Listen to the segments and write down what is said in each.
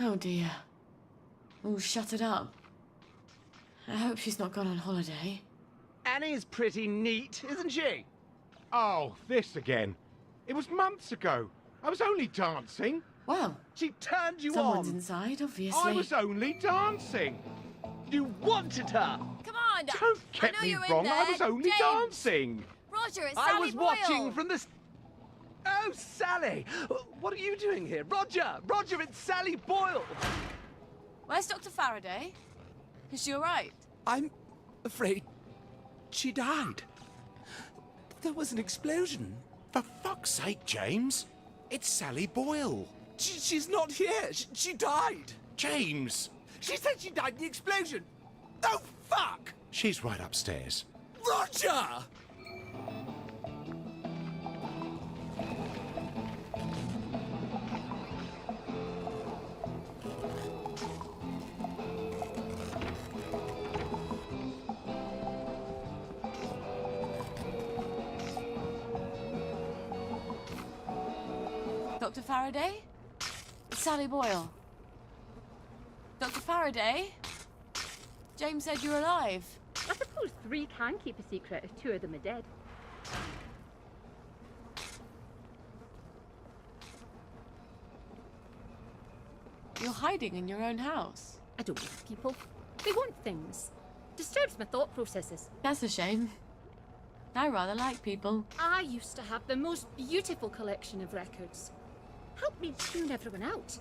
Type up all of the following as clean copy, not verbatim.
Oh dear. Oh, shut it up. I hope she's not gone on holiday. Annie's pretty neat, isn't she? Oh, this again. It was months ago. I was only dancing. Well, She turned you someone's on. inside, obviously. I was only dancing. You wanted her. Come on! Don't I get know me you're in wrong. there. I was only James! dancing. Roger, it's I Sally was Boyle. watching from the... Oh, Sally! What are you doing here? Roger! Roger, it's Sally Boyle! Where's Dr. Faraday? Is she all right? I'm afraid she died. There was an explosion. For fuck's sake, James. It's Sally Boyle. She's not here. She died. James. She said she died in the explosion. Oh, fuck! She's right upstairs. Roger! Dr. Faraday? It's Sally Boyle. Dr. Faraday? James said you're alive. I suppose 3 can keep a secret if 2 of them are dead. You're hiding in your own house. I don't like people. They want things. Disturbs my thought processes. That's a shame. I rather like people. I used to have the most beautiful collection of records. Helped me tune everyone out.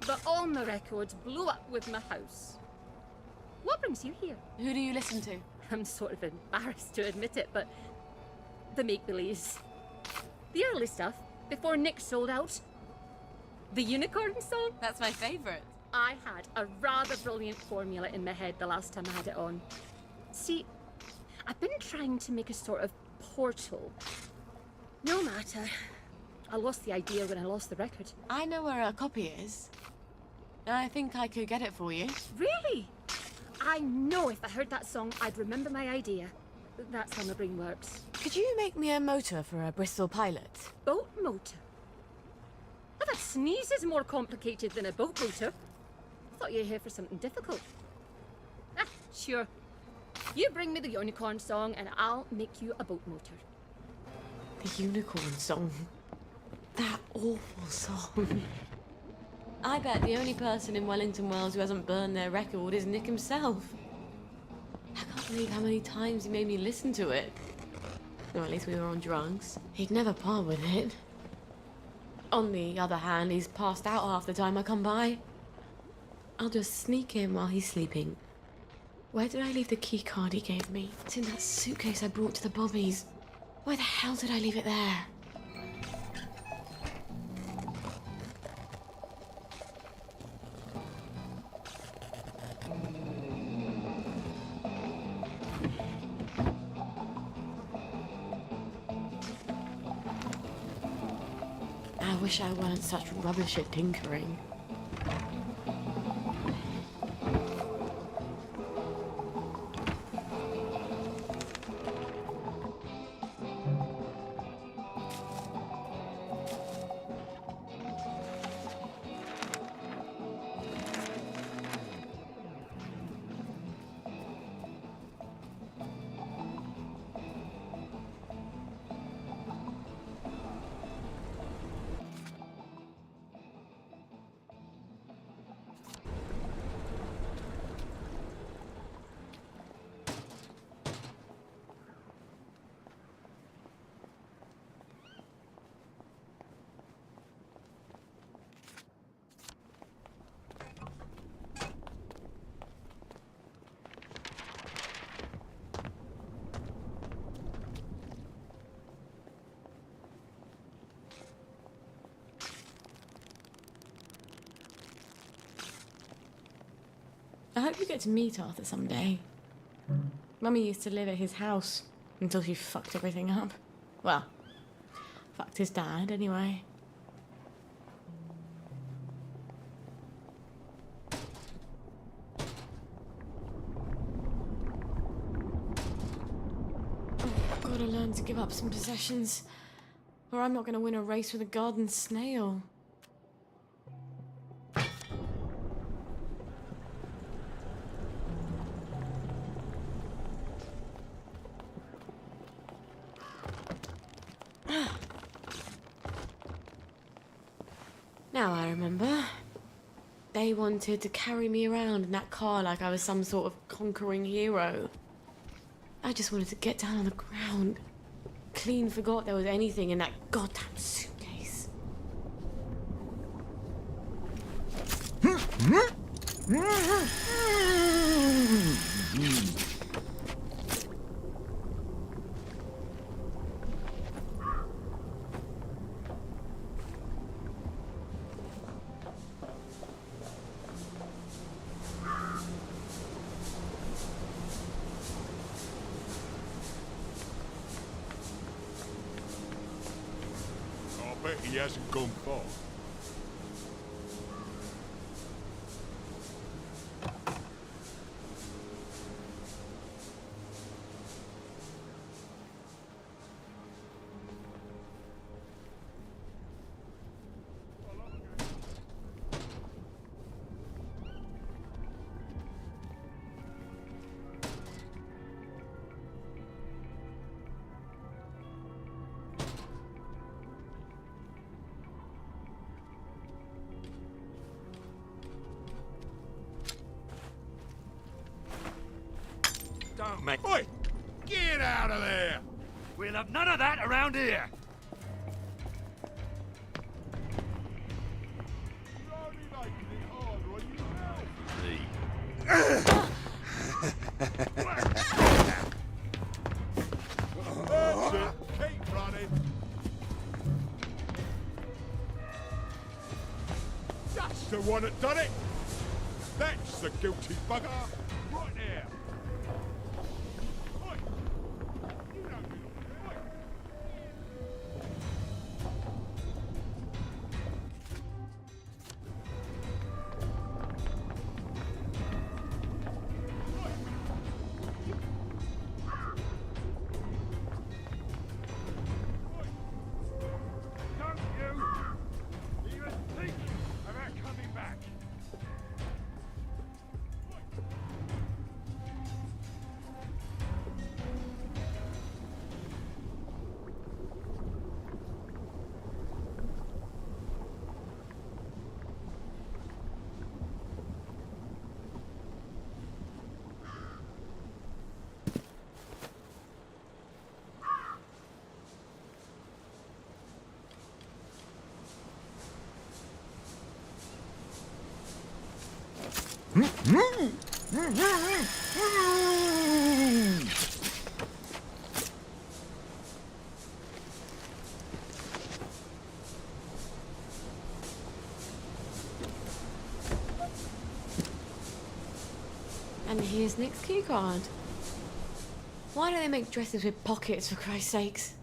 But all my records blew up with my house. What brings you here? Who do you listen to? I'm sort of embarrassed to admit it, but the make-believes. The early stuff, before Nick sold out. The Unicorn song? That's my favourite. I had a rather brilliant formula in my head the last time I had it on. See, I've been trying to make a sort of portal. No matter. I lost the idea when I lost the record. I know where a copy is. I think I could get it for you. Really? I know if I heard that song, I'd remember my idea. That's how my brain works. Could you make me a motor for a Bristol Pilot? Boat motor? I thought sneeze is more complicated than a boat motor. I thought you were here for something difficult. Ah, sure. You bring me the Unicorn song and I'll make you a boat motor. The Unicorn song. That awful song. I bet the only person in Wellington Wells who hasn't burned their record is Nick himself. I can't believe how many times he made me listen to it. Or at least we were on drugs. He'd never part with it. On the other hand, he's passed out half the time I come by. I'll just sneak in while he's sleeping. Where did I leave the key card he gave me? It's in that suitcase I brought to the Bobbies. Why the hell did I leave it there? I wish I weren't such rubbish at tinkering. I hope you get to meet Arthur someday. Mummy used to live at his house until she fucked everything up. Well, fucked his dad anyway. I've got to learn to give up some possessions, or I'm not going to win a race with a garden snail. Now I remember. They wanted to carry me around in that car like I was some sort of conquering hero. I just wanted to get down on the ground. Clean forgot there was anything in that goddamn suitcase. I bet he hasn't gone far. Don't make... Oi! Get out of there! We'll have none of that around here! You're only making it harder on yourself. That's it. Keep running. That's the one that done it. That's the guilty bugger. Right there. Oi. You don't do that. Oi. Don't you even think about coming back! And here's Nick's key card. Why do they make dresses with pockets, for Christ's sakes?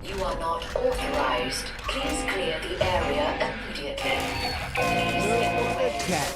You are not authorized. Please clear the area immediately. Please evacuate immediately.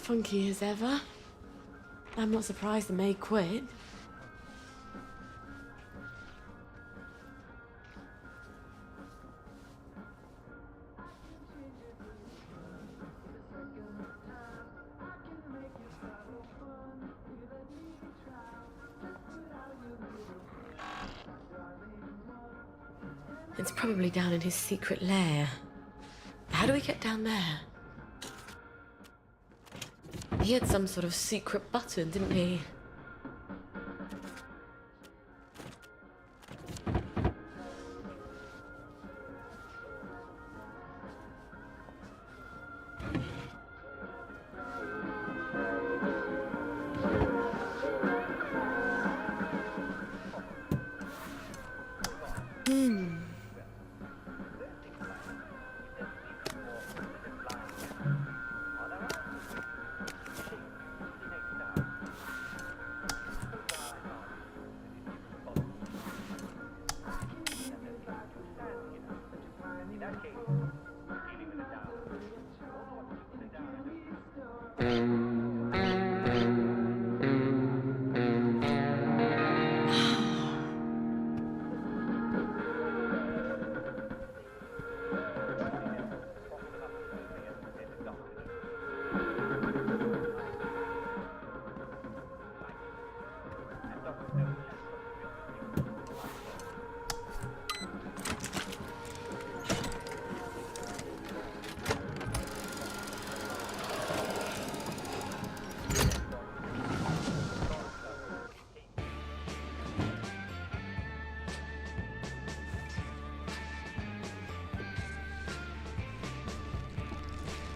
funky as ever. I'm not surprised the maid quit. It's probably down in his secret lair. How do we get down there? He had some sort of secret button, didn't he?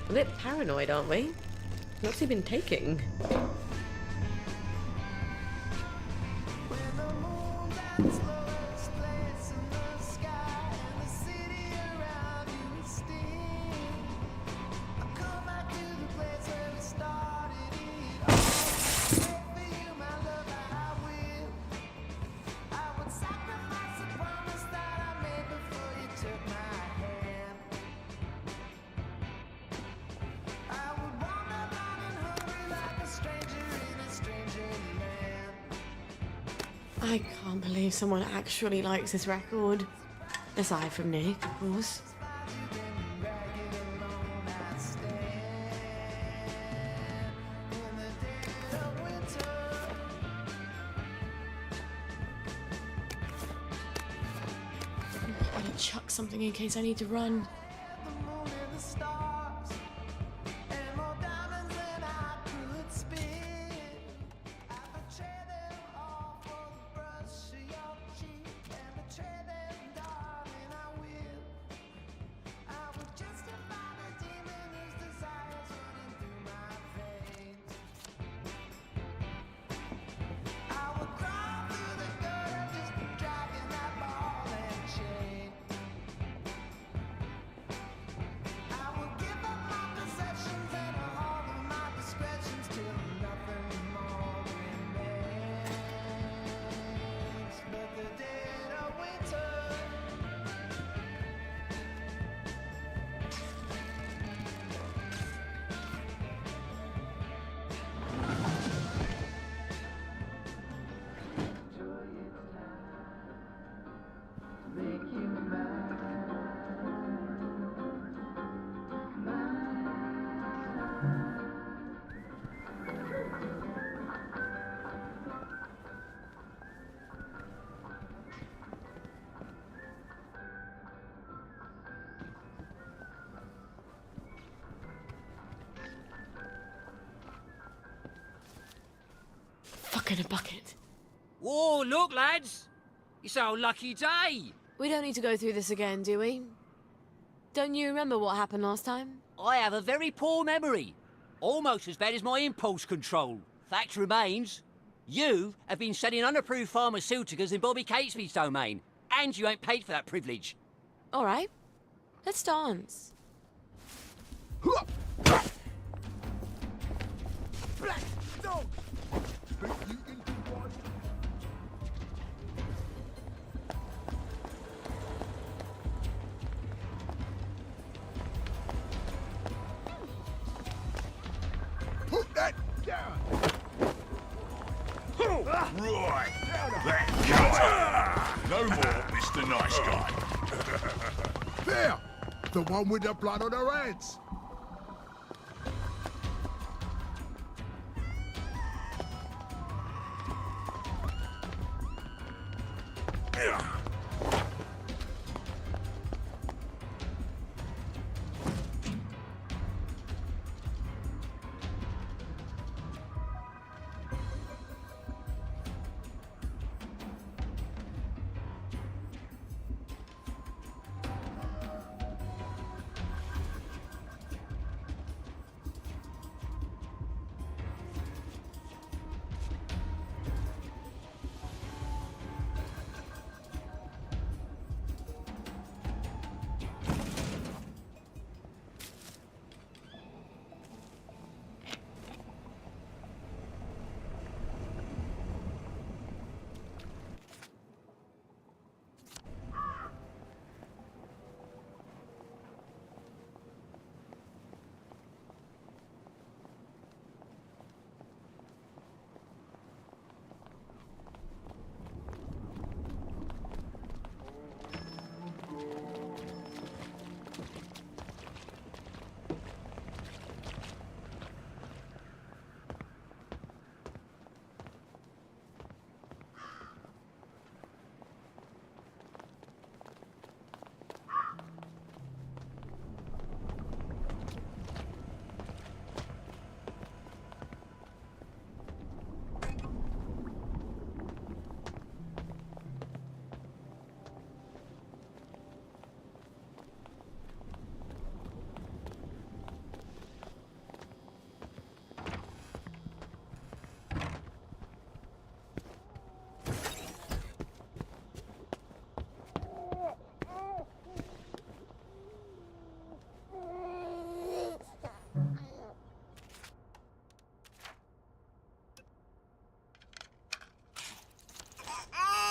A bit paranoid, aren't we? What's he been taking? I can't believe someone actually likes this record. Aside from Nick, of course. I'm gonna chuck something in case I need to run. In a bucket. Whoa, look, lads! It's our lucky day! We don't need to go through this again, do we? Don't you remember what happened last time? I have a very poor memory. Almost as bad as my impulse control. Fact remains, you have been selling unapproved pharmaceuticals in Bobby Catesby's domain, and you ain't paid for that privilege. All right. Let's dance. Black dog! Split you into one. just a nice guy. There! The one with the blood on her hands.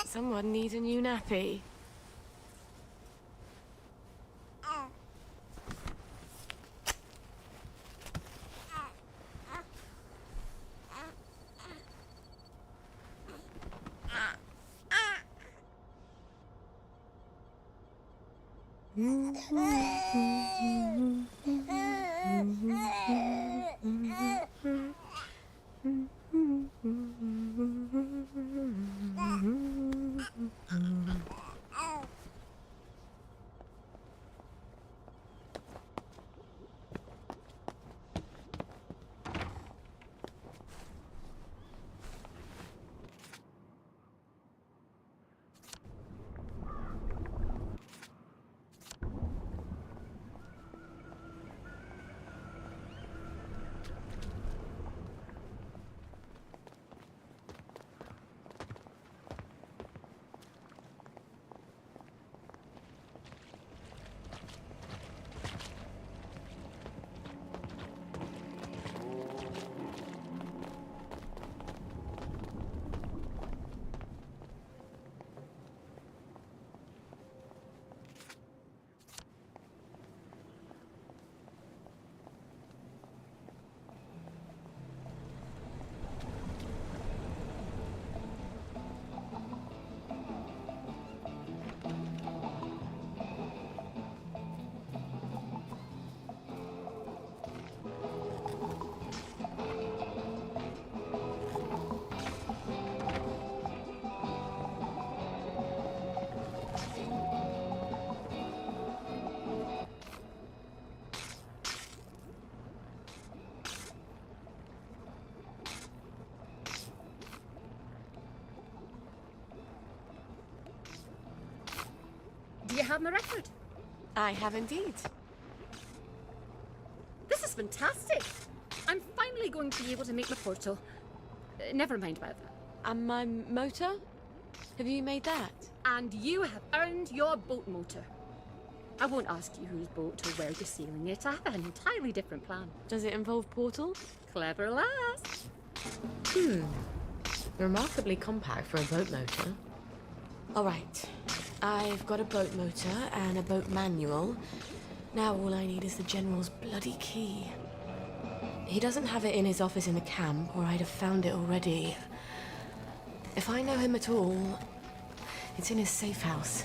Someone needs a new nappy. Do you have my record? I have indeed. This is fantastic. I'm finally going to be able to make my portal. Never mind about that. And my motor? Have you made that? And you have earned your boat motor. I won't ask you whose boat or where you're sailing it. I have an entirely different plan. Does it involve portals? Clever lass. Remarkably compact for a boat motor. All right. I've got a boat motor and a boat manual. Now all I need is the General's bloody key. He doesn't have it in his office in the camp, or I'd have found it already. If I know him at all, it's in his safe house.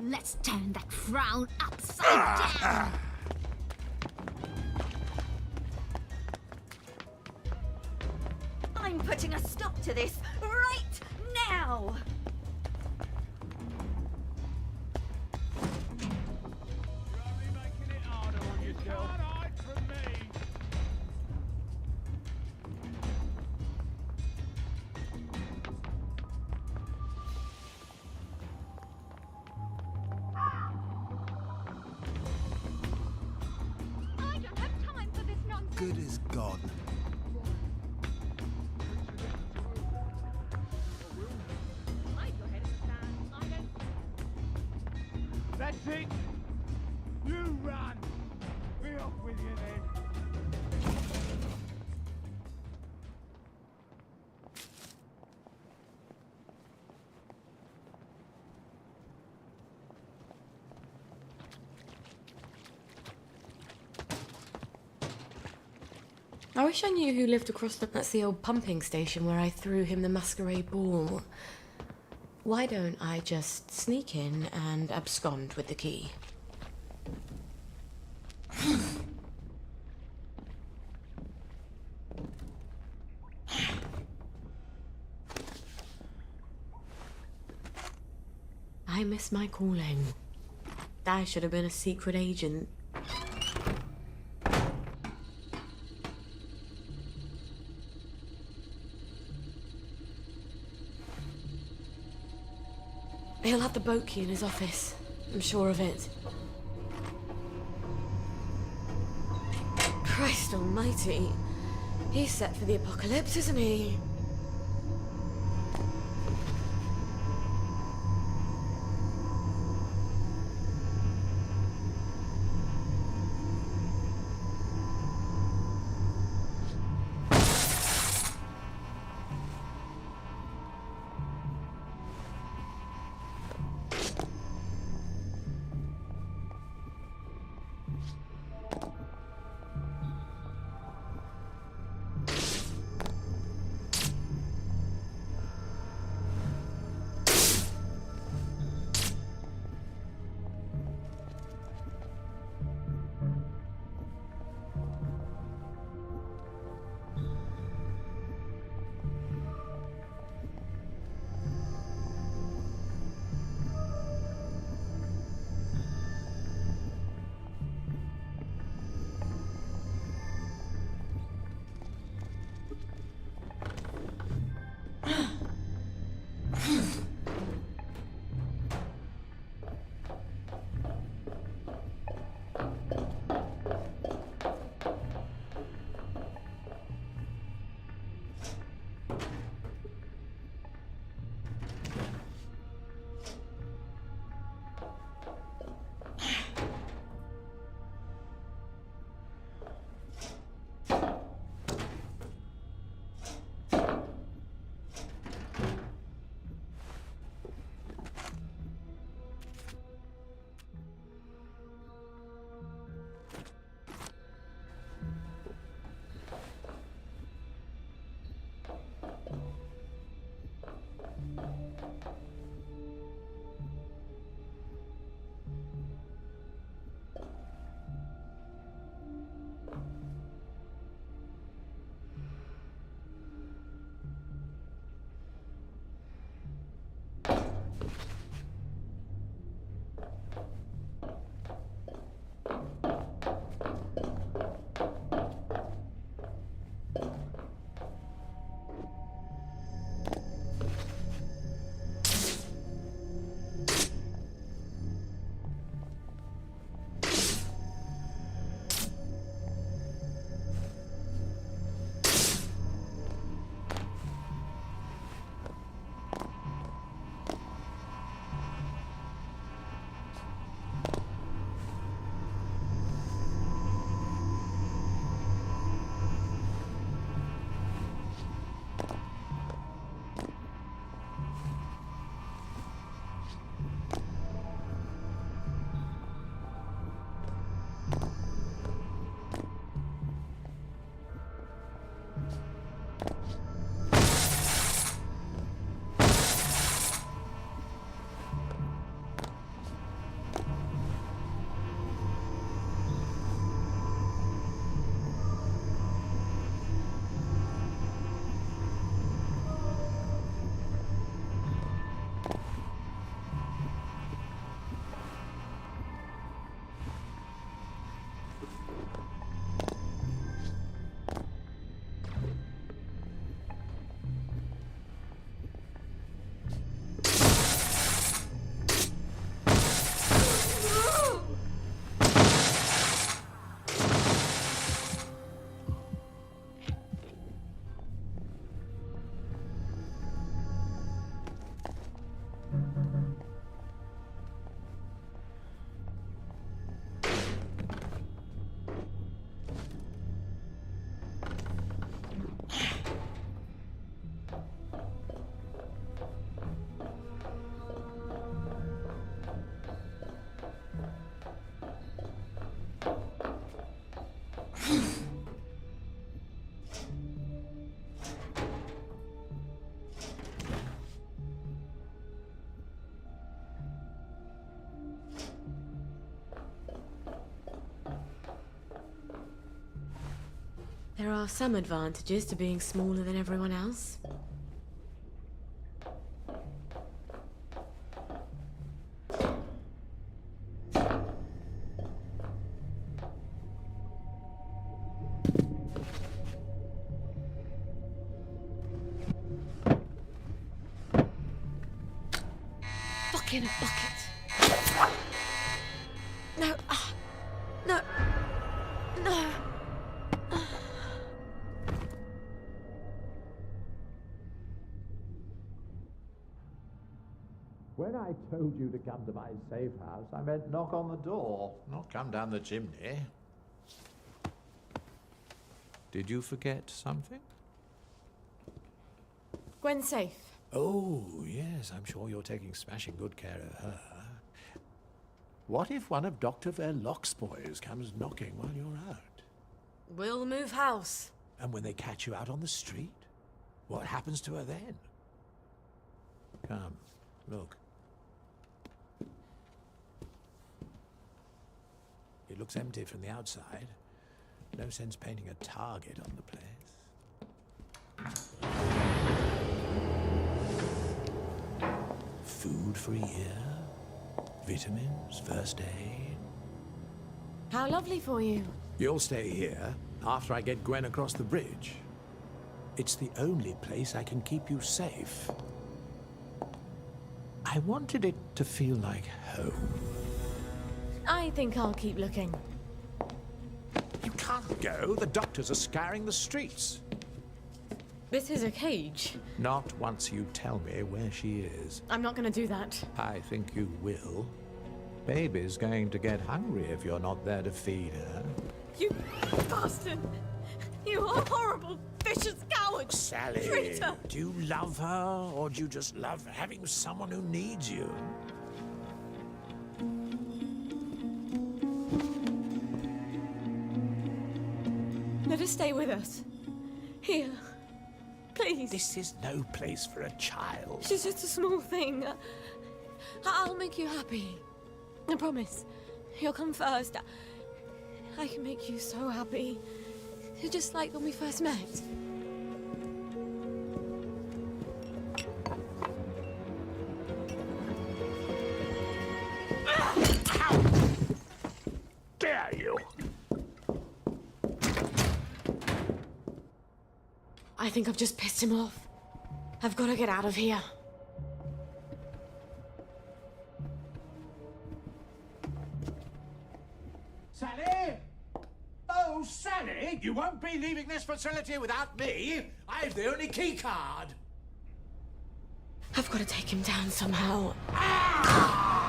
Let's turn that frown upside down. I'm putting a stop to this right now! I don't have time for this nonsense. Good as gone. Hide your head in the sand. I don't. That's it. You run. Be off with you then. I wish I knew who lived across the... That's the old pumping station where I threw him the masquerade ball. Why don't I just sneak in and abscond with the key? I miss my calling. I should have been a secret agent. He'll have the boat key in his office. I'm sure of it. Christ almighty. He's set for the apocalypse, isn't he? are some advantages to being smaller than everyone else. In a bucket. No. No. No. When I told you to come to my safe house, I meant knock on the door, not come down the chimney. Did you forget something? Gwen's safe. Oh, yes, I'm sure you're taking smashing good care of her. What if one of Dr. Verloc's boys comes knocking while you're out? We'll move house. And when they catch you out on the street, what happens to her then? Come, look. It looks empty from the outside. No sense painting a target on the place. Food for a year, vitamins, first aid. How lovely for you. You'll stay here after I get Gwen across the bridge. It's the only place I can keep you safe. I wanted it to feel like home. I think I'll keep looking. You can't go. The doctors are scouring the streets. This is a cage. Not once you tell me where she is. I'm not gonna do that. I think you will. Baby's going to get hungry if you're not there to feed her. You bastard! You horrible, vicious coward! Sally, Traitor! do you love her, or do you just love having someone who needs you? Let her stay with us. Here. Please. This is no place for a child. She's just a small thing. I'll make you happy. I promise. You'll come first. I can make you so happy. Just like when we first met. How dare you! I think I've just pissed him off. I've got to get out of here. Sally? Oh, Sally, you won't be leaving this facility without me. I've the only key card. I've got to take him down somehow. Ow!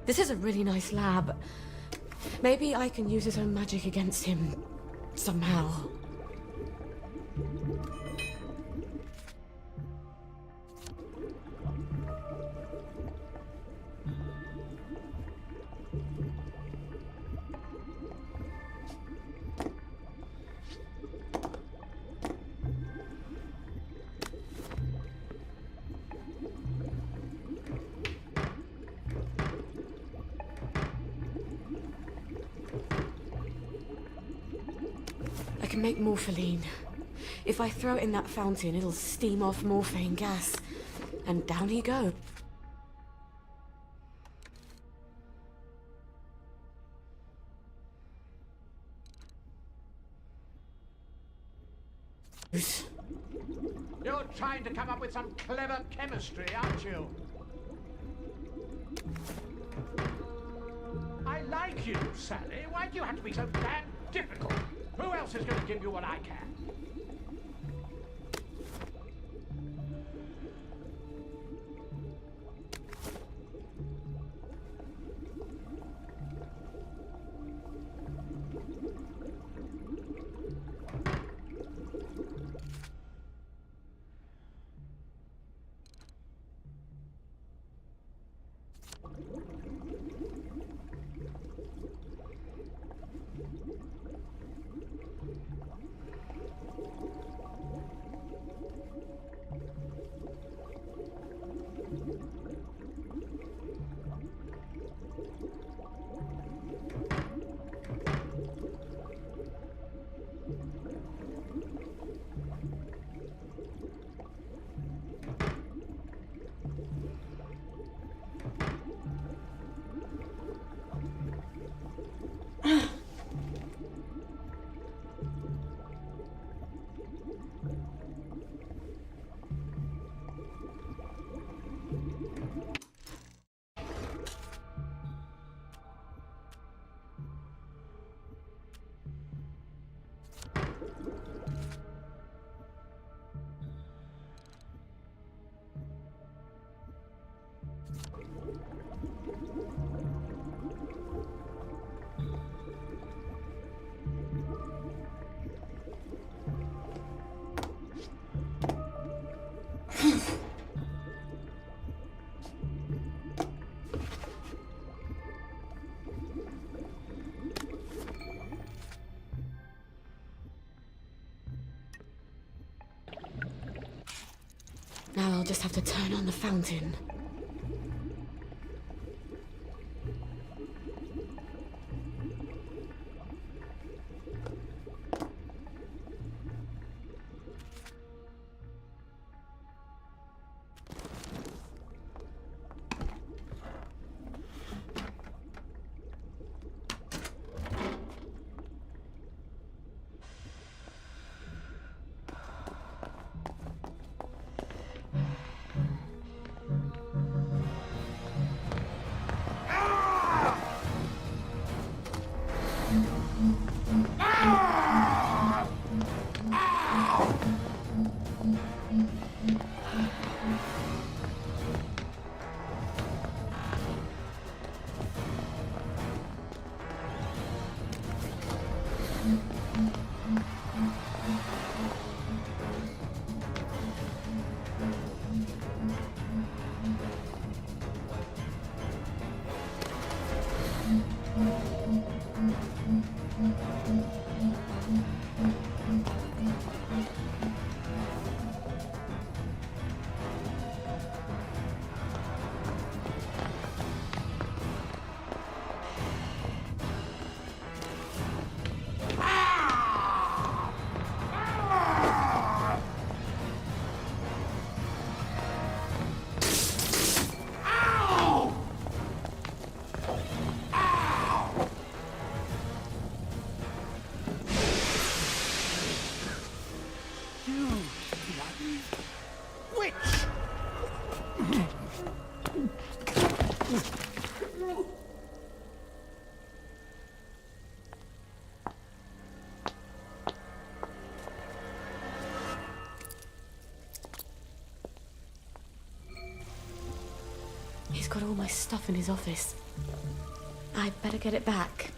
This is a really nice lab. Maybe I can use his own magic against him somehow. I can make morpholine. If I throw it in that fountain, it'll steam off morphine gas. And down he goes. You're trying to come up with some clever chemistry, aren't you? I like you, Sally. Why do you have to be so damn difficult? Who else is going to give you what I can? just have to turn on the fountain. He's got all my stuff in his office. I'd better get it back.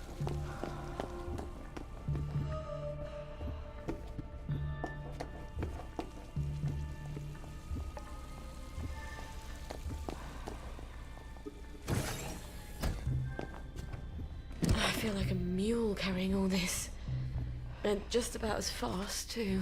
I feel like a mule carrying all this. And just about as fast, too.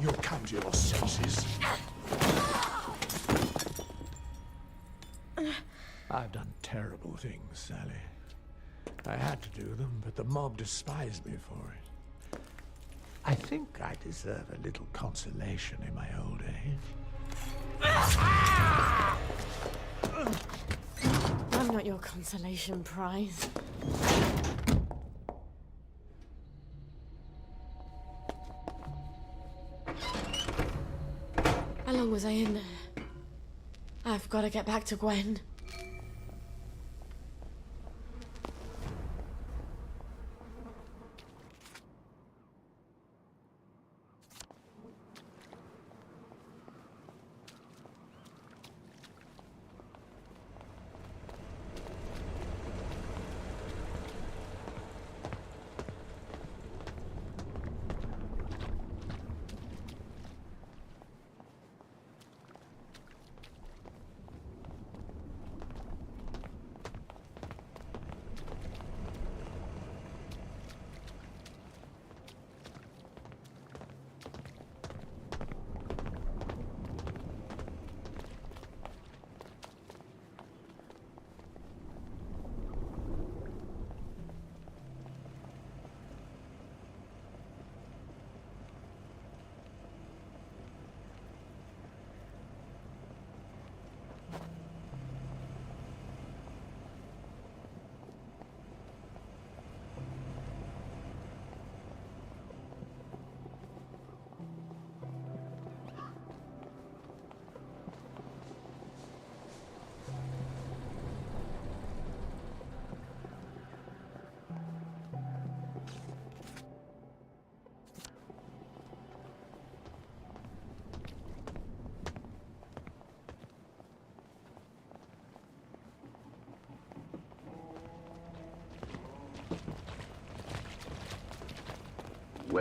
You'll come to your senses. I've done terrible things, Sally. I had to do them, but the mob despised me for it. I think I deserve a little consolation in my old age. I'm not your consolation prize. How long was I in there? I've got to get back to Gwen.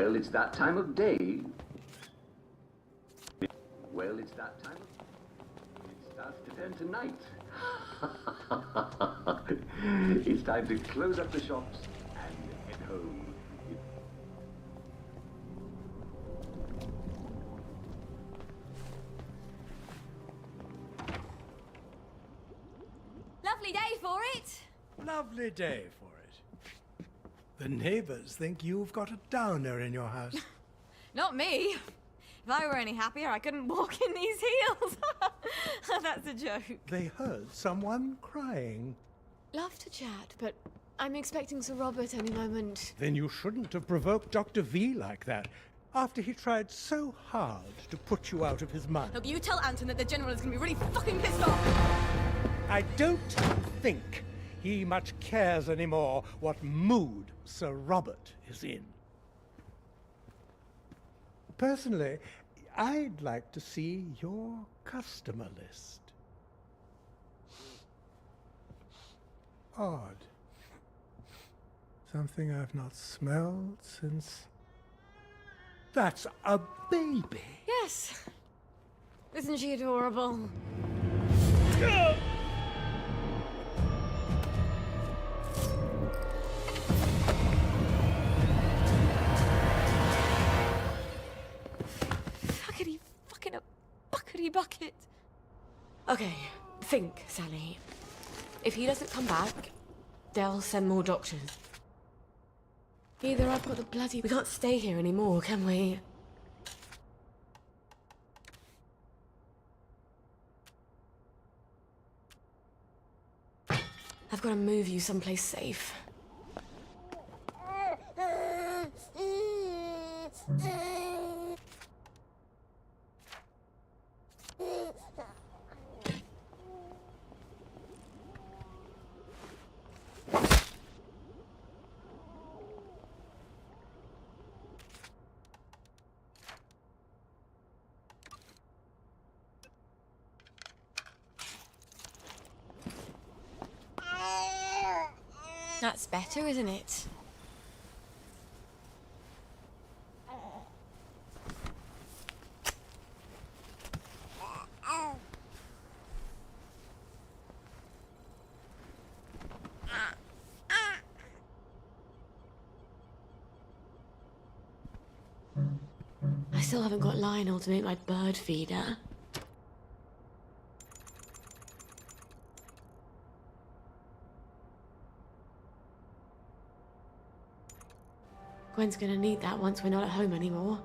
Well, it's that time of day. Well, it's that time of... It starts to turn to night. It's time to close up the shops and head home. Lovely day for it. Lovely day for it. The neighbors think you've got a downer in your house. Not me. If I were any happier, I couldn't walk in these heels. That's a joke. They heard someone crying. Love to chat, but I'm expecting Sir Robert any moment. Then you shouldn't have provoked Dr. V like that, after he tried so hard to put you out of his mind. Look, you tell Anton that the General is going to be really fucking pissed off. I don't think he much cares anymore what mood Sir Robert is in. Personally, I'd like to see your customer list. Odd. Something I've not smelled since... That's a baby! Yes. Isn't she adorable? Fuckity bucket. Okay, think, Sally. If he doesn't come back, they'll send more doctors. Either I've got the bloody... We can't stay here anymore, can we? I've got to move you someplace safe. That's better, isn't it? I still haven't got Lionel to make my bird feeder. Gwen's gonna need that once we're not at home anymore.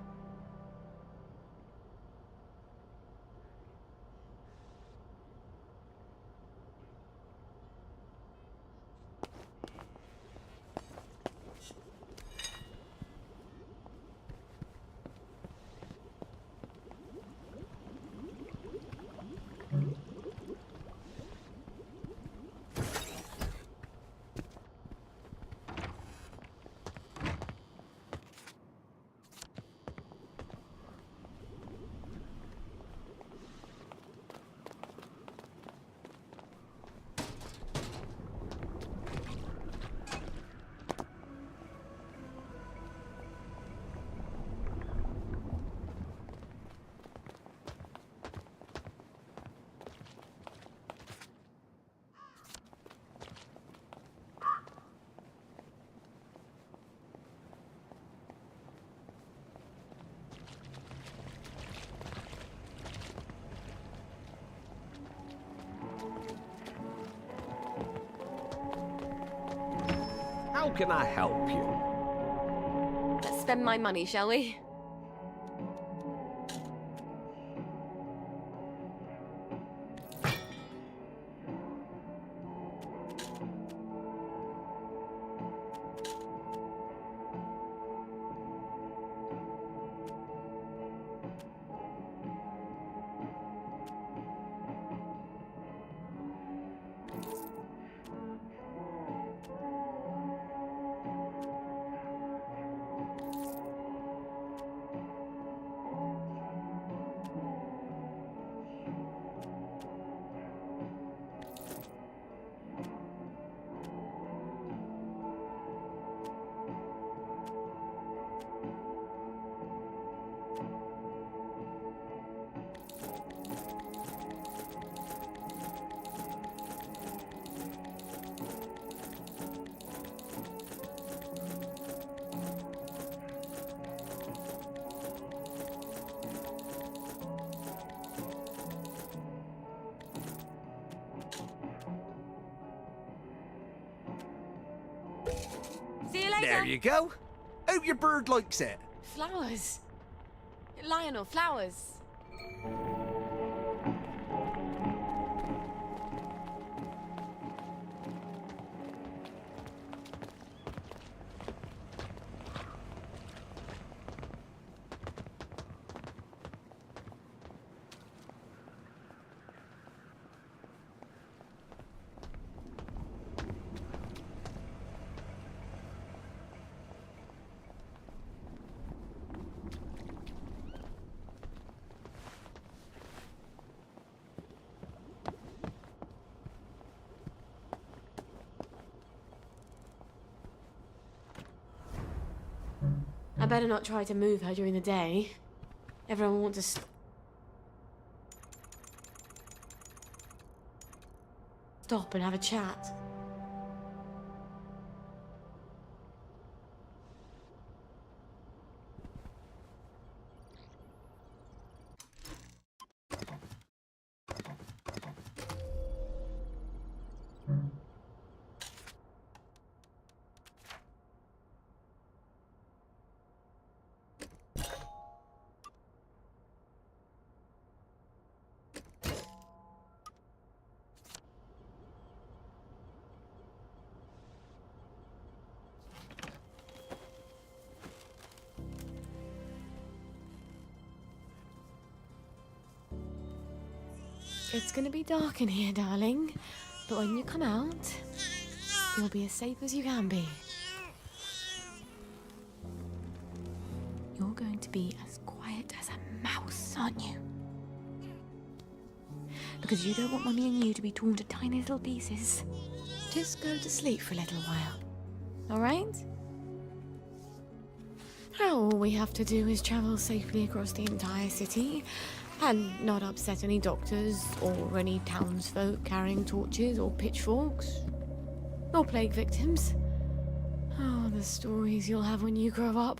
How can I help you? Let's spend my money, shall we? you go. Hope your bird likes it. Flowers. Lionel, flowers. I better not try to move her during the day. Everyone wants to stop and have a chat. It's gonna be dark in here, darling. But when you come out, you'll be as safe as you can be. You're going to be as quiet as a mouse, aren't you? Because you don't want Mummy and you to be torn to tiny little pieces. Just go to sleep for a little while. All right? All we have to do is travel safely across the entire city and not upset any doctors or any townsfolk carrying torches or pitchforks or plague victims. Oh, the stories you'll have when you grow up.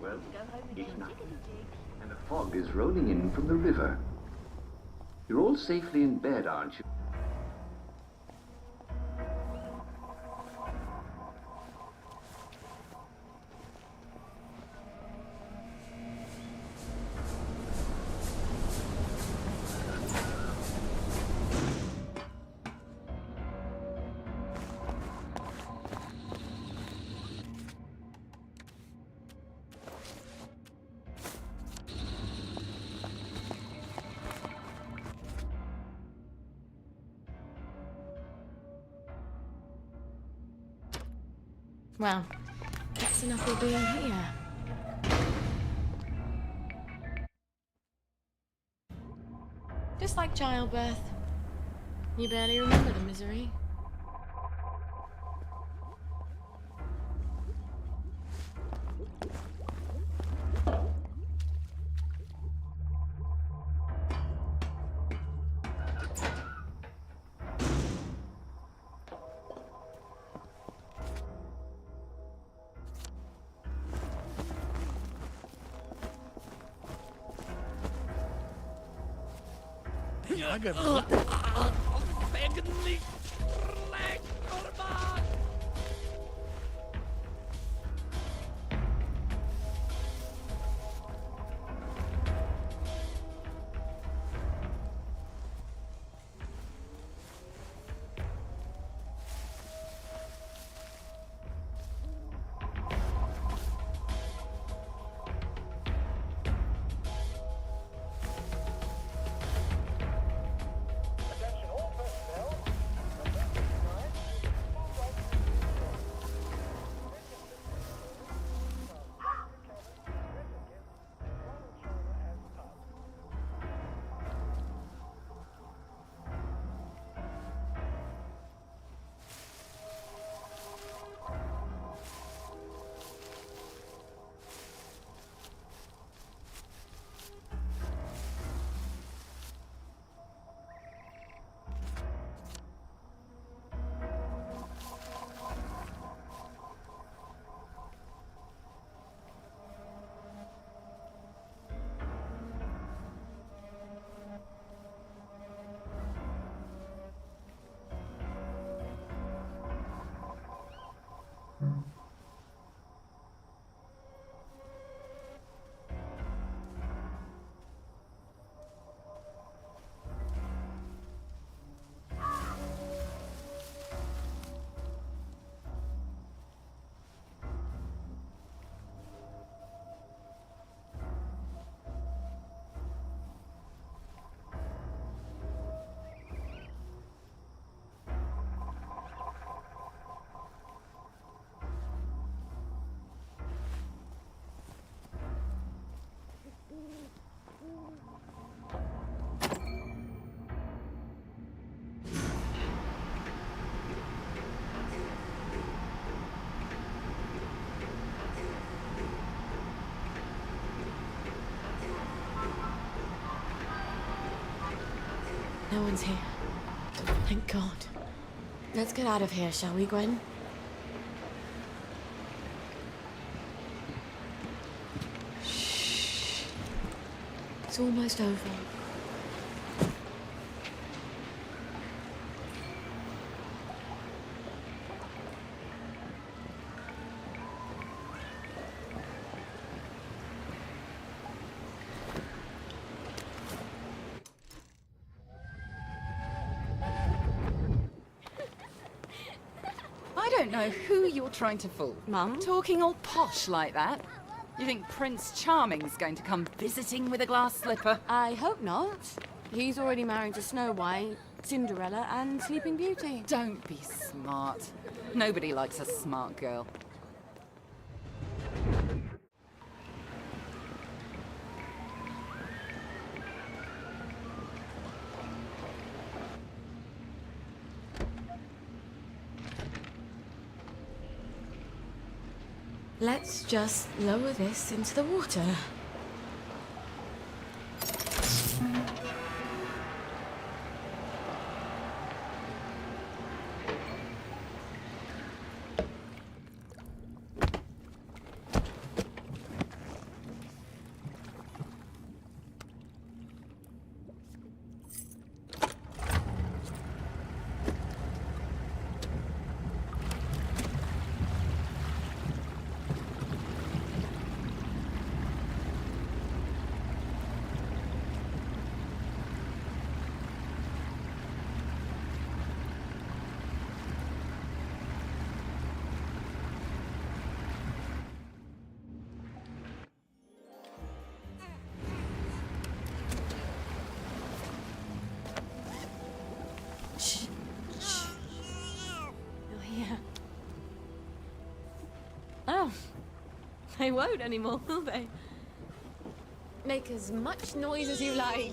Well, it's night, and the fog is rolling in from the river. You're all safely in bed, aren't you? Well, that's enough of being here. Just like childbirth. You barely remember the misery. No one's here. Thank God. Let's get out of here, shall we, Grin? Shh. It's almost over. I don't know who you're trying to fool. Mum? Talking all posh like that. You think Prince Charming's going to come visiting with a glass slipper? I hope not. He's already married to Snow White, Cinderella, and Sleeping Beauty. Don't be smart. Nobody likes a smart girl. Let's just lower this into the water. They won't anymore, will they? Make as much noise as you like.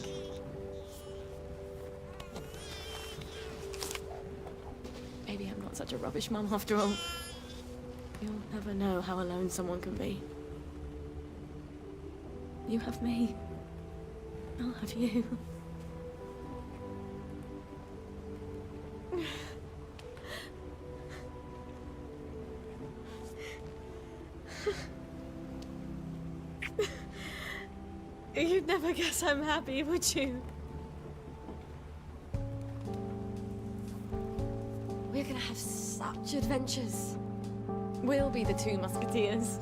Maybe I'm not such a rubbish mum after all. You'll never know how alone someone can be. You have me. I'll have you. You'd never guess I'm happy, would you? such adventures. We'll be the two musketeers.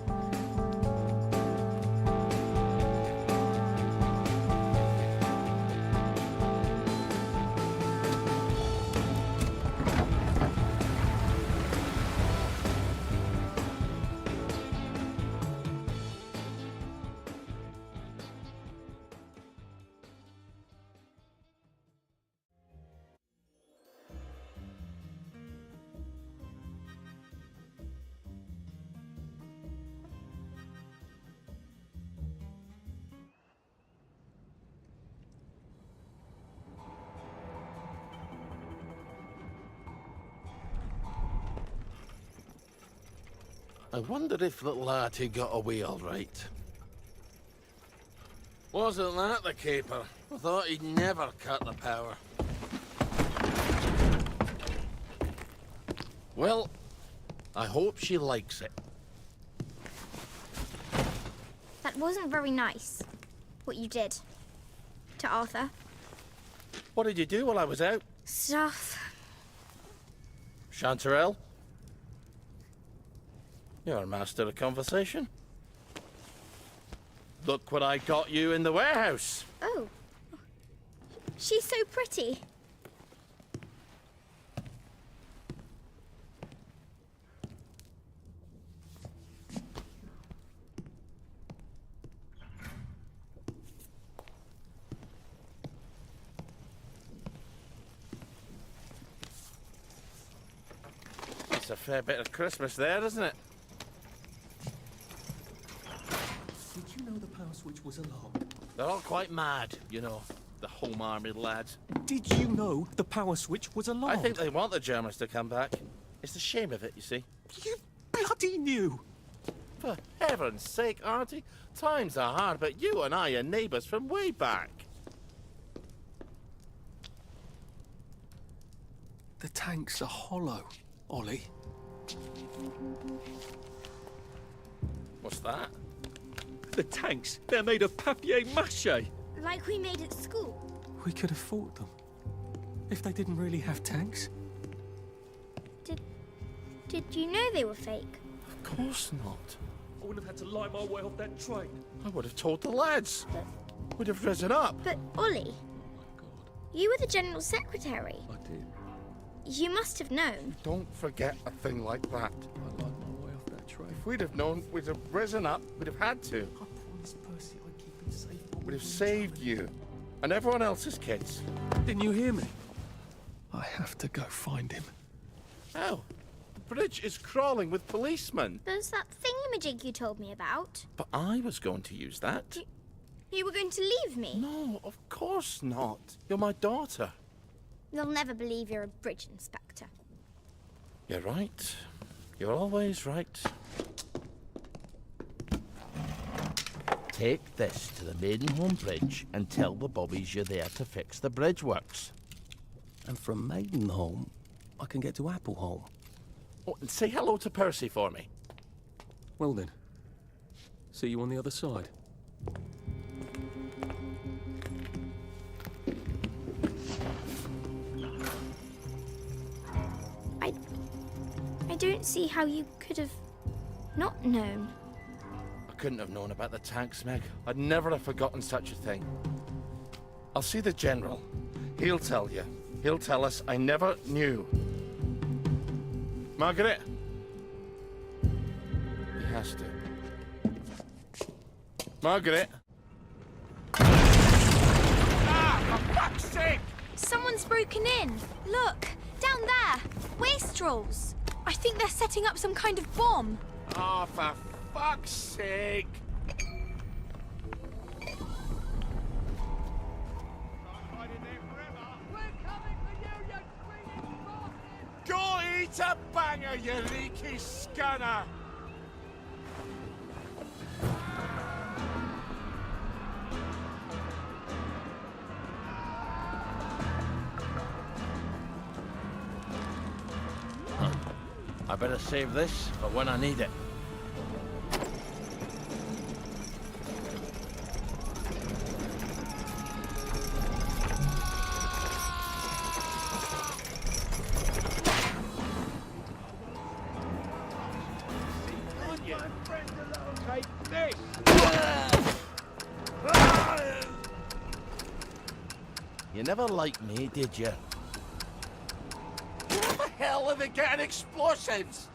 I wonder if little Artie got away all right. Wasn't that the caper? I thought he'd never cut the power. Well, I hope she likes it. That wasn't very nice, what you did to Arthur. What did you do while I was out? Stuff. Chanterelle? You're a master of conversation. Look what I got you in the warehouse. Oh. She's so pretty. It's a fair bit of Christmas there, isn't it? Did you know the power switch was alarmed? They're all quite mad, you know, the Home Army lads. Did you know the power switch was alarmed? I think they want the Germans to come back. It's the shame of it, you see. You bloody knew! For heaven's sake, Auntie, times are hard, but you and I are neighbours from way back. The tanks are hollow, Ollie. What's that? The tanks, they're made of papier-mâché. Like we made at school. We could have fought them. If they didn't really have tanks. Did you know they were fake? Of course not. I wouldn't have had to lie my way off that train. I would have told the lads. Would have risen up. But, Ollie, you were the General Secretary. I did. You must have known. Don't forget a thing like that. I lied my way off that train. If we'd have known, we'd have risen up. We'd have had to. I promised Percy I'd keep him safe. We'd have saved you. And everyone else's kids. Didn't you hear me? I have to go find him. How? The bridge is crawling with policemen. There's that thingamajig you told me about. But I was going to use that. You were going to leave me? No, of course not. You're my daughter. They'll never believe you're a bridge inspector. You're right. You're always right. Take this to the Maidenholm Bridge and tell the bobbies you're there to fix the bridge works. And from Maidenholm, I can get to Appleholm. Oh, and say hello to Percy for me. Well then, see you on the other side. I don't see how you could have not known. I couldn't have known about the tanks, Meg. I'd never have forgotten such a thing. I'll see the General. He'll tell you. He'll tell us I never knew. Margaret? He has to. Margaret? Ah, for fuck's sake! Someone's broken in. Look, down there. Wastrels. I think they're setting up some kind of bomb. Oh, for fuck's sake! Go eat a banger, you leaky scunner! I better save this for when I need it. Take this! You never liked me, did you? Where the hell are they getting explosives?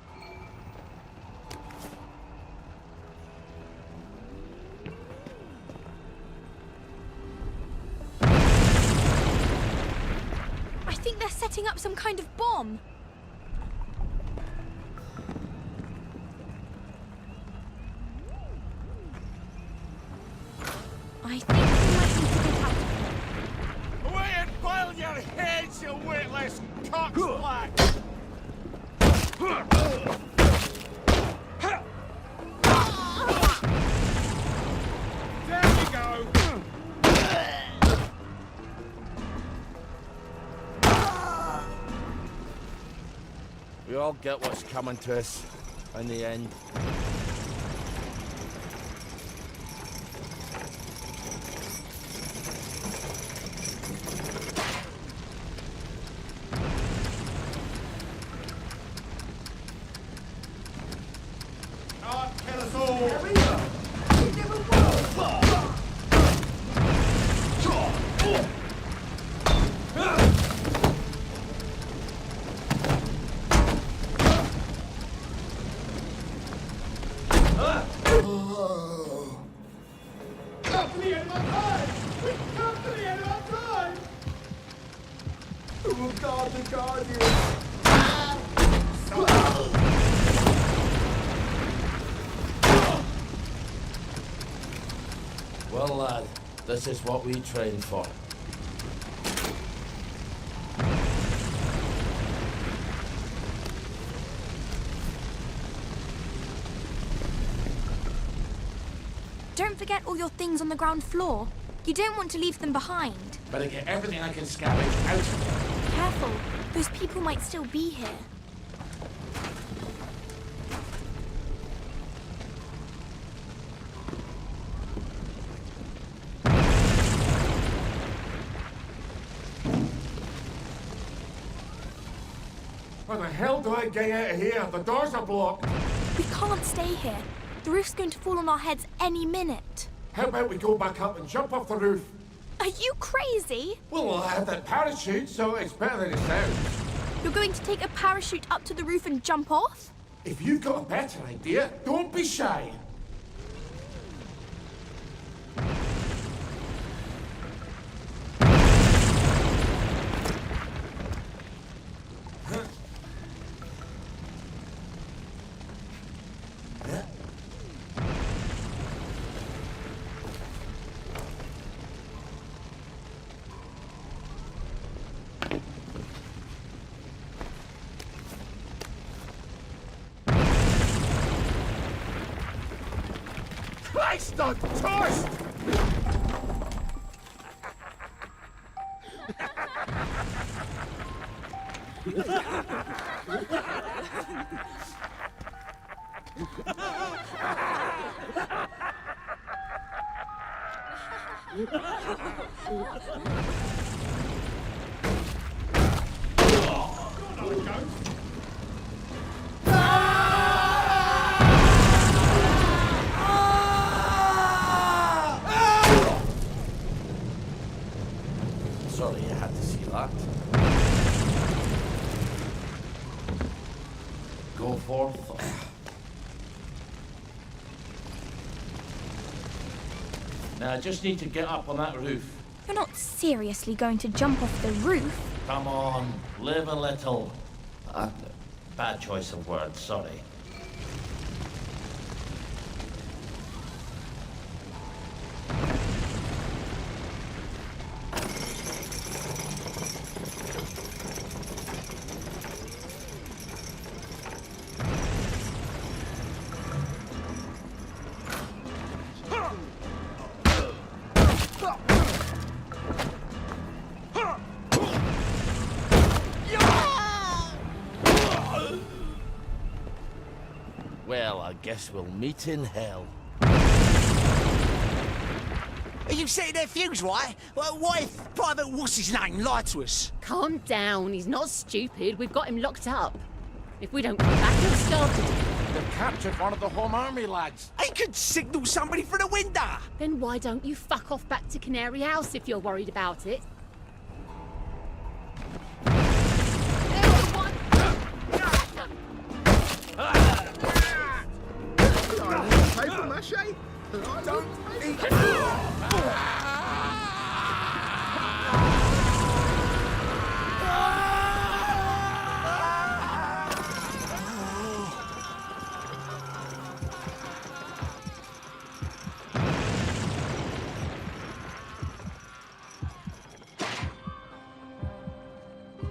I think they're setting up some kind of bomb. I think we might need to get out of here. Away and boil your heads, you witless cocksblack! There you go! We all get what's coming to us in the end. Can't kill us all! Come to the end of our time! We've come to the end of our time! Who will guard the Guardian? Well, lad, this is what we trained for. Don't forget all your things on the ground floor. You don't want to leave them behind. Better get everything I can scavenge out of here. Careful, those people might still be here. How the hell do I get out of here? The doors are blocked. We can't stay here. The roof's going to fall on our heads any minute. How about we go back up and jump off the roof? Are you crazy? Well, I have that parachute, so it's better than it sounds. You're going to take a parachute up to the roof and jump off? If you've got a better idea, don't be shy. Christ on toast! Sorry you had to see that. Go forth. Now I just need to get up on that roof. You're not seriously going to jump off the roof? Come on, live a little. Bad choice of words, sorry. Well, I guess we'll meet in hell. Are you setting their fuse, right? Well, what if Private what's his name lied to us? Calm down. He's not stupid. We've got him locked up. If we don't come back, he'll starve to death. The captured one of the Home Army lads. I could signal somebody for the window. Then why don't you fuck off back to Canary House if you're worried about it? Paper mache? Don't eat.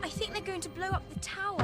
I think they're going to blow up the tower.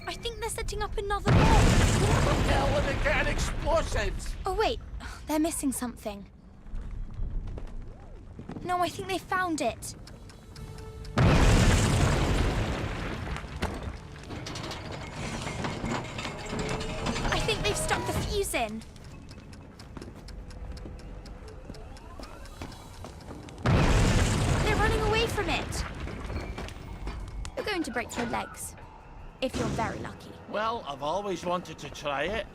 I think they're setting up another bomb. Where the hell are they getting explosives? Oh wait, they're missing something. No, I think they found it. I think they've stuck the fuse in. They're running away from it. You're going to break your legs. If you're very lucky. Well, I've always wanted to try it.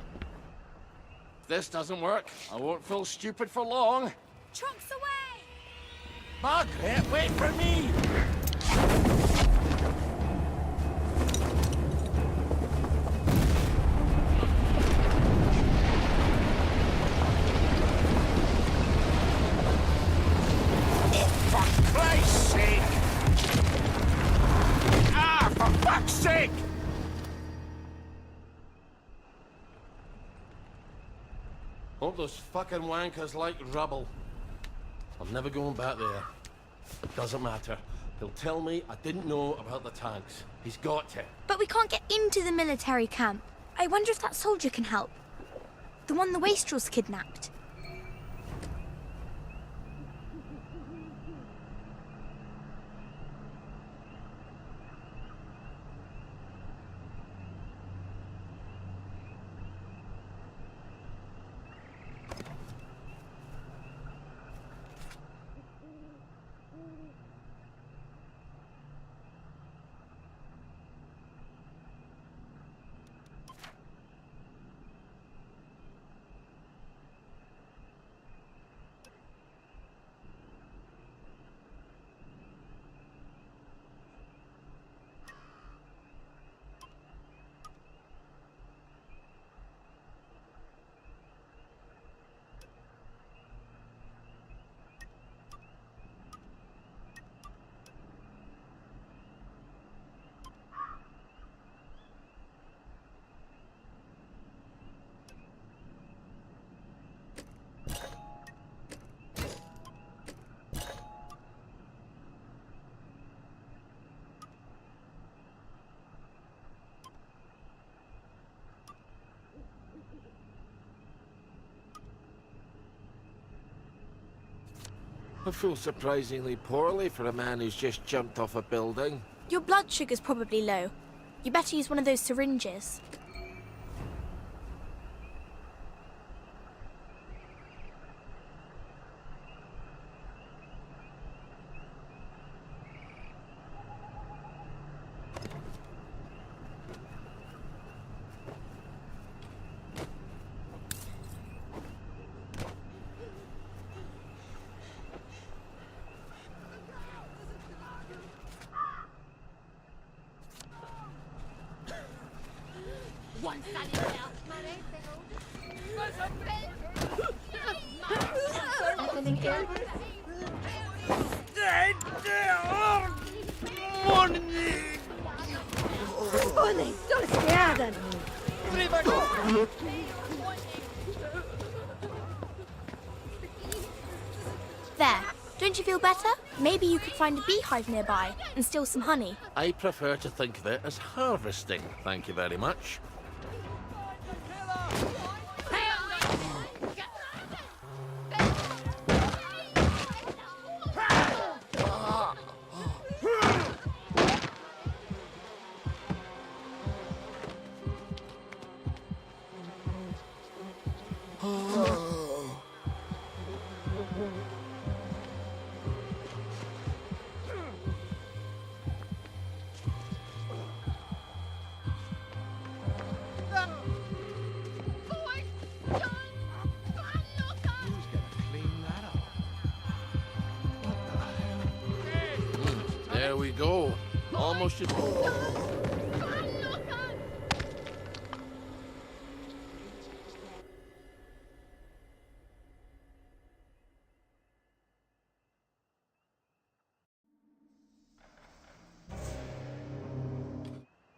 If this doesn't work, I won't feel stupid for long. Trunks away! Margaret, wait for me! Oh, for Christ's sake! Ah, for fuck's sake! Hope those fucking wankers like rubble. I'm never going back there. Doesn't matter. He'll tell me I didn't know about the tanks. He's got to. But we can't get into the military camp. I wonder if that soldier can help. The one the wastrels kidnapped. I feel surprisingly poorly for a man who's just jumped off a building. Your blood sugar's probably low. You better use one of those syringes. One Sally Anything ill? Ollie, don't scare them. There. Don't you feel better? Maybe you could find a beehive nearby and steal some honey. I prefer to think of it as harvesting, thank you very much. There we go. Almost your...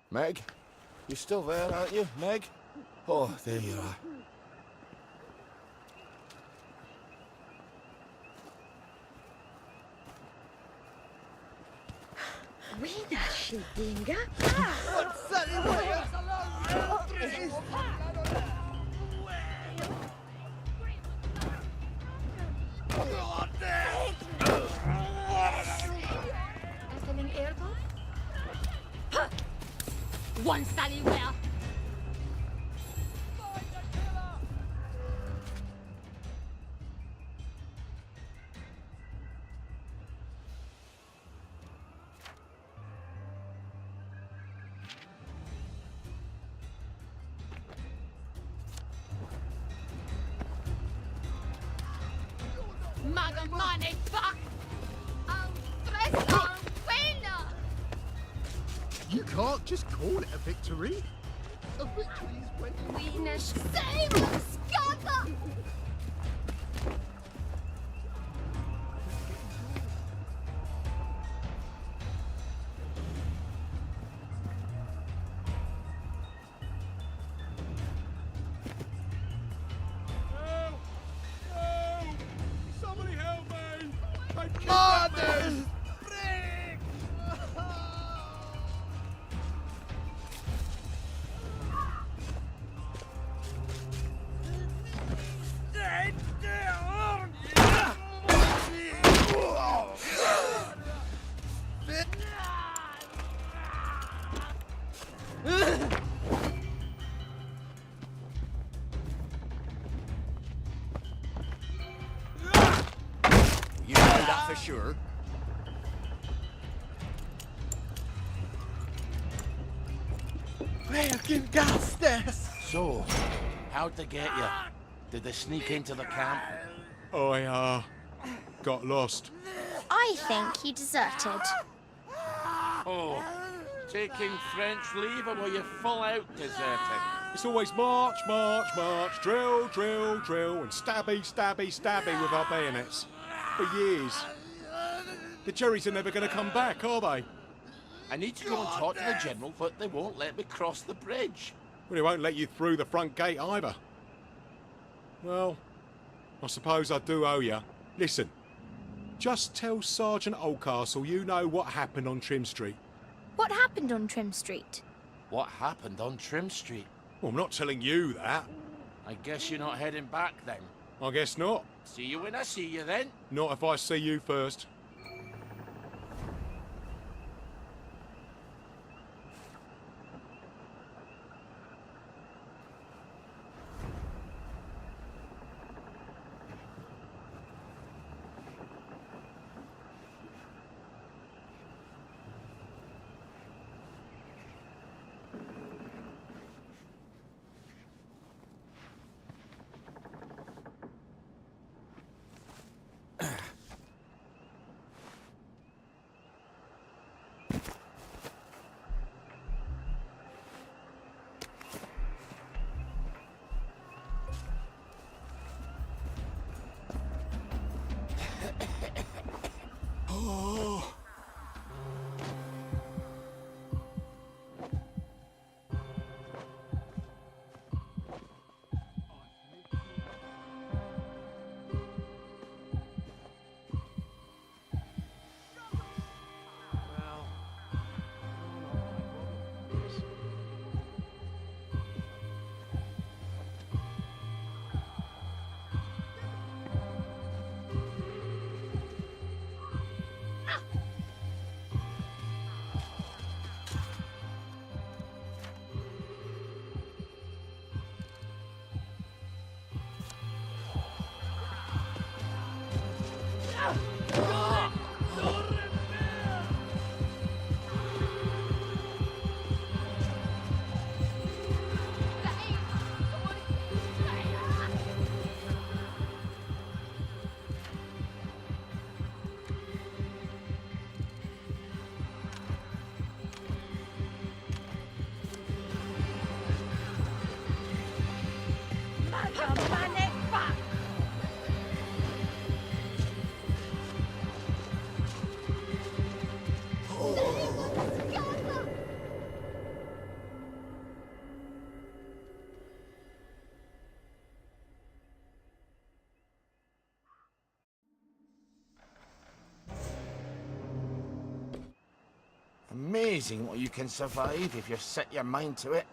Meg? You still there, aren't you, Meg? Oh, there you are. Wiener Schildinger. What's that? Effing airboat? One Sally where? Maga money fuck! Stress You can't just call it a victory. A victory is when Wiener Same Skaka! Somebody help me! They've Oh, kidnapped me! You know that for sure. Fucking gas this. So, how'd they get you? Did they sneak into the camp? I got lost. I think he deserted. Oh, taking French leave, or were you full out deserting? It's always march, march, march, drill, drill, drill, and stabby, stabby, stabby with our bayonets. For years. The Jerrys are never going to come back, are they? I need to go and talk to the General, but they won't let me cross the bridge. Well, they won't let you through the front gate either. Well, I suppose I do owe you. Listen, just tell Sergeant Oldcastle you know what happened on Trim Street. What happened on Trim Street? What happened on Trim Street? Well, I'm not telling you that. I guess you're not heading back then. I guess not. See you when I see you then. Not if I see you first. Amazing what you can survive if you set your mind to it.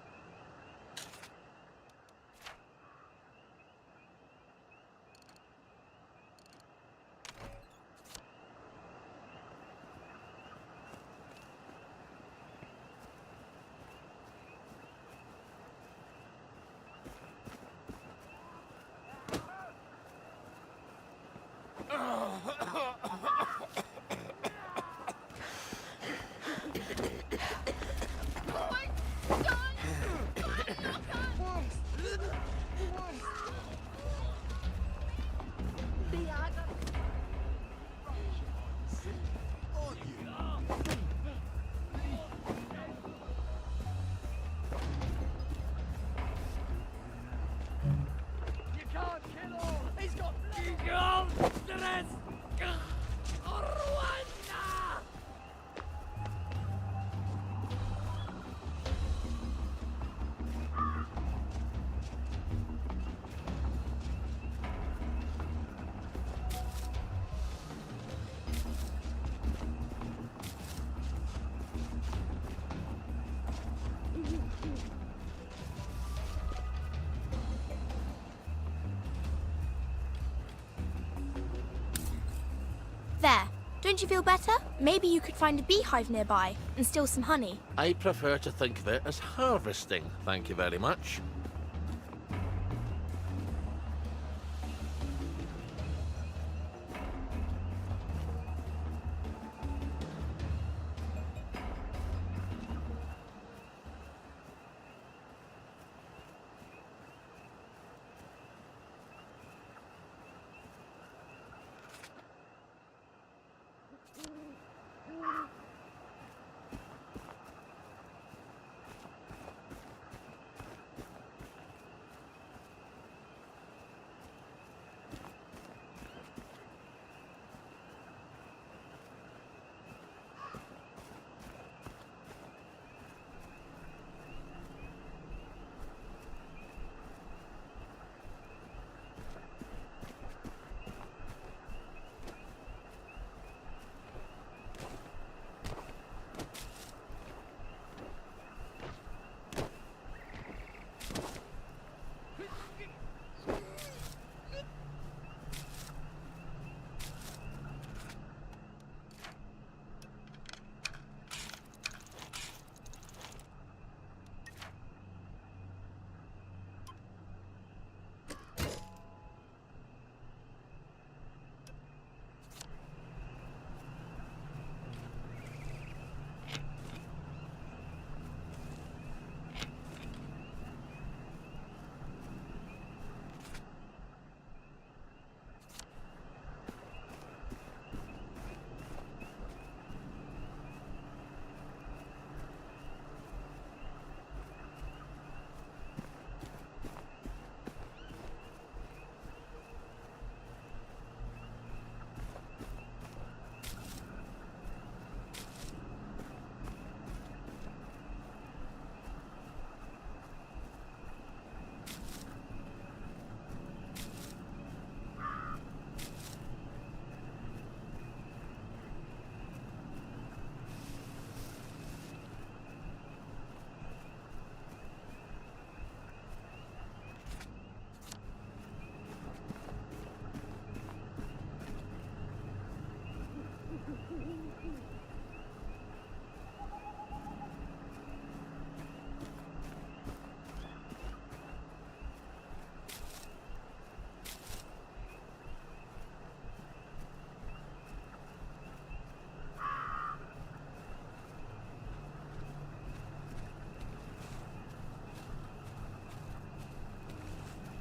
There. Don't you feel better? Maybe you could find a beehive nearby and steal some honey. I prefer to think of it as harvesting, thank you very much.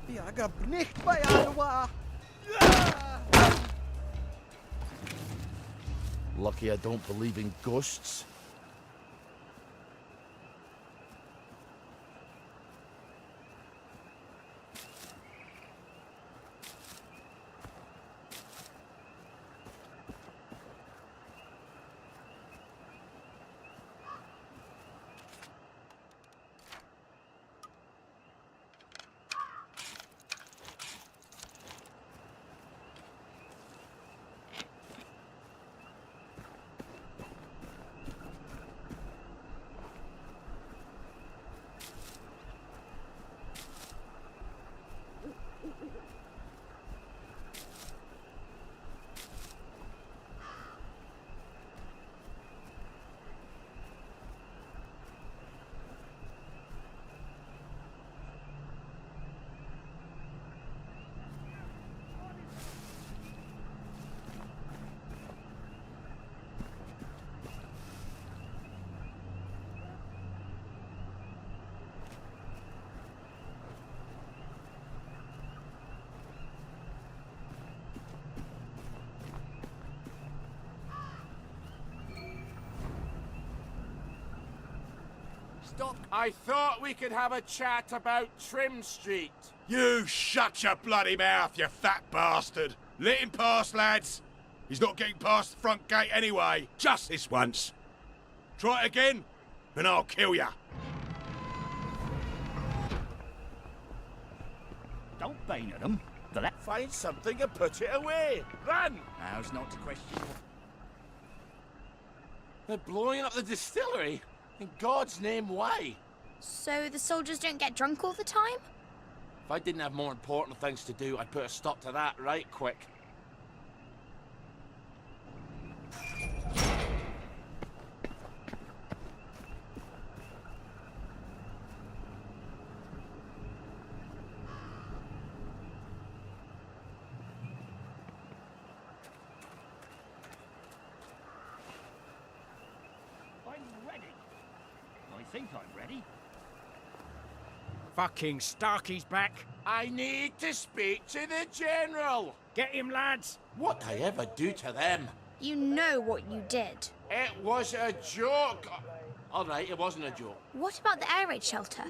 Ich hab nicht bei Iowa. Lucky I don't believe in ghosts. stop. I thought we could have a chat about Trim Street. You shut your bloody mouth, you fat bastard. Let him pass, lads. He's not getting past the front gate anyway. Just this once. Try it again, and I'll kill ya. Don't bang at them. Find something and put it away. Run! How's not to question? They're blowing up the distillery? In God's name, why? So the soldiers don't get drunk all the time? If I didn't have more important things to do, I'd put a stop to that right quick. I'm ready. I think I'm ready. Fucking Starkey's back. I need to speak to the General. Get him, lads. What'd I ever do to them? You know what you did. It was a joke. All right, it wasn't a joke. What about the air raid shelter?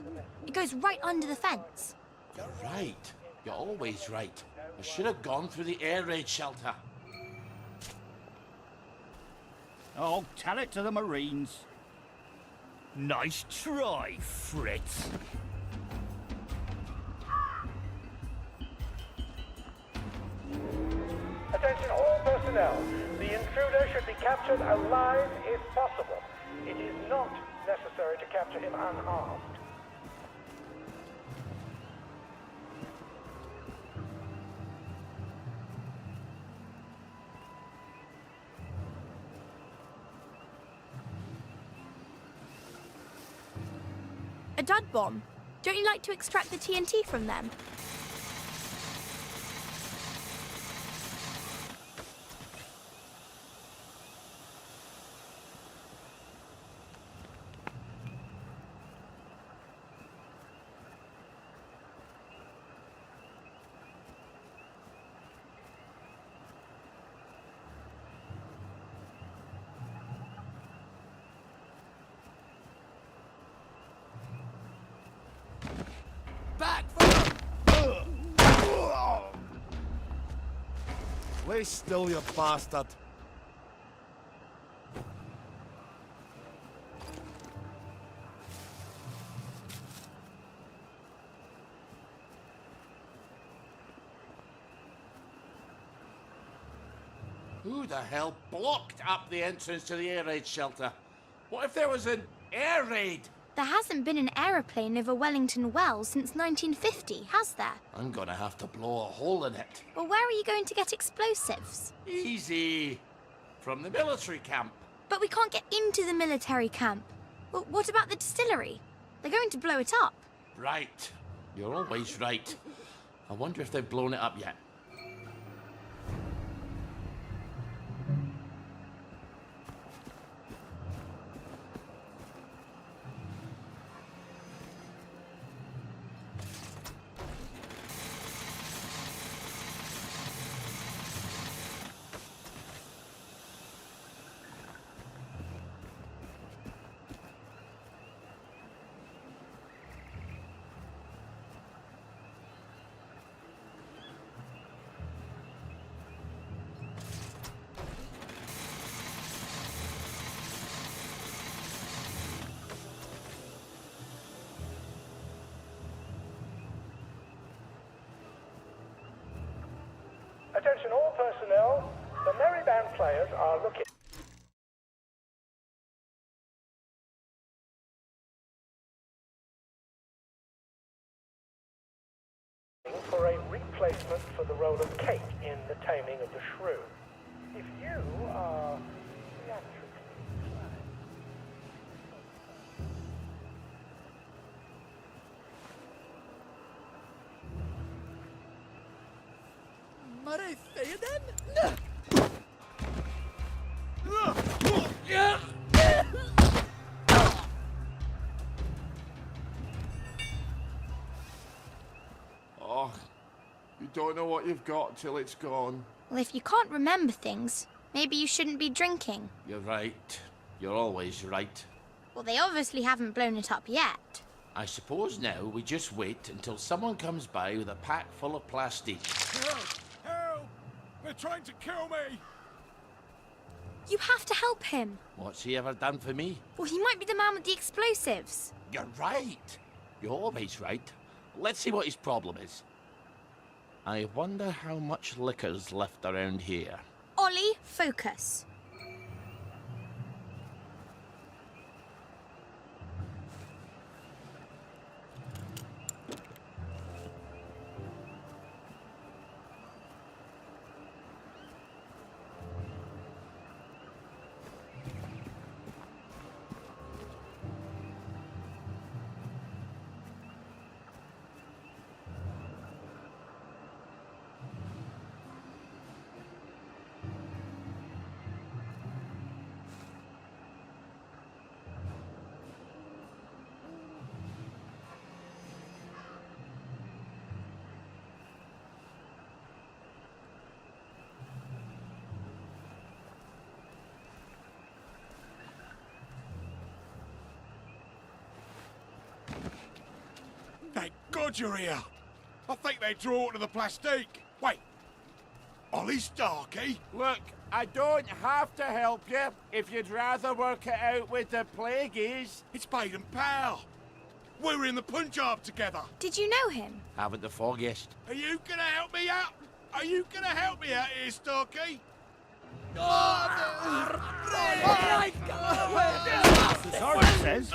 It goes right under the fence. You're right. You're always right. I should have gone through the air raid shelter. Oh, tell it to the Marines. Nice try, Fritz. Attention all personnel. The intruder should be captured alive if possible. It is not necessary to capture him unharmed. A dud bomb? Don't you like to extract the TNT from them? Back! Lay still, you bastard. Who the hell blocked up the entrance to the air raid shelter? What if there was an air raid? There hasn't been an aeroplane over Wellington Wells since 1950, has there? I'm gonna have to blow a hole in it. Well, where are you going to get explosives? Easy. From the military camp. But we can't get into the military camp. Well, what about the distillery? They're going to blow it up. Right. You're always right. I wonder if they've blown it up yet. Attention all personnel. The Merry Band players are looking for a replacement for the role of Kate in The Taming of the Shrew. If you are theatrically inclined. Murray Theoden? Oh, you don't know what you've got till it's gone. Well, if you can't remember things, maybe you shouldn't be drinking. You're right. You're always right. Well, they obviously haven't blown it up yet. I suppose now we just wait until someone comes by with a pack full of plastic. Help! Help! They're trying to kill me! You have to help him. What's he ever done for me? Well, he might be the man with the explosives. You're right. You're always right. Let's see what his problem is. I wonder how much liquor's left around here. Ollie, focus. Thank God you're here. I think they drew to the plastique. Wait. Ollie Starkey? Look, I don't have to help you if you'd rather work it out with the plagueies. It's Baden Powell. We were in the Punjab together. Did you know him? Haven't the foggiest. Are you gonna help me out? Are you gonna help me out here, Starkey? The sergeant says.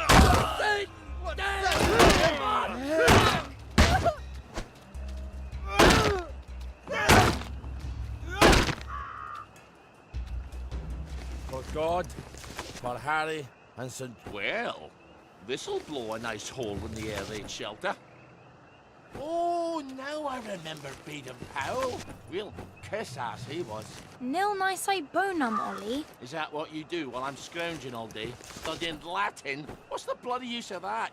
For God, for Harry and St. Well, this'll blow a nice hole in the air raid shelter. Oh, now I remember Baden Powell. Real kiss-ass he was. Nil nisi bonum, Ollie. Is that what you do while I'm scrounging all day? Studying Latin? What's the bloody use of that?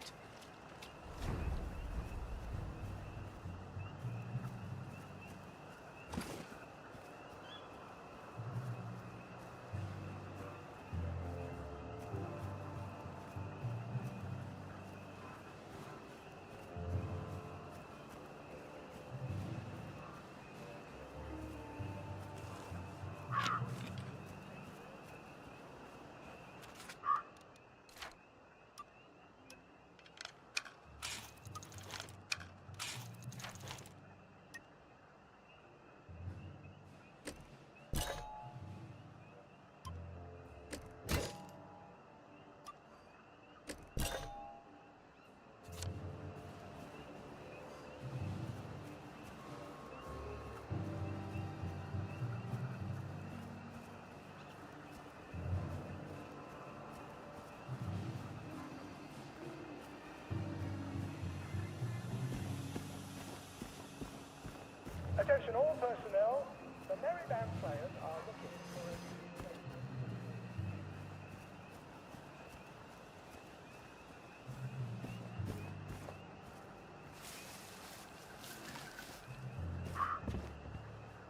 Attention all personnel, the Merry Band players are looking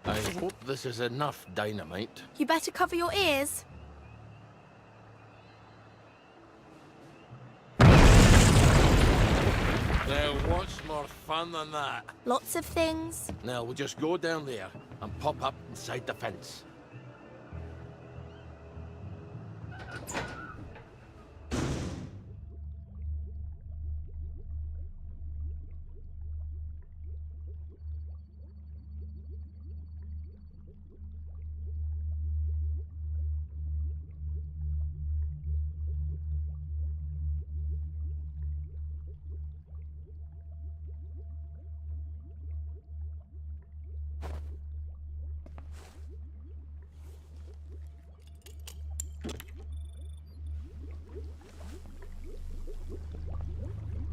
for a I hope this is enough dynamite. You better cover your ears. Now, what's more fun than that? Lots of things. Now, we'll just go down there and pop up inside the fence.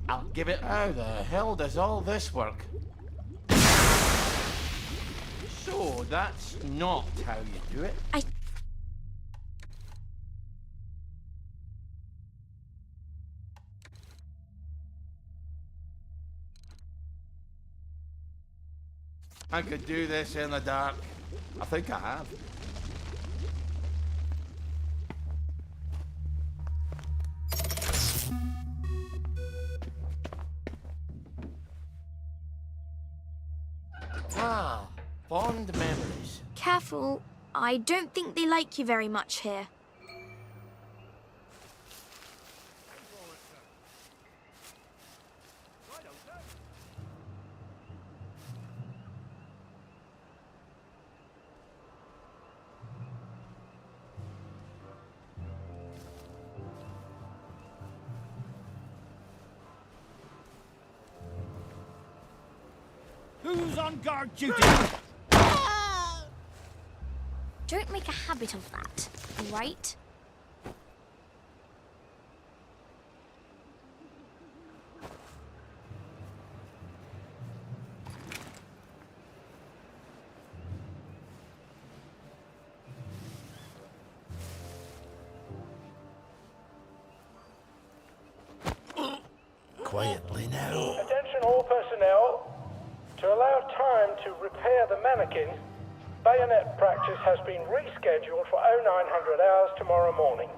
I'll give it. How the hell does all this work? So that's not how you do it. I could do this in the dark. I think I have. Ah, fond memories. Careful. I don't think they like you very much here. Who's on guard duty? Don't make a habit of that, all right? Quietly now. Attention all personnel. To allow time to repair the mannequin, bayonet practice has been rescheduled for 0900 hours tomorrow morning.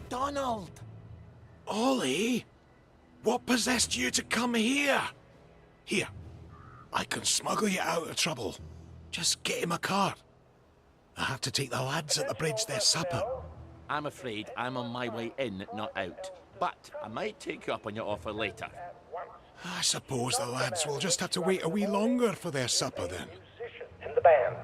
Donald! Ollie? What possessed you to come here? Here, I can smuggle you out of trouble. Just get him a cart. I have to take the lads at the bridge their supper. I'm afraid I'm on my way in, not out. But I might take you up on your offer later. I suppose the lads will just have to wait a wee longer for their supper then. In the band.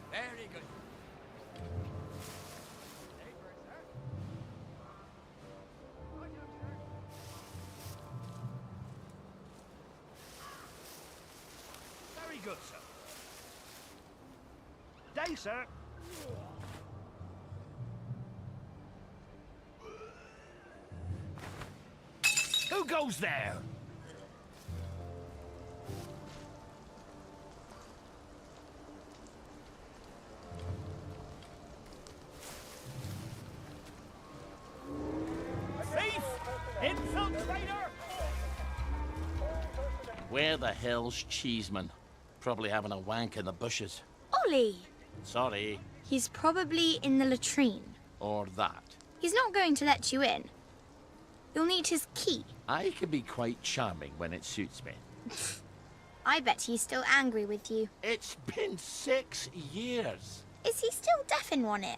Very good. Very good, sir. Day, sir. Who goes there? Thief! Infiltrator! Where the hell's Cheeseman? Probably having a wank in the bushes. Ollie! Sorry. He's probably in the latrine. Or that. He's not going to let you in. You'll need his key. I can be quite charming when it suits me. I bet he's still angry with you. It's been 6 years. Is he still deaf in one ear?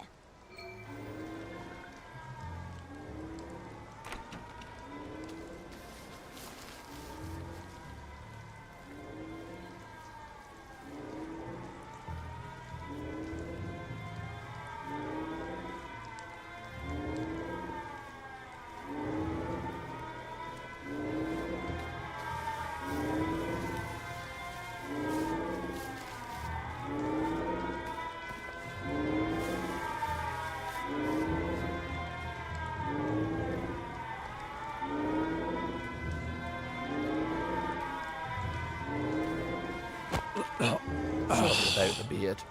Sorry about the beard.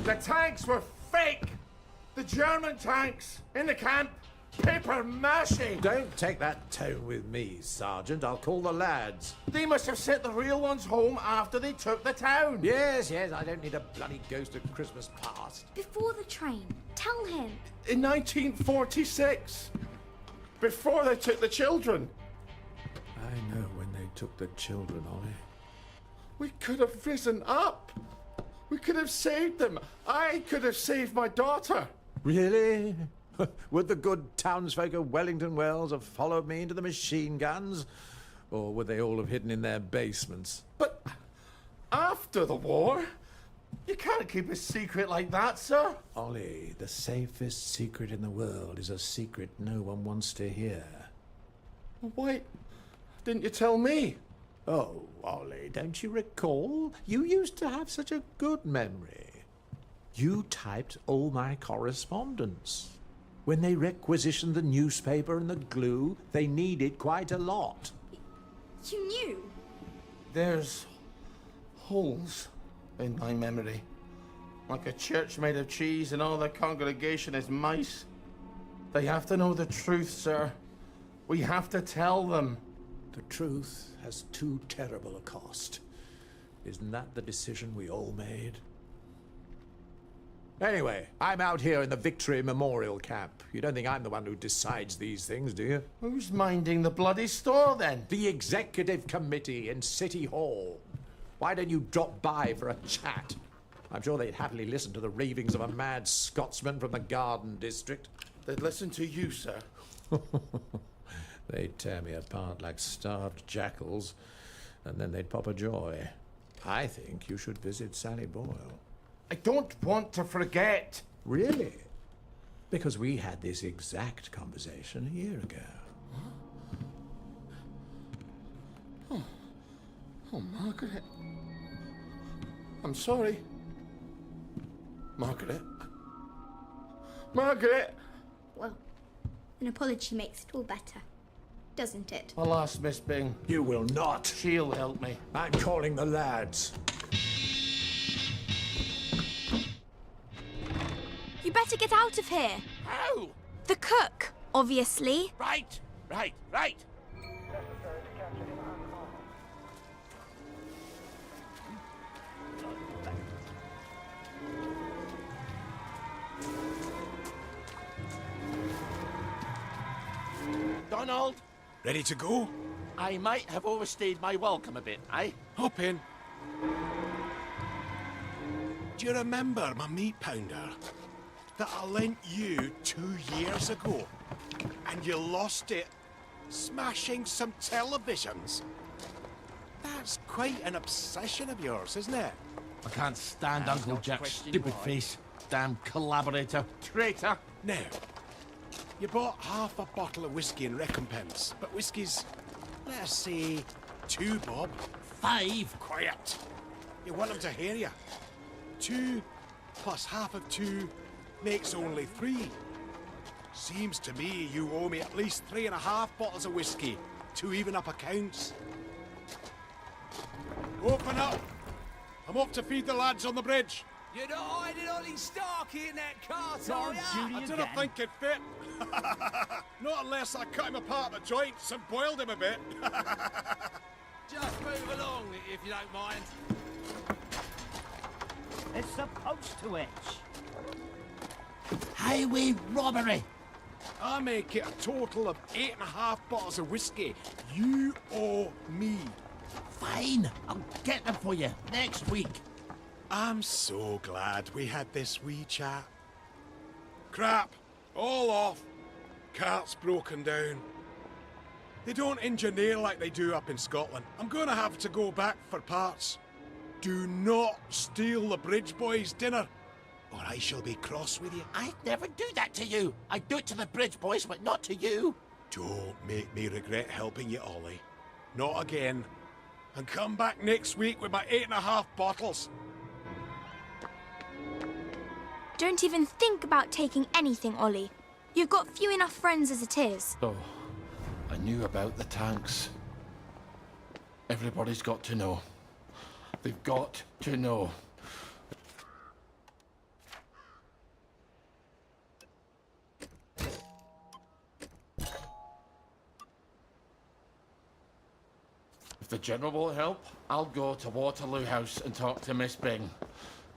The tanks were fake! The German tanks in the camp! Paper mache! Don't take that tone with me, Sergeant. I'll call the lads. They must have sent the real ones home after they took the town. Yes, I don't need a bloody ghost of Christmas past. Before the train. Tell him. In 1946. Before they took the children. I know when they took the children, Ollie. We could have risen up. We could have saved them. I could have saved my daughter. Really? Would the good townsfolk of Wellington Wells have followed me into the machine guns? Or would they all have hidden in their basements? But after the war, you can't keep a secret like that, sir. Ollie, the safest secret in the world is a secret no one wants to hear. Why didn't you tell me? Oh, Ollie, don't you recall? You used to have such a good memory. You typed all my correspondence. When they requisitioned the newspaper and the glue, they needed quite a lot. You knew? There's holes in my memory. Like a church made of cheese and all the congregation is mice. They have to know the truth, sir. We have to tell them. The truth has too terrible a cost. Isn't that the decision we all made? Anyway, I'm out here in the Victory Memorial Camp. You don't think I'm the one who decides these things, do you? Who's minding the bloody store, then? The Executive Committee in City Hall. Why don't you drop by for a chat? I'm sure they'd happily listen to the ravings of a mad Scotsman from the Garden District. They'd listen to you, sir. They'd tear me apart like starved jackals, and then they'd pop a joy. I think you should visit Sally Boyle. I don't want to forget. Really? Because we had this exact conversation a year ago. Oh, Margaret. I'm sorry. Margaret. Margaret! Well, an apology makes it all better, doesn't it? I'll ask Miss Bing. You will not. She'll help me. I'm calling the lads. You better get out of here. How? The cook, obviously. Right. Donald, Ready to go? I might have overstayed my welcome a bit, eh? Hop in. Do you remember my meat pounder that I lent you 2 years ago? And you lost it smashing some televisions. That's quite an obsession of yours, isn't it? I can't stand Uncle Jack's stupid face. Damn collaborator. Traitor. Now, you bought half a bottle of whiskey in recompense, but whiskey's, let's say, 2 bob. 5. Quiet. You want them to hear you. 2 plus half of 2 makes only 3. Seems to me you owe me at least 3.5 bottles of whiskey to even up accounts. Open up. I'm off to feed the lads on the bridge. You're not hiding Ollie Starkey in that cart, No, are ya? I don't think it fit. Not unless I cut him apart at the joints and boiled him a bit. Just move along, if you don't mind. It's supposed to itch. Highway robbery. I make it a total of 8.5 bottles of whiskey. You owe me. Fine, I'll get them for you next week. I'm so glad we had this wee chat. Crap, all off. Cart's broken down. They don't engineer like they do up in Scotland. I'm gonna have to go back for parts. Do not steal the bridge boys' dinner, or I shall be cross with you. I'd never do that to you. I'd do it to the bridge boys, but not to you. Don't make me regret helping you, Ollie. Not again. And come back next week with my 8.5 bottles. Don't even think about taking anything, Ollie. You've got few enough friends as it is. Oh, I knew about the tanks. Everybody's got to know. They've got to know. General won't help, I'll go to Waterloo House and talk to Miss Bing.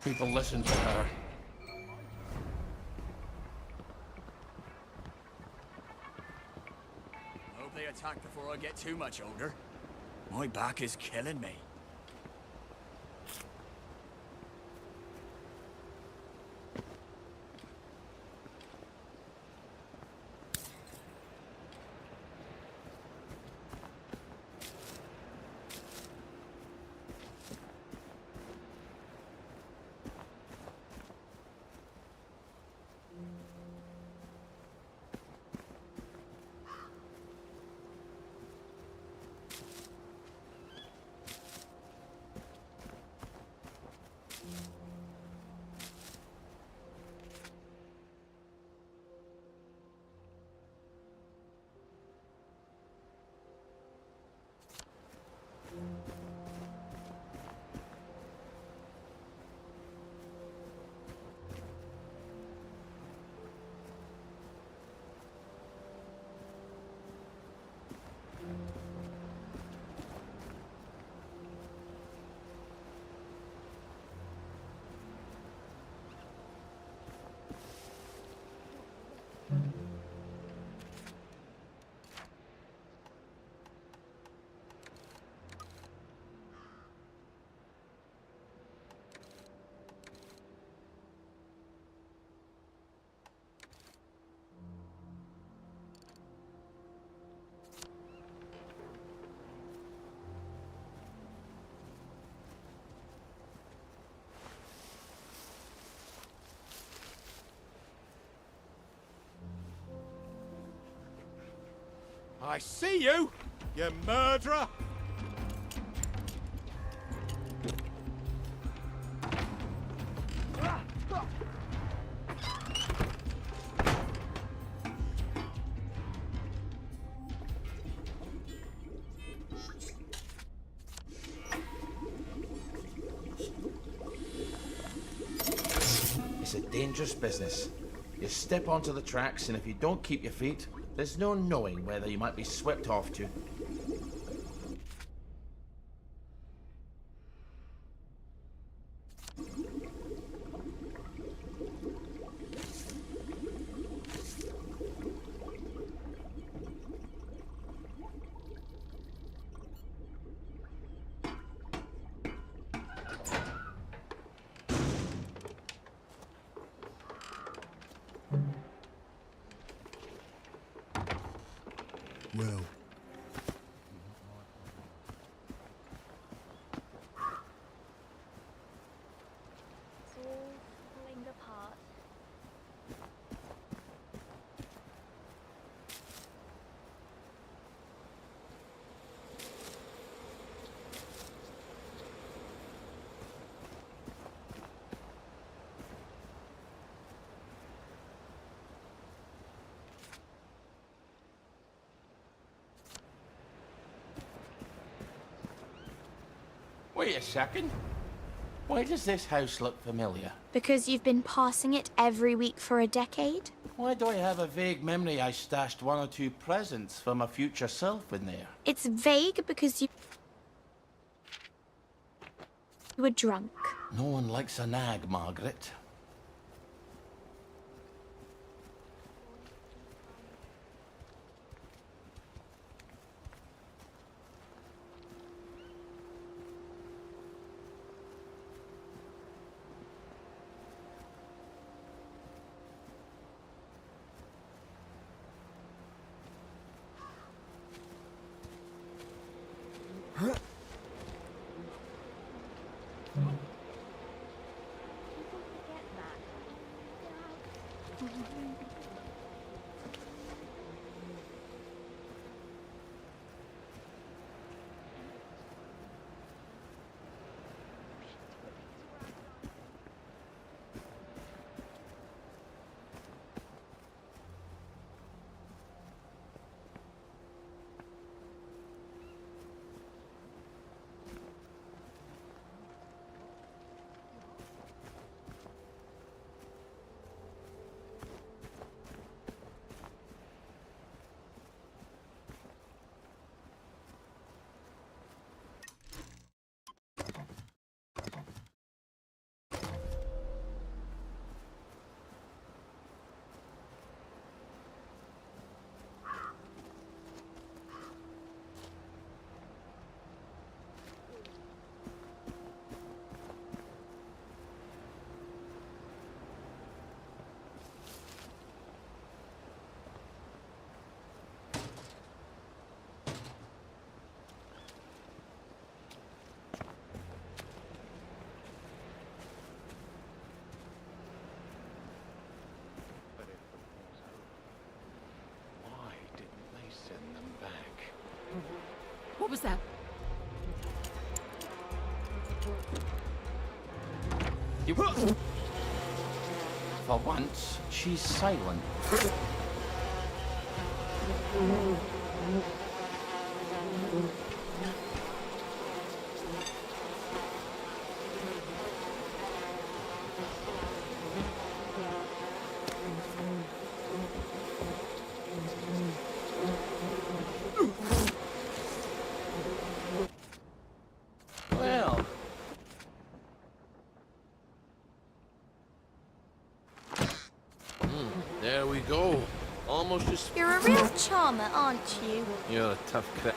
People listen to her. Hope they attack before I get too much older. My back is killing me. I see you, you murderer! It's a dangerous business. You step onto the tracks, and if you don't keep your feet, there's no knowing whether you might be swept off to. Well, It's all falling apart. Wait a second. Why does this house look familiar? Because you've been passing it every week for a decade? Why do I have a vague memory I stashed one or two presents for my future self in there? It's vague because you were drunk. No one likes a nag, Margaret. was that? For once, she's silent. Well, There we go. Almost as... You're a real charmer, aren't you? You're a tough crit.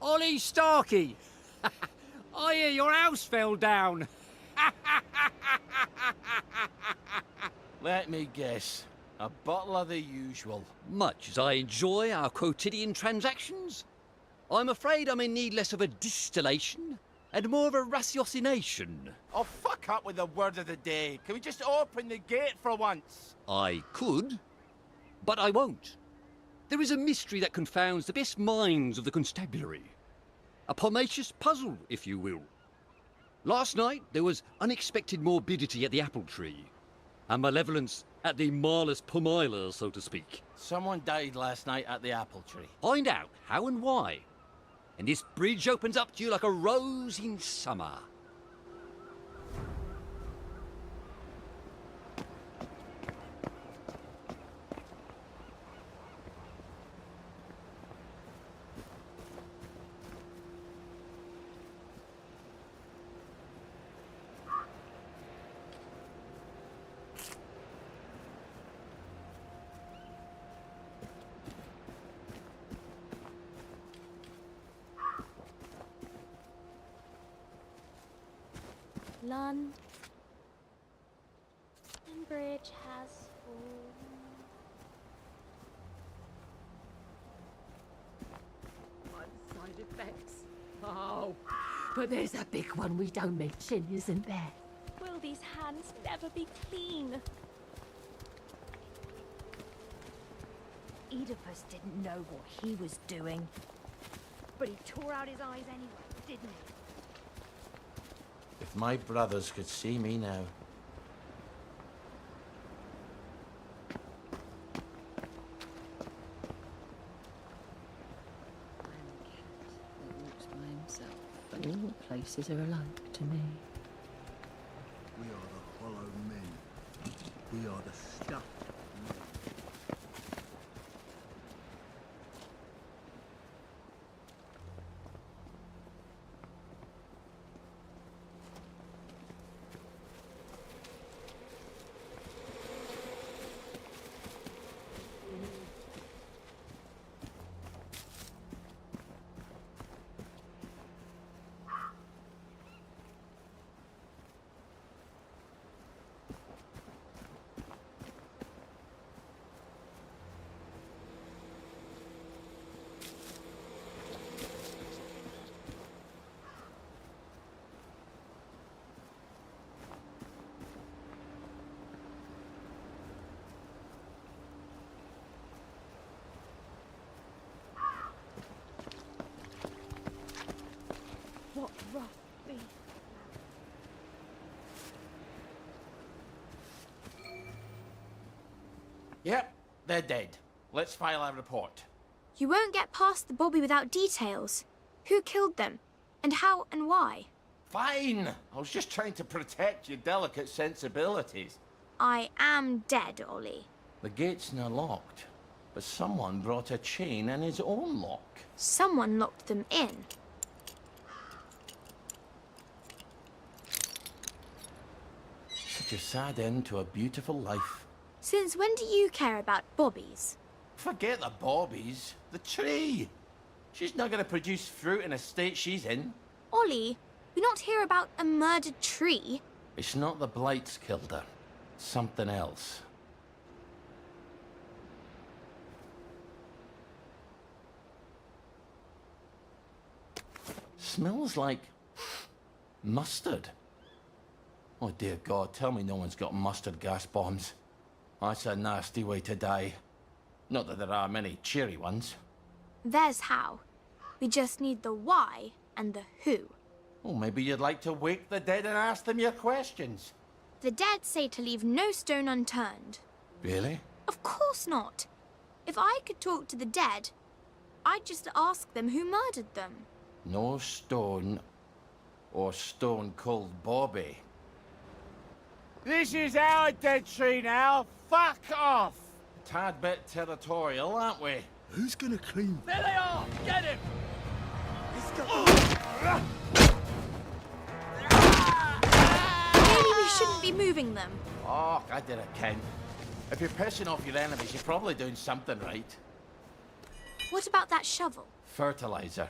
Ollie Starkey! I hear your house fell down. let me guess. A bottle of the usual. Much as I enjoy our quotidian transactions, I'm afraid I'm in need less of a distillation and more of a ratiocination. Oh, fuck up with the word of the day. Can we just open the gate for once? I could, but I won't. There is a mystery that confounds the best minds of the constabulary. A pomacious puzzle, if you will. Last night, there was unexpected morbidity at the apple tree, and malevolence at the Marlus Pomiler, so to speak. Someone died last night at the apple tree. Find out how and why, and this bridge opens up to you like a rose in summer. London Bridge has fallen. Oh, but there's a big one we don't mention, isn't there? Will these hands never be clean? Oedipus didn't know what he was doing. But he tore out his eyes anyway, didn't he? If my brothers could see me now. Walks by himself, but all places are alike to me. We are the hollow men. We are the stuff. What rough beast. Yep, they're dead. Let's file our report. You won't get past the Bobby without details. Who killed them? And how and why? Fine! I was just trying to protect your delicate sensibilities. I am dead, Ollie. The gate's now locked, but someone brought a chain and his own lock. Someone locked them in. Such a sad end to a beautiful life. Since when do you care about Bobbies? Forget the bobbies. The tree. She's not going to produce fruit in a state she's in. Ollie, we're not here about a murdered tree. It's not the blights killed her. Something else. Smells like mustard. Oh dear God, tell me no one's got mustard gas bombs. That's a nasty way to die. Not that there are many cheery ones. There's how. We just need the why and the who. Oh, maybe you'd like to wake the dead and ask them your questions. The dead say to leave no stone unturned. Really? Of course not. If I could talk to the dead, I'd just ask them who murdered them. No stone or Stone Cold Bobby. This is our dead tree now. Fuck off! Tad bit territorial, aren't we? Who's gonna clean? There they are! Get him! Maybe we shouldn't be moving them. Oh, I did a count. If you're pissing off your enemies, you're probably doing something right. What about that shovel? Fertilizer,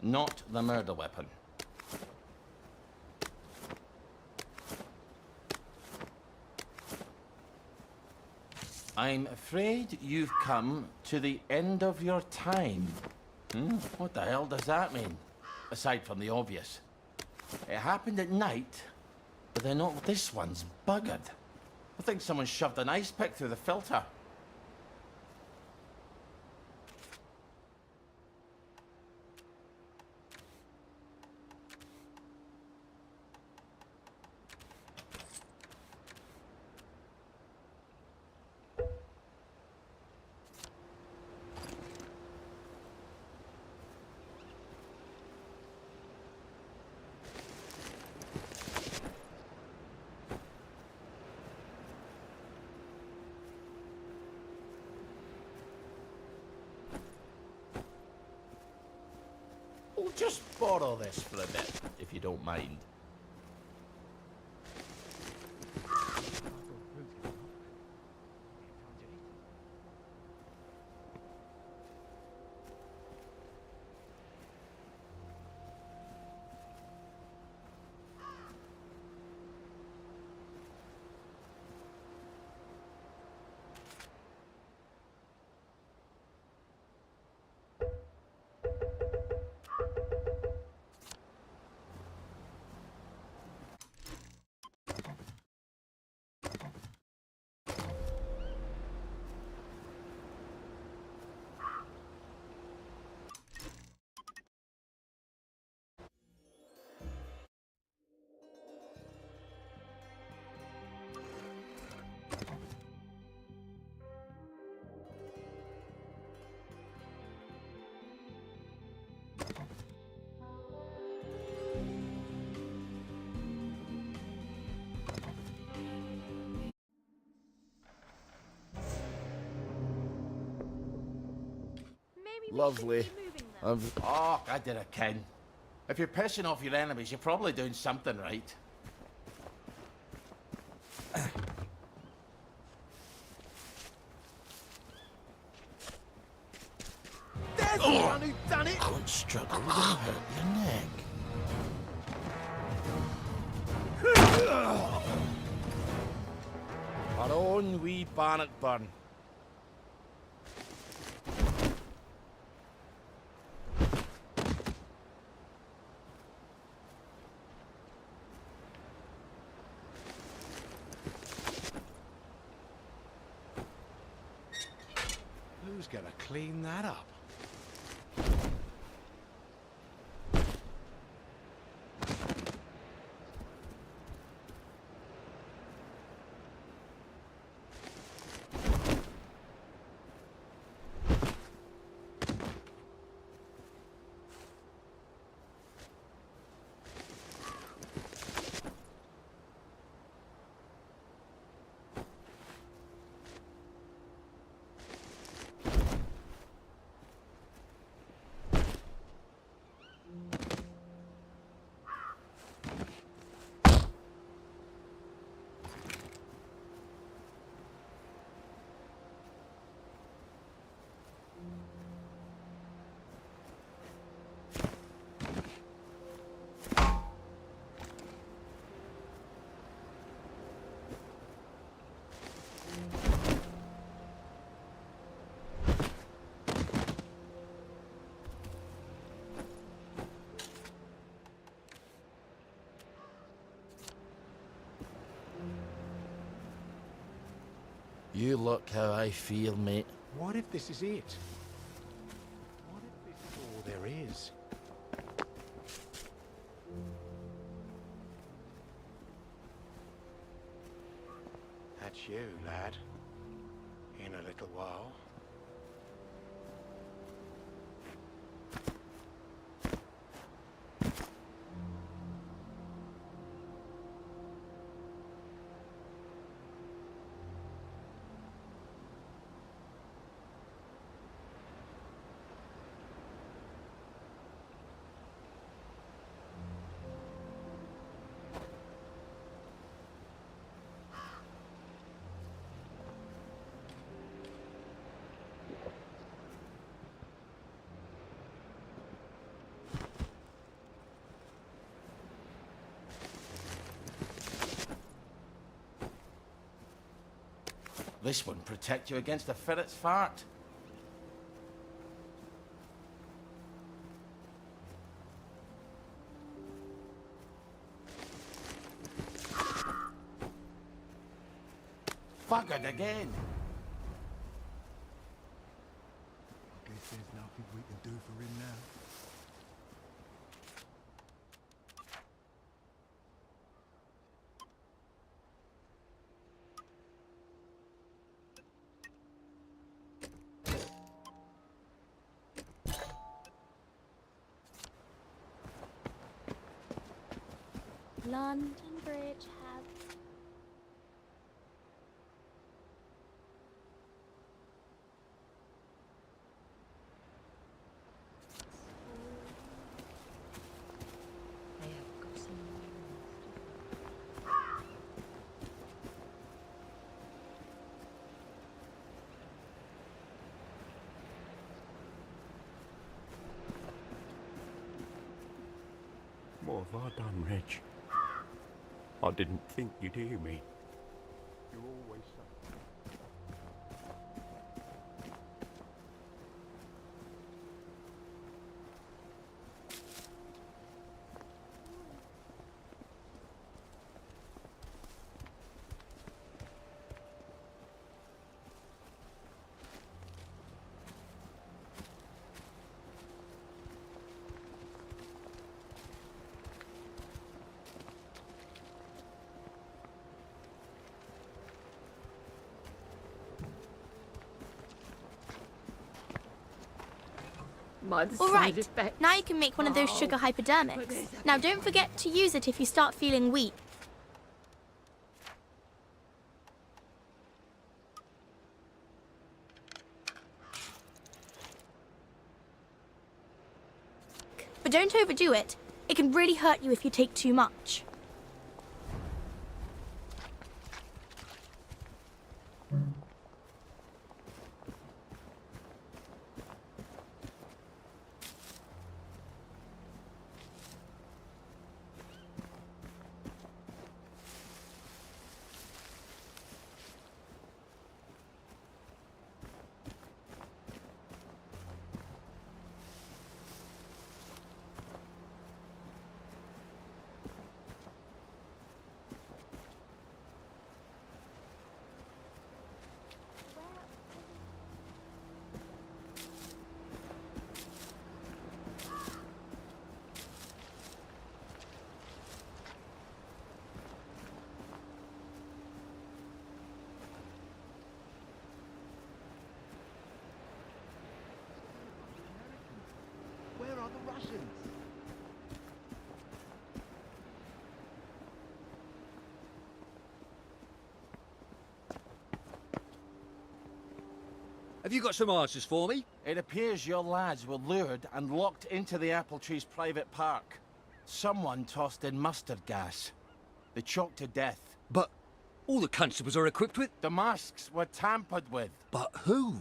not the murder weapon. I'm afraid you've come to the end of your time. What the hell does that mean? Aside from the obvious. It happened at night, but then not this one's buggered. I think someone shoved an ice pick through the filter. We'll just borrow this for a bit, if you don't mind. Lovely. Oh, I did a ken. If you're pissing off your enemies, you're probably doing something right. There's the one who done it! Don't struggle, you're gonna hurt your neck. Our own wee Bannockburn. Who's gonna clean that up? You look how I feel, mate. What if this is it? What if this is all there is? That's you, lad. In a little while. This wouldn't protect you against a ferret's fart. Fuck it again. I guess there's nothing we can do for him now. London Bridge has... What have I done, Reg? I didn't think you'd hear me. You're always so... All right, now you can make one of those sugar hypodermics. Now don't forget to use it if you start feeling weak. don't overdo it. It can really hurt you if you take too much. Where are the Russians? Have you got some answers for me? It appears your lads were lured and locked into the apple tree's private park. Someone tossed in mustard gas. They choked to death. But all the constables are equipped with... The masks were tampered with. But who?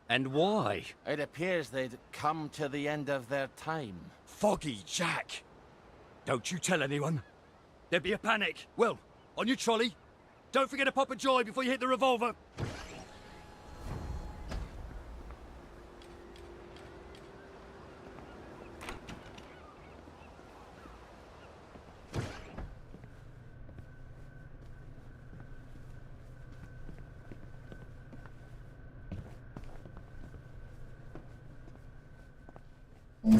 And why? It appears they'd come to the end of their time. Foggy Jack! Don't you tell anyone. There'd be a panic. Well, on your trolley. Don't forget to pop a joy before you hit the revolver. You're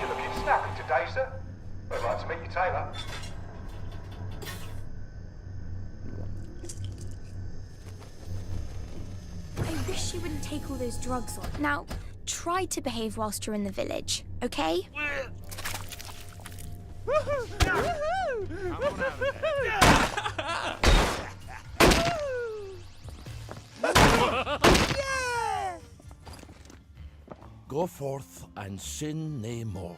looking snappy today, sir. I'd like to meet your tailor. I wish you wouldn't take all those drugs on. Now, try to behave whilst you're in the village, okay? Go forth and sin nae more.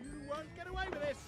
You won't get away with this.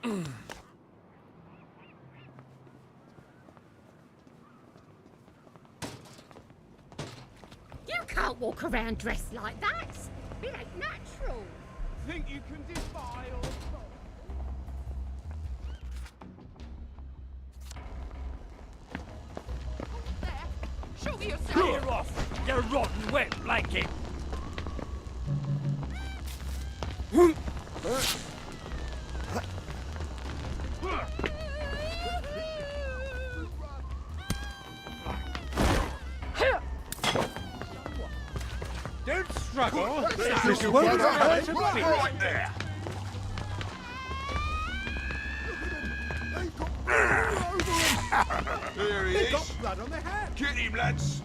You can't walk around dressed like that. It ain't natural. Think you can defy all Show me yourself. Clear off, you rotten wet blanket! Don't struggle. This won't hurt a bit. Right there. There he They is. got blood on their hands. Get him, lads.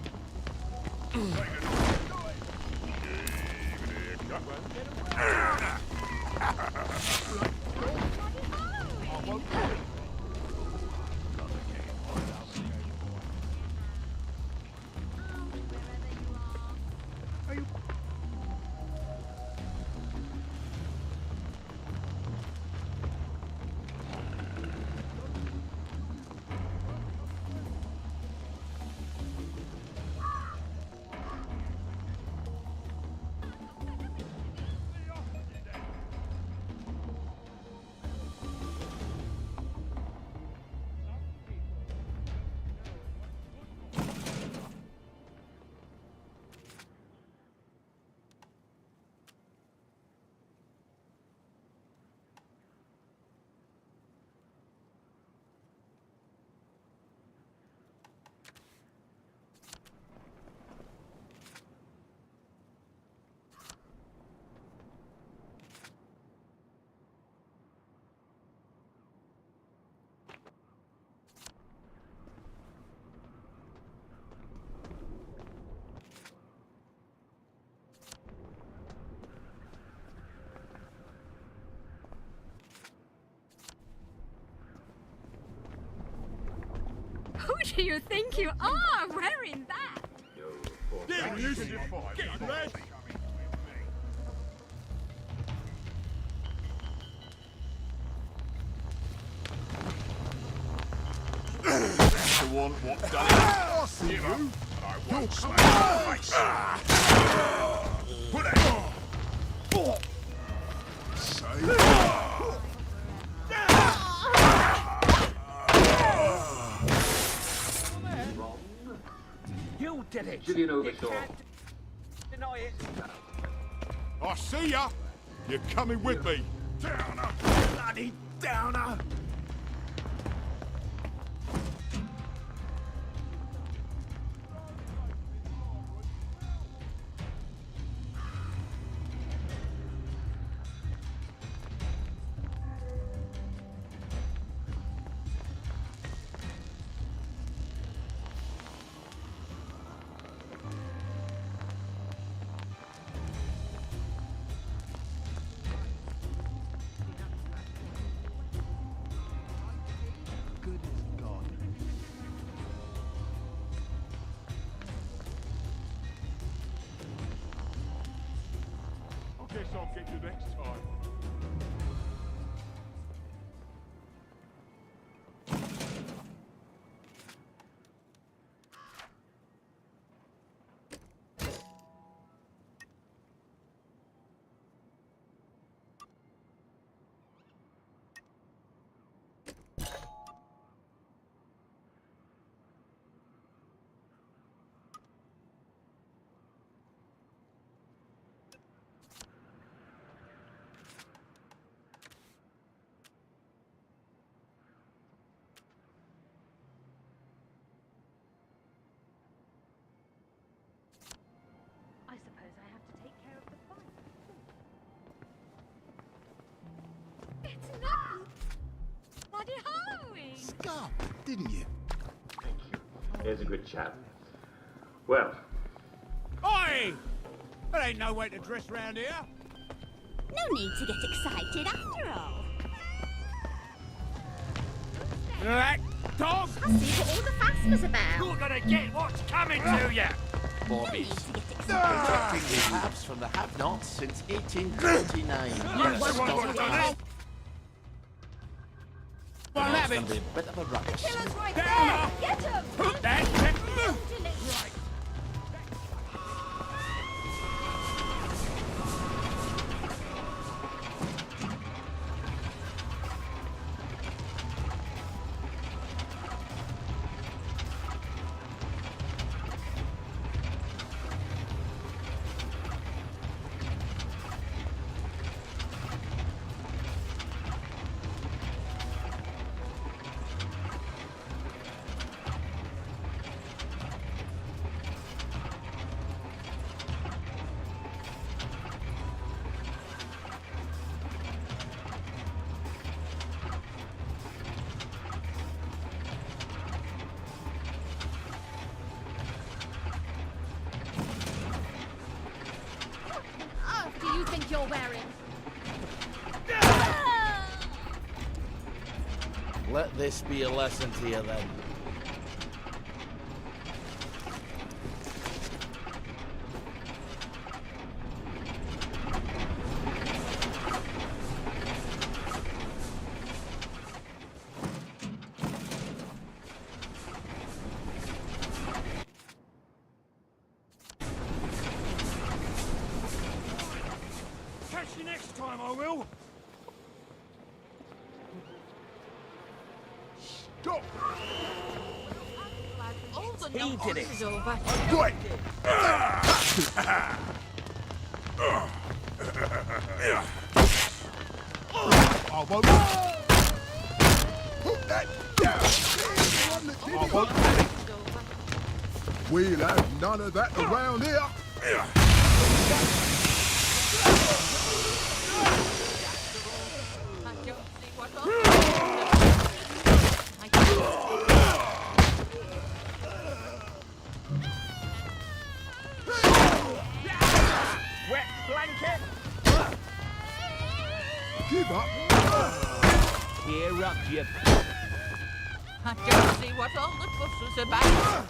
Who do you think you are wearing that? Get him, lads. That's the one what's done it. I'll see Give you. up. I won't You'll slap come your face. Put it. You did it. Gillian You oversaw. can't deny it. I see ya. You're coming with me. Downer. Bloody downer. I guess I'll get you next time. I suppose I have to take care of the fire. It's not bloody Halloween. Scarf, didn't you? Here's a good chap. Well, Oi! There ain't no way to dress round here. No need to get excited after all. That dog! I see what all the fuss was about. You're gonna get what's coming to you! Bobbies. Protecting the haves from the have-nots since 1829. Well, have It's it! gonna be a bit of a ruckus. Killer's right Down! there. Get him. Put that! Right. think you're wearing? Let this be a lesson to you then. Catch you next time, I will. Stop! All the He did nonsense it. is over. Right! I won't. Put that down! I won't. We'll have none of that around here. Wet blanket. Give up. Cheer up, you. I don't see what all the fuss was about.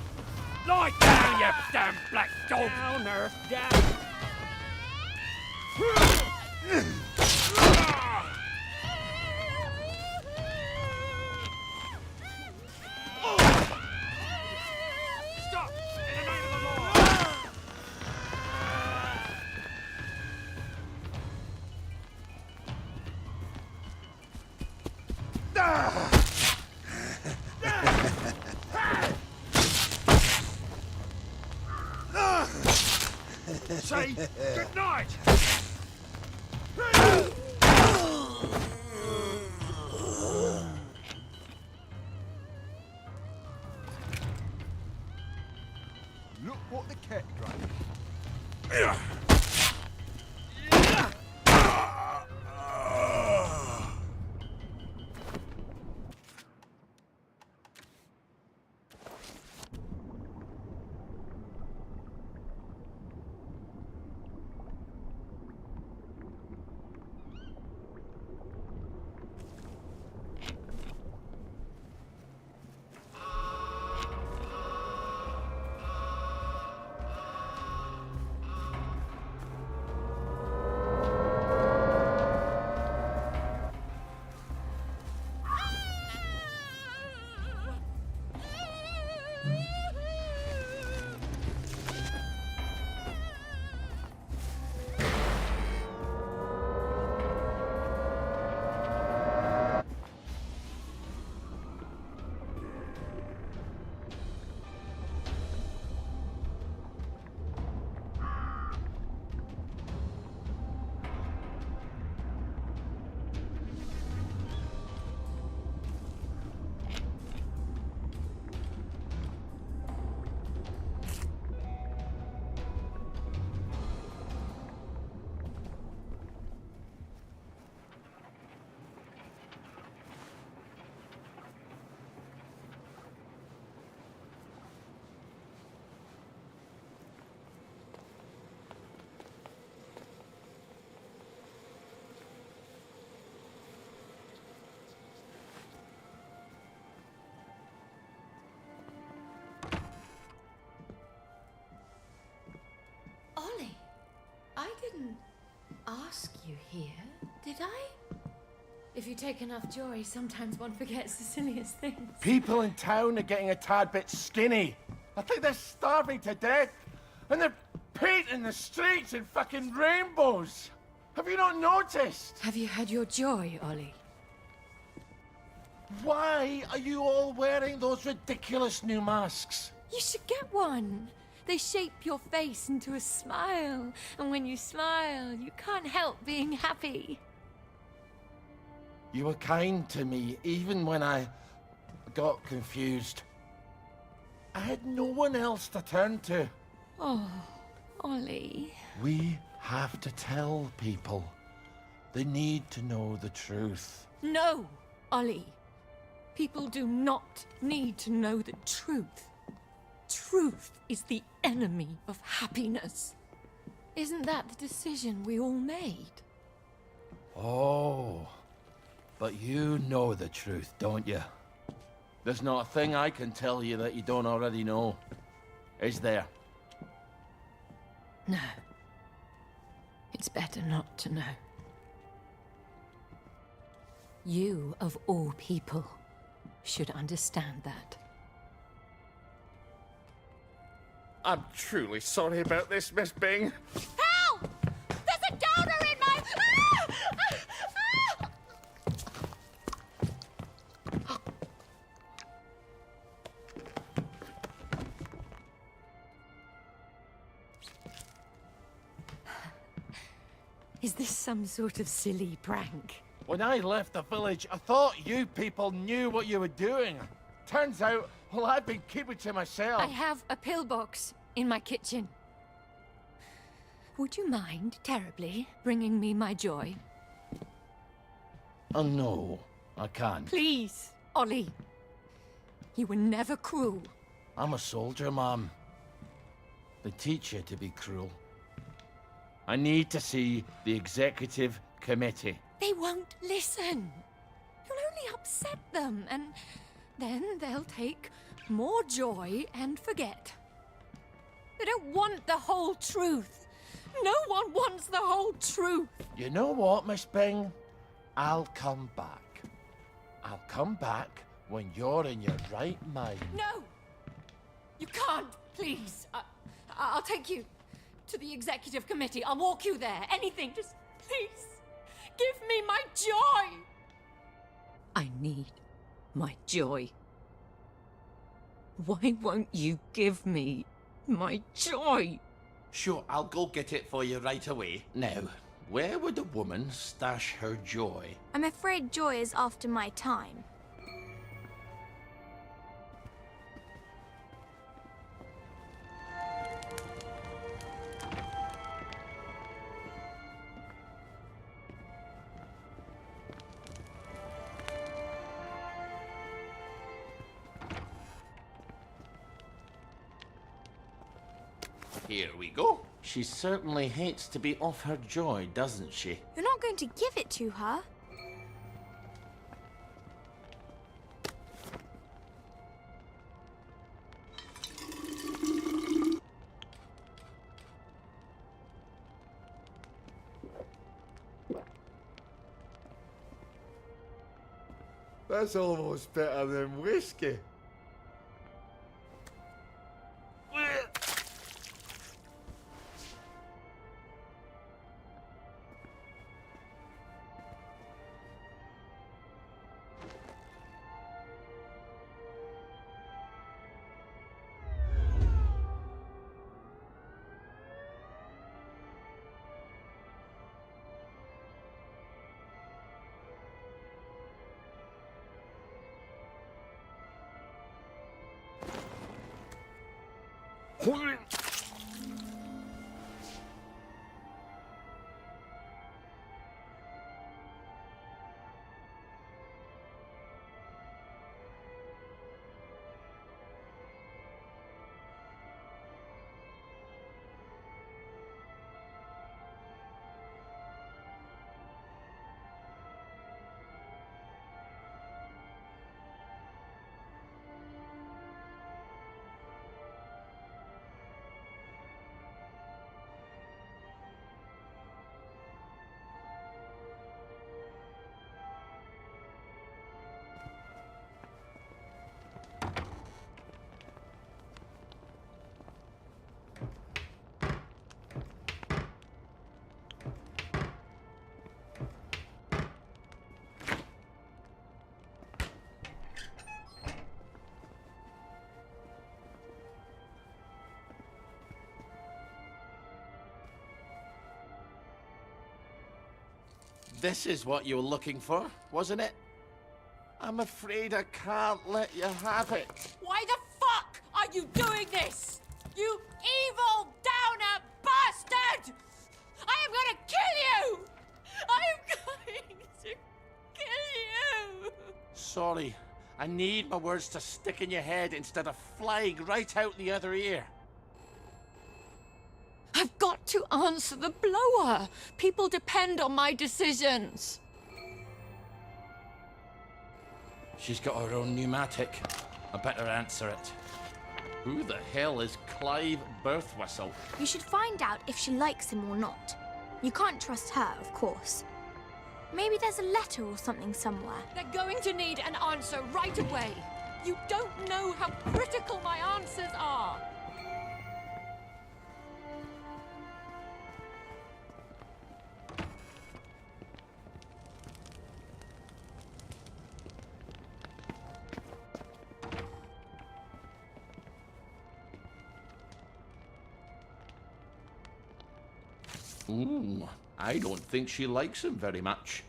Lie down, you damn black dog! Down, Earth, down. Stop! In the name of the law! Say good night! Look what the cat drank. Ollie, I didn't ask you here, did I? If you take enough joy, sometimes one forgets the silliest things. People in town are getting a tad bit skinny. I think they're starving to death. And they're painting the streets in fucking rainbows. Have you not noticed? Have you had your joy, Ollie? Why are you all wearing those ridiculous new masks? You should get one. They shape your face into a smile. And when you smile, you can't help being happy. You were kind to me, even when I got confused. I had no one else to turn to. Oh, Ollie. We have to tell people. They need to know the truth. No, Ollie. People do not need to know the truth. Truth is the enemy of happiness. Isn't that the decision we all made? Oh, but you know the truth, don't you? There's not a thing I can tell you that you don't already know. Is there? No. It's better not to know. You, of all people, should understand that. I'm truly sorry about this, Miss Bing. Help! There's a donor in my... Is this some sort of silly prank? When I left the village, I thought you people knew what you were doing. Turns out, well, I've been keeping to myself. I have a pillbox in my kitchen. Would you mind terribly bringing me my joy? Oh, no, I can't. Please, Ollie. You were never cruel. I'm a soldier, Mom. They teach you to be cruel. I need to see the executive committee. They won't listen. You'll only upset them, and then they'll take more joy and forget. They don't want the whole truth. No one wants the whole truth. You know what, Miss Bing? I'll come back. I'll come back when you're in your right mind. No! You can't, please. I'll take you to the executive committee. I'll walk you there. Anything. Just please give me my joy. I need my joy. Why won't you give me my joy? Sure, I'll go get it for you right away. Now, where would a woman stash her joy? I'm afraid joy is after my time. Here we go. She certainly hates to be off her joy, doesn't she? You're not going to give it to her. That's almost better than whiskey. This is what you were looking for, wasn't it? I'm afraid I can't let you have it. Why the fuck are you doing this? You evil downer bastard! I am gonna kill you! I am going to kill you! Sorry, I need my words to stick in your head instead of flying right out the other ear. I've got to answer the blower. People depend on my decisions. She's got her own pneumatic. I better answer it. Who the hell is Clive Birthwhistle? You should find out if she likes him or not. You can't trust her, of course. Maybe there's a letter or something somewhere. They're going to need an answer right away. You don't know how critical my answers are. Ooh, I don't think she likes him very much.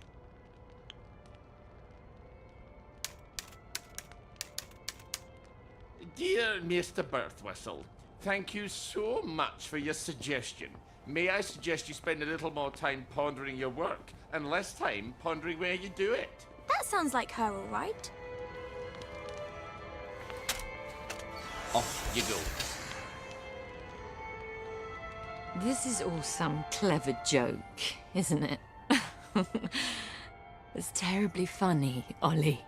Dear Mr. Birthwhistle, thank you so much for your suggestion. May I suggest you spend a little more time pondering your work and less time pondering where you do it? That sounds like her, all right. Off you go. This is all some clever joke, isn't it? It's terribly funny, Ollie.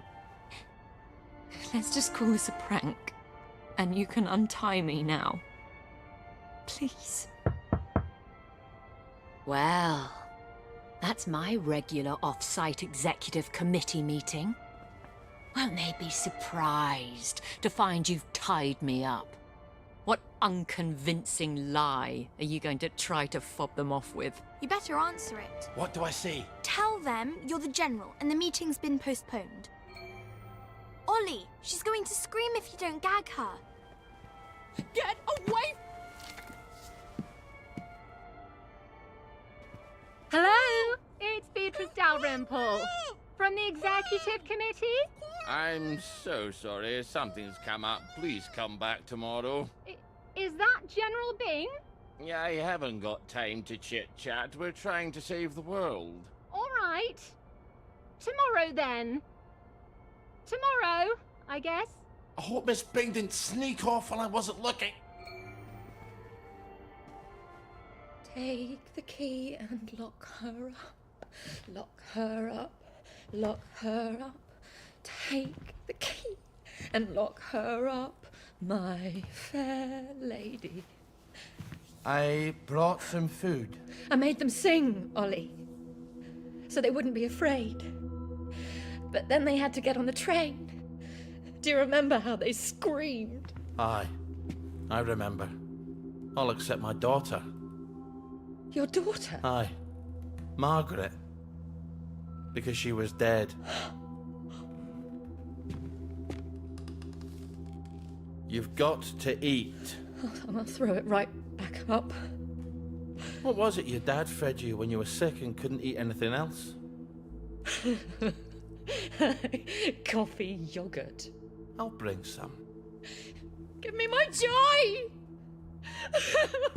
Let's just call this a prank, and you can untie me now. Please. Well, that's my regular off-site executive committee meeting. Won't they be surprised to find you've tied me up? What unconvincing lie are you going to try to fob them off with? You better answer it. What do I say? Tell them you're the general and the meeting's been postponed. Ollie, she's going to scream if you don't gag her. Get away! Hello, it's Beatrice Dalrymple from the executive committee. I'm so sorry. Something's come up. Please come back tomorrow. Is that General Bing? Yeah, I haven't got time to chit-chat. We're trying to save the world. All right. Tomorrow, then. Tomorrow, I guess. I hope Miss Bing didn't sneak off while I wasn't looking. Take the key and lock her up. Lock her up. Lock her up. Take the key and lock her up, my fair lady. I brought some food. I made them sing, Ollie, so they wouldn't be afraid. But then they had to get on the train. Do you remember how they screamed? Aye, I remember. All except my daughter. Your daughter? Aye, Margaret. Because she was dead. You've got to eat. I'll throw it right back up. What was it your dad fed you when you were sick and couldn't eat anything else? Coffee yogurt. I'll bring some. Give me my joy!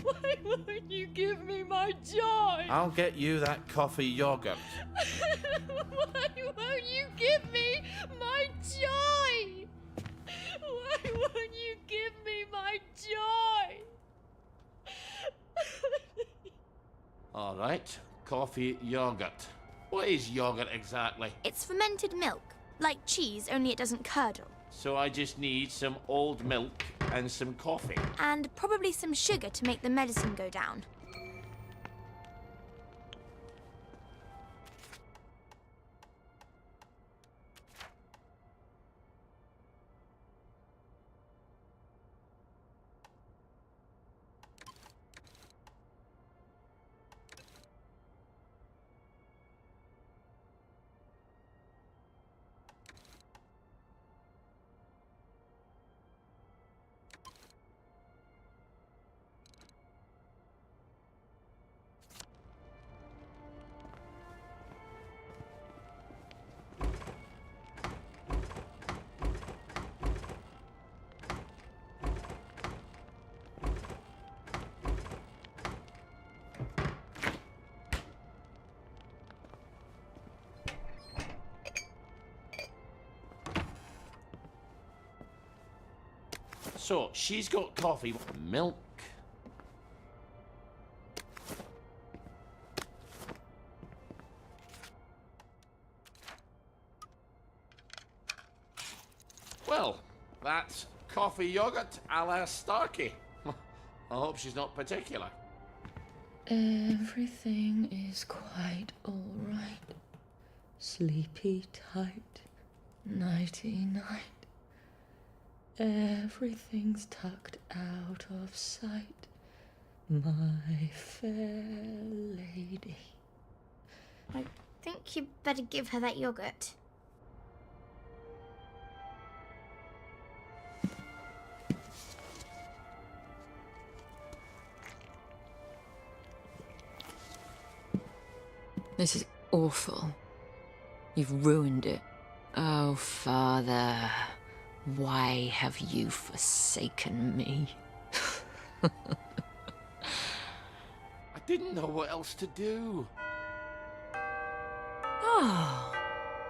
Why won't you give me my joy? I'll get you that coffee yogurt. Why won't you give me my joy? Why won't you give me my joy? All right, coffee yogurt. What is yogurt exactly? It's fermented milk, like cheese, only it doesn't curdle. So I just need some old milk and some coffee. And probably some sugar to make the medicine go down. So, she's got coffee, milk, That's coffee yogurt a la Starkey. I hope she's not particular. Everything is quite alright. Sleepy tight, nighty night. Everything's tucked out of sight, my fair lady. I think you better give her that yogurt. This is awful. You've ruined it. Oh, Father, why have you forsaken me? I didn't know what else to do. Oh,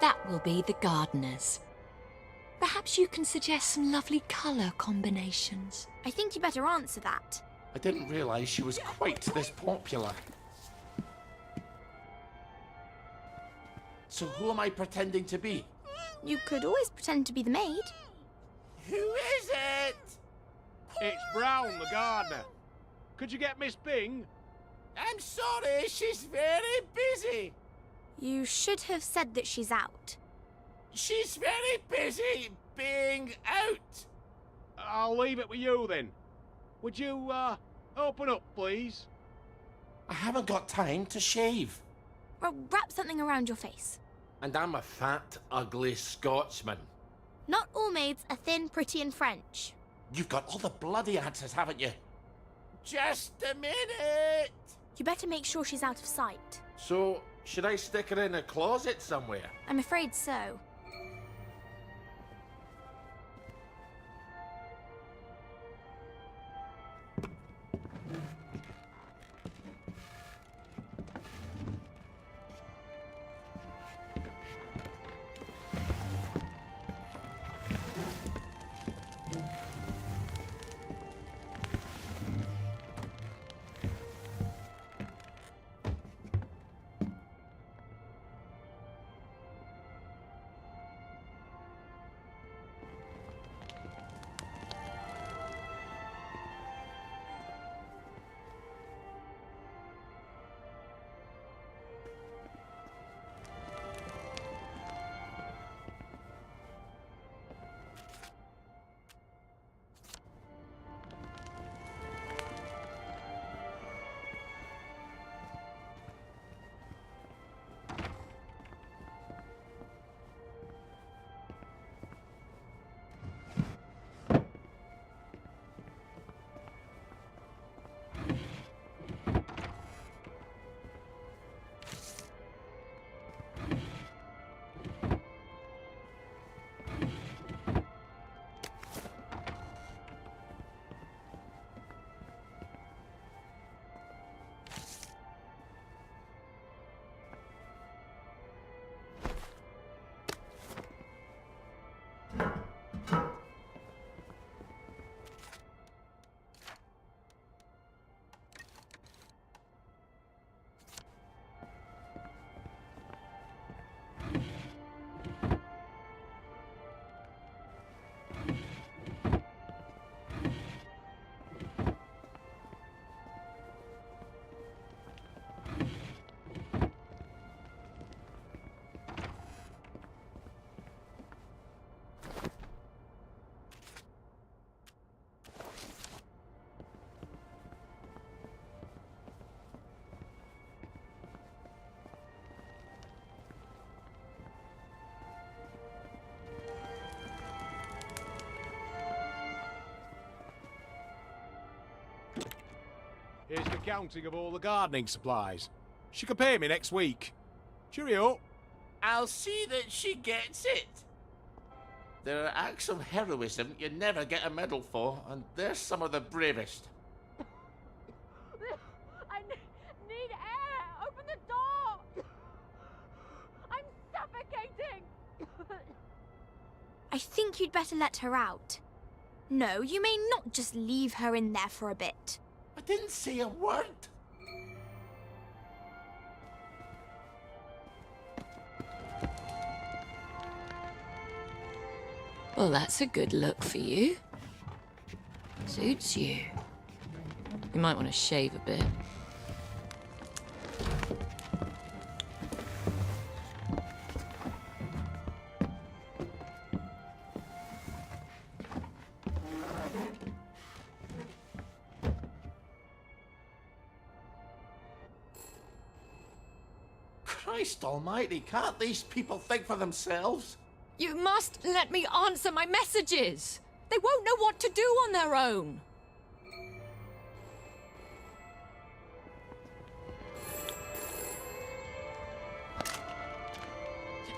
that will be the gardeners. Perhaps you can suggest some lovely colour combinations. I think you better answer that. I didn't realise she was quite this popular. So who am I pretending to be? You could always pretend to be the maid. Who is it? It's Brown, the gardener. Could you get Miss Bing? I'm sorry, she's very busy. You should have said that she's out. She's very busy being out. I'll leave it with you then. Would you, open up, please? I haven't got time to shave. Well, wrap something around your face. And I'm a fat, ugly Scotsman. Not all maids are thin, pretty, and French. You've got all the bloody answers, haven't you? Just a minute! You better make sure she's out of sight. So, should I stick her in a closet somewhere? I'm afraid so. Here's the counting of all the gardening supplies. She can pay me next week. Cheerio. I'll see that she gets it. There are acts of heroism you never get a medal for, and they're some of the bravest. I need air! Open the door! I'm suffocating! I think you'd better let her out. No, you may not just leave her in there for a bit. I didn't say a word. Well, that's a good look for you. Suits you. You might want to shave a bit. Christ almighty, can't these people think for themselves? You must let me answer my messages. They won't know what to do on their own.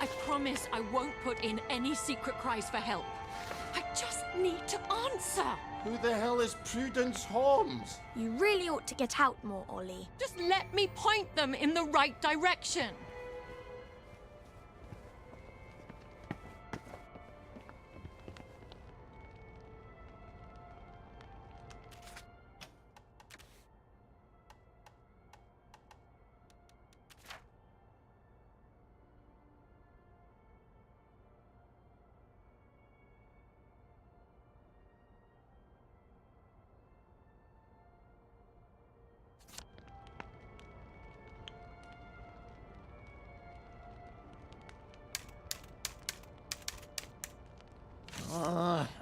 I promise I won't put in any secret cries for help. I just need to answer. Who the hell is Prudence Holmes? You really ought to get out more, Ollie. Just let me point them in the right direction.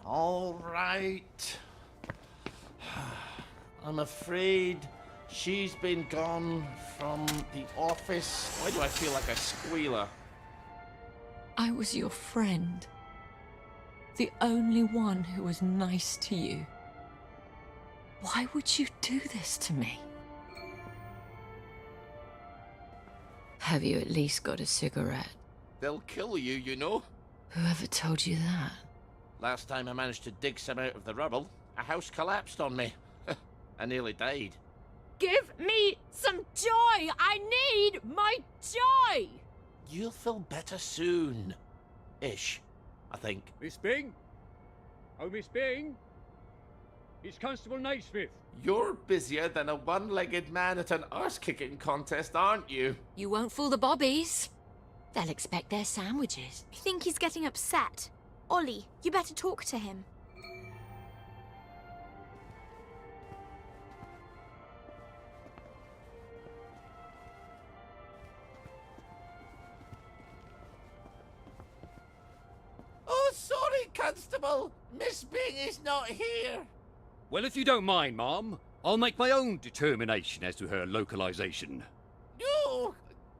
All right. I'm afraid she's been gone from the office. Why do I feel like a squealer? I was your friend. The only one who was nice to you. Why would you do this to me? Have you at least got a cigarette? They'll kill you, you know. Whoever told you that? Last time I managed to dig some out of the rubble, a house collapsed on me. I nearly died. Give me some joy! I need my joy! You'll feel better soon. Ish, I think. Miss Bing? Oh, Miss Bing? It's Constable Naismith. You're busier than a one-legged man at an arse-kicking contest, aren't you? You won't fool the bobbies. They'll expect their sandwiches. I think he's getting upset. Ollie, you better talk to him. Oh, sorry, Constable. Miss Bing is not here. Well, if you don't mind, Ma'am, I'll make my own determination as to her localization. No,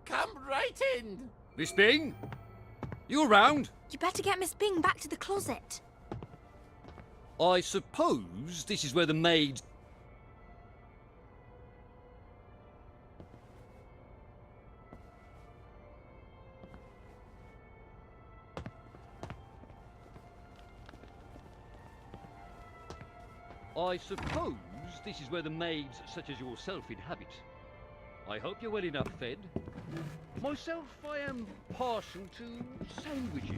come right in. Miss Bing? You around? You better get Miss Bing back to the closet. I suppose this is where the maids... I suppose this is where the maids such as yourself inhabit. I hope you're well enough fed. Myself, I am partial to sandwiches.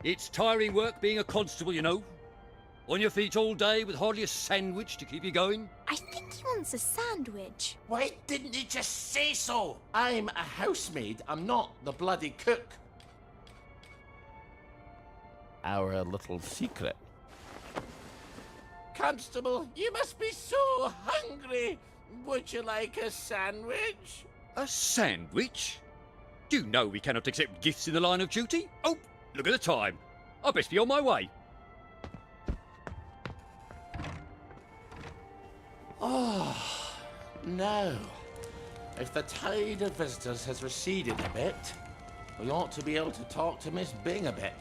It's tiring work being a constable, you know. On your feet all day with hardly a sandwich to keep you going. I think he wants a sandwich. Why didn't you just say so? I'm a housemaid. I'm not the bloody cook. Our little secret. Constable, you must be so hungry. Would you like a sandwich? A sandwich? Do you know we cannot accept gifts in the line of duty? Oh, look at the time. I best be on my way. Oh, no. If the tide of visitors has receded a bit, we ought to be able to talk to Miss Bing a bit.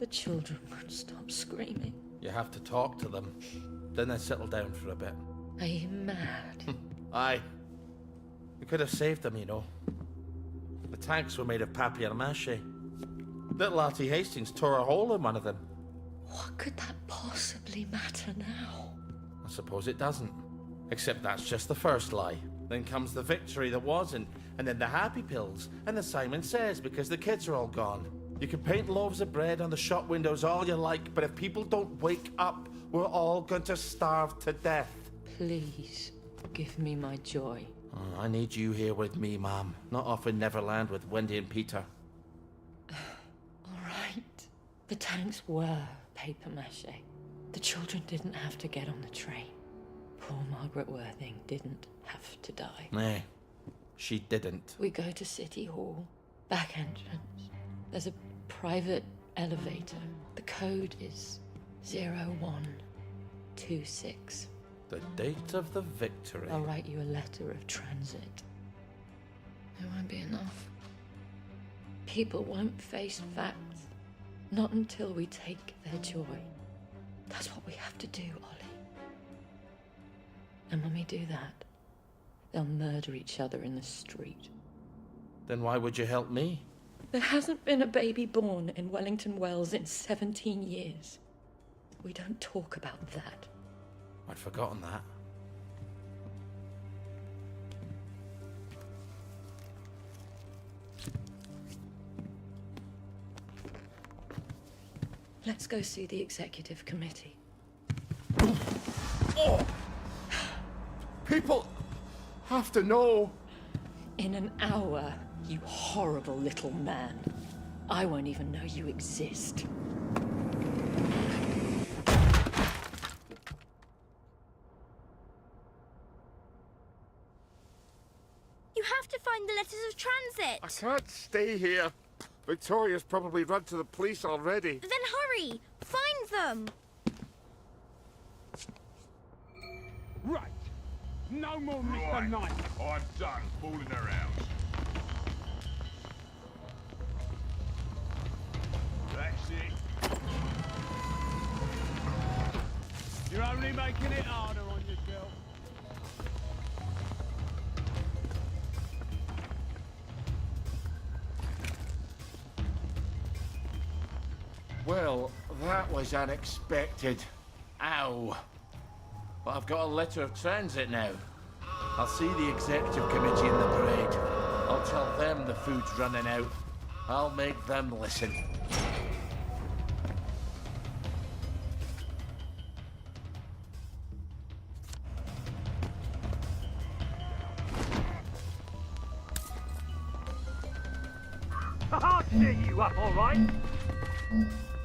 The children won't stop screaming. You have to talk to them. Then they settle down for a bit. Are you mad? Aye. We could have saved them, you know. The tanks were made of papier-mâché. Little Artie Hastings tore a hole in one of them. What could that possibly matter now? I suppose it doesn't. Except that's just the first lie. Then comes the victory that wasn't, and then the happy pills, and the Simon Says because the kids are all gone. You can paint loaves of bread on the shop windows all you like, but if people don't wake up, we're all going to starve to death. Please, give me my joy. Oh, I need you here with me, Mom. Not off in Neverland with Wendy and Peter. All right. The tanks were papier-mâché. The children didn't have to get on the train. Poor Margaret Worthing didn't have to die. Nay, she didn't. We go to City Hall, back entrance. There's a private elevator. The code is 0126. The date of the victory. I'll write you a letter of transit. It won't be enough. People won't face facts. Not until we take their joy. That's what we have to do, Ollie. And when we do that, they'll murder each other in the street. Then why would you help me? There hasn't been a baby born in Wellington Wells in 17 years. We don't talk about that. I'd forgotten that. Let's go see the executive committee. Oh! People have to know. In an hour, you horrible little man. I won't even know you exist. You have to find the letters of transit. I can't stay here. Victoria's probably run to the police already. Then hurry! Find them! Right. No more Mr. Knight. I'm done fooling around. That's it. You're only making it harder on yourself. Well, that was unexpected. Ow. But I've got a letter of transit now. I'll see the executive committee in the parade. I'll tell them the food's running out. I'll make them listen. I'll cheer you up, all right?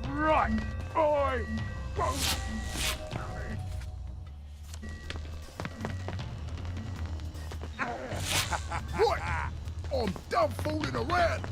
Right. Oi. What? I'm done fooling around.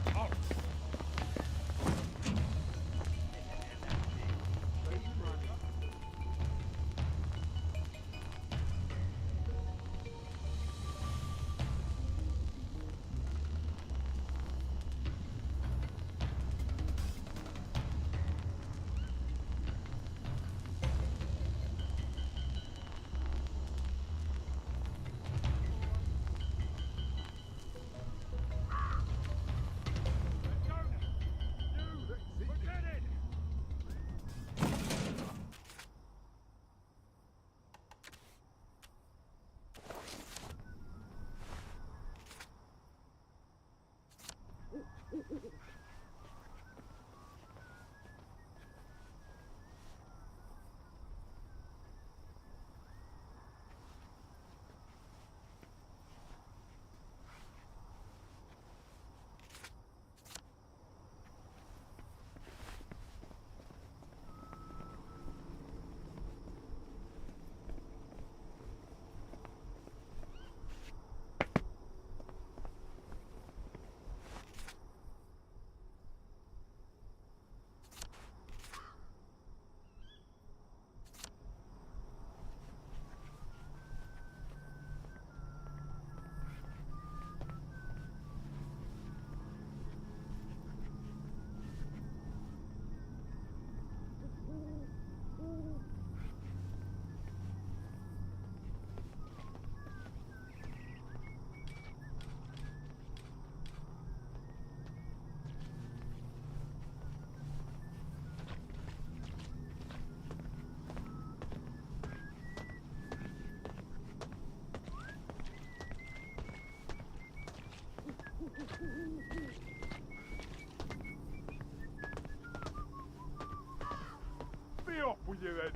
Be off with you then.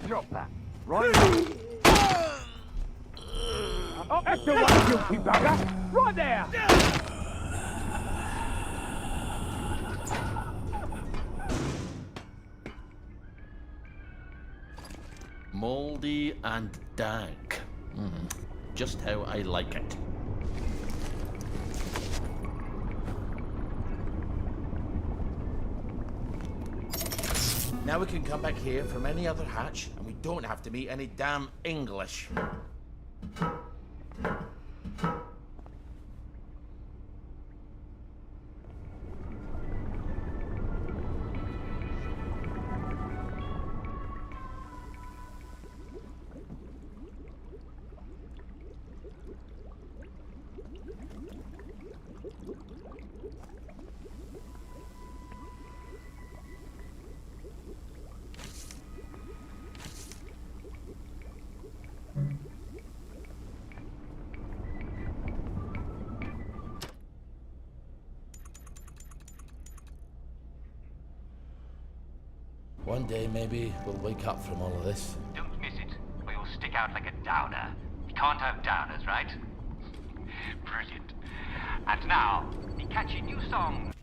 Drop that. Right. Oh, that's the one, guilty bugger. Right there. Mouldy and dank. Just how I like it. Now we can come back here from any other hatch, and we don't have to meet any damn English. One day, maybe, we'll wake up from all of this. Don't miss it, or you'll stick out like a downer. You can't have downers, right? Brilliant. And now, the catchy new song.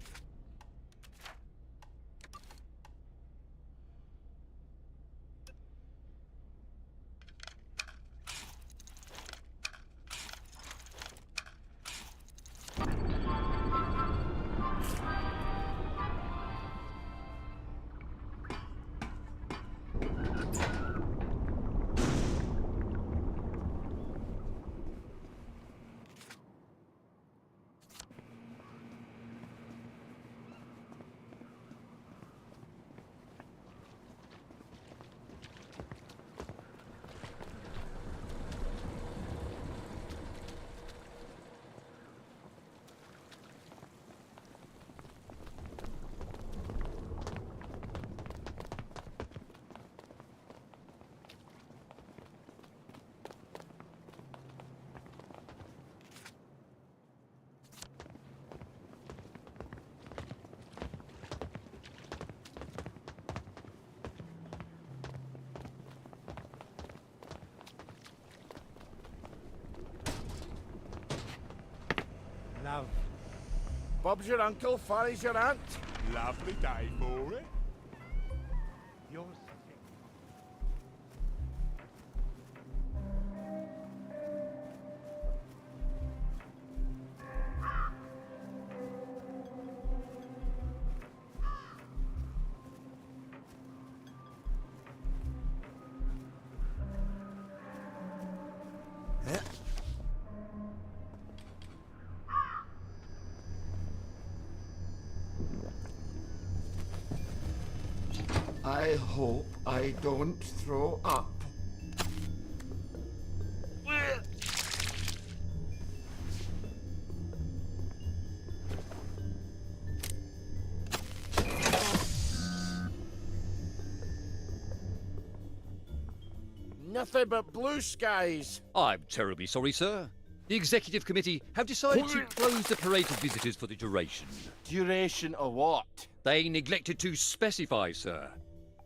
Love. Bob's your uncle, Fanny's your aunt. Lovely day for it. Yours. I hope I don't throw up. Nothing but blue skies. I'm terribly sorry, sir. The Executive Committee have decided to close the parade of visitors for the duration. Duration of what? They neglected to specify, sir.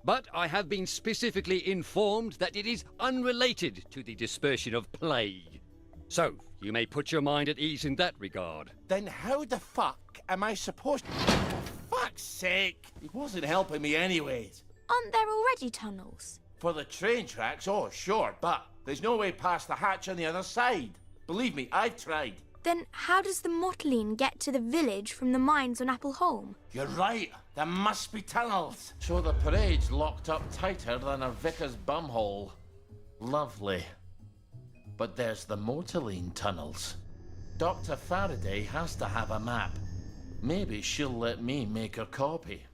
But I have been specifically informed that it is unrelated to the dispersion of plague. So, you may put your mind at ease in that regard. Then how the fuck am I supposed to... For fuck's sake! He wasn't helping me anyways. Aren't there already tunnels? For the train tracks, oh sure, but there's no way past the hatch on the other side. Believe me, I've tried. Then how does the Mottling get to the village from the mines on Appleholme? You're right, there must be tunnels. So the parade's locked up tighter than a vicar's bumhole. Lovely. But there's the Mottling tunnels. Dr. Faraday has to have a map. Maybe she'll let me make a copy.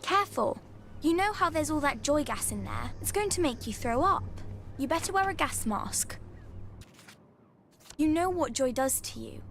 Careful. You know how there's all that joy gas in there? It's going to make you throw up. You better wear a gas mask. You know what joy does to you.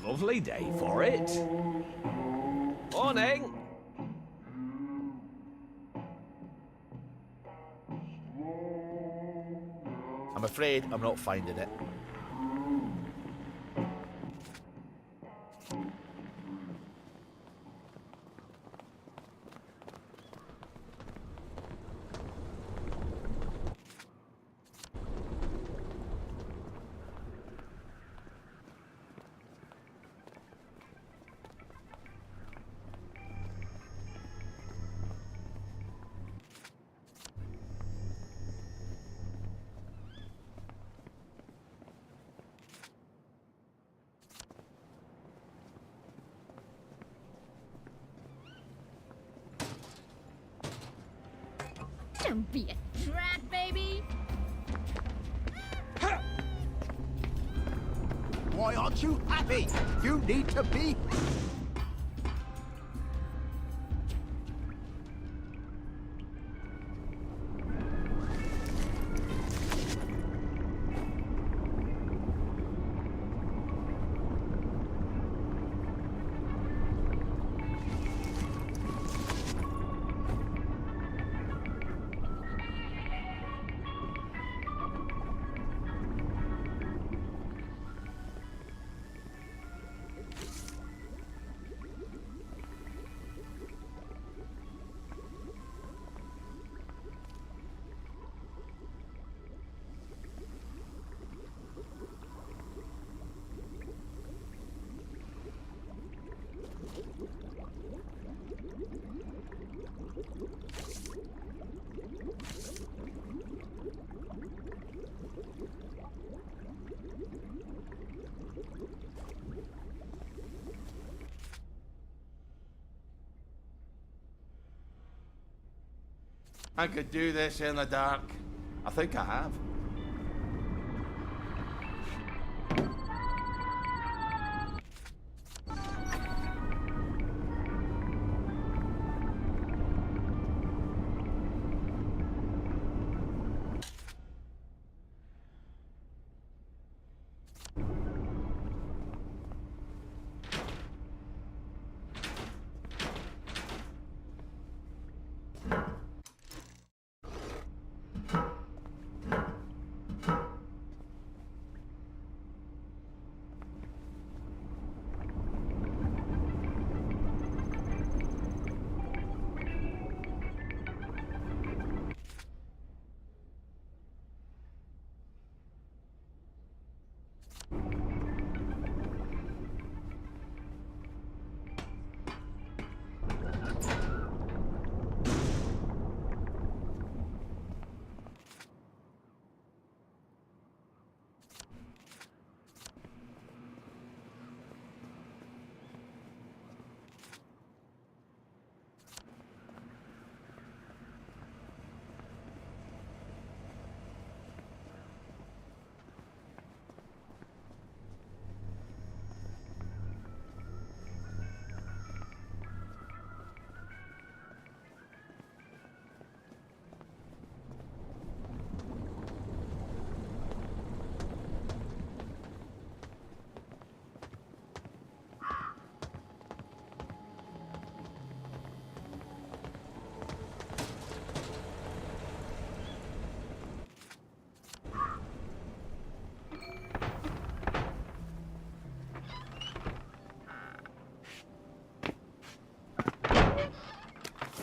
Lovely day for it. Morning. I'm afraid I'm not finding it. Don't be a drat, baby! Why aren't you happy? You need to be. I could do this in the dark. I think I have.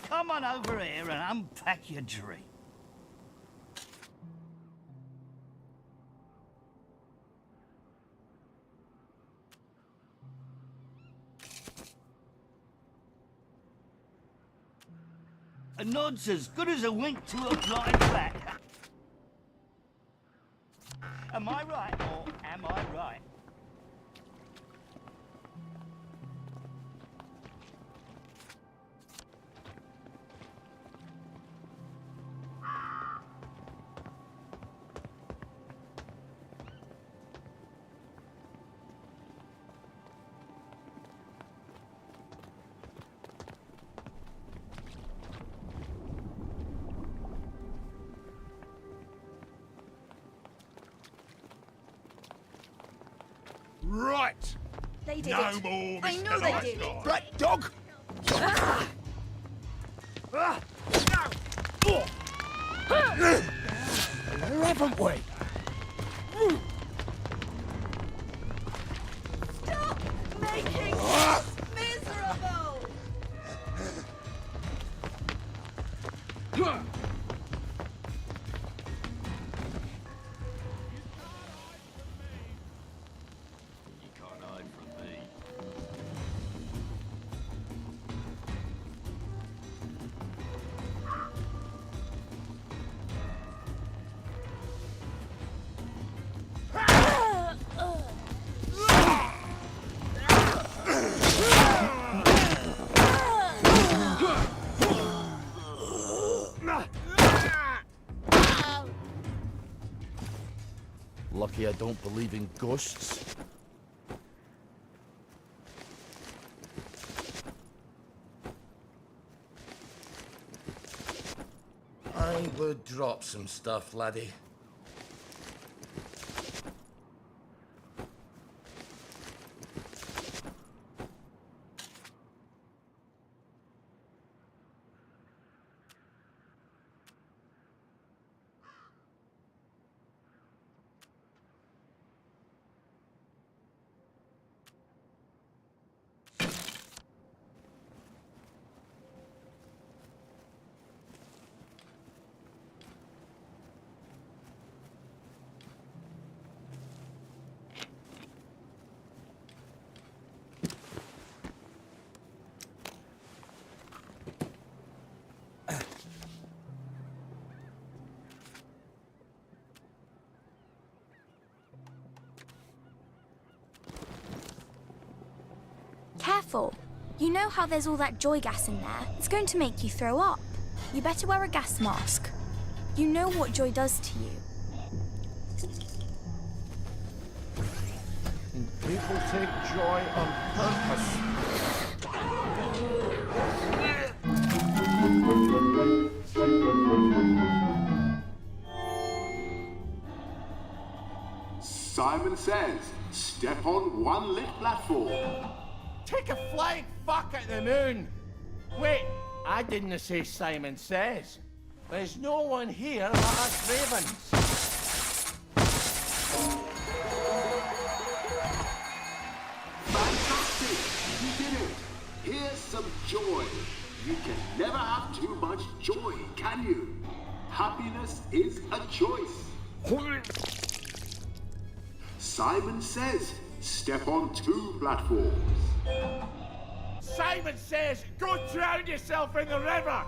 Come on over here and unpack your drink. A nod's as good as a wink to a blind bat. Am I right, or am I right? Right. They did no it. more, Mr. I know they Nice did. Guy. Right, dog! Where haven't we? Stop making us miserable! You can't hide from me. Lucky I don't believe in ghosts. I would drop some stuff, laddie. Careful. You know how there's all that joy gas in there? It's going to make you throw up. You better wear a gas mask. You know what joy does to you. People take joy on purpose. Simon says, step on one lit platform. Take a flying fuck at the moon. Wait, I didn't say Simon says. There's no one here but us ravens. Fantastic! You did it! Here's some joy. You can never have too much joy, can you? Happiness is a choice. Simon says, step on 2 platforms. Simon says, go drown yourself in the river.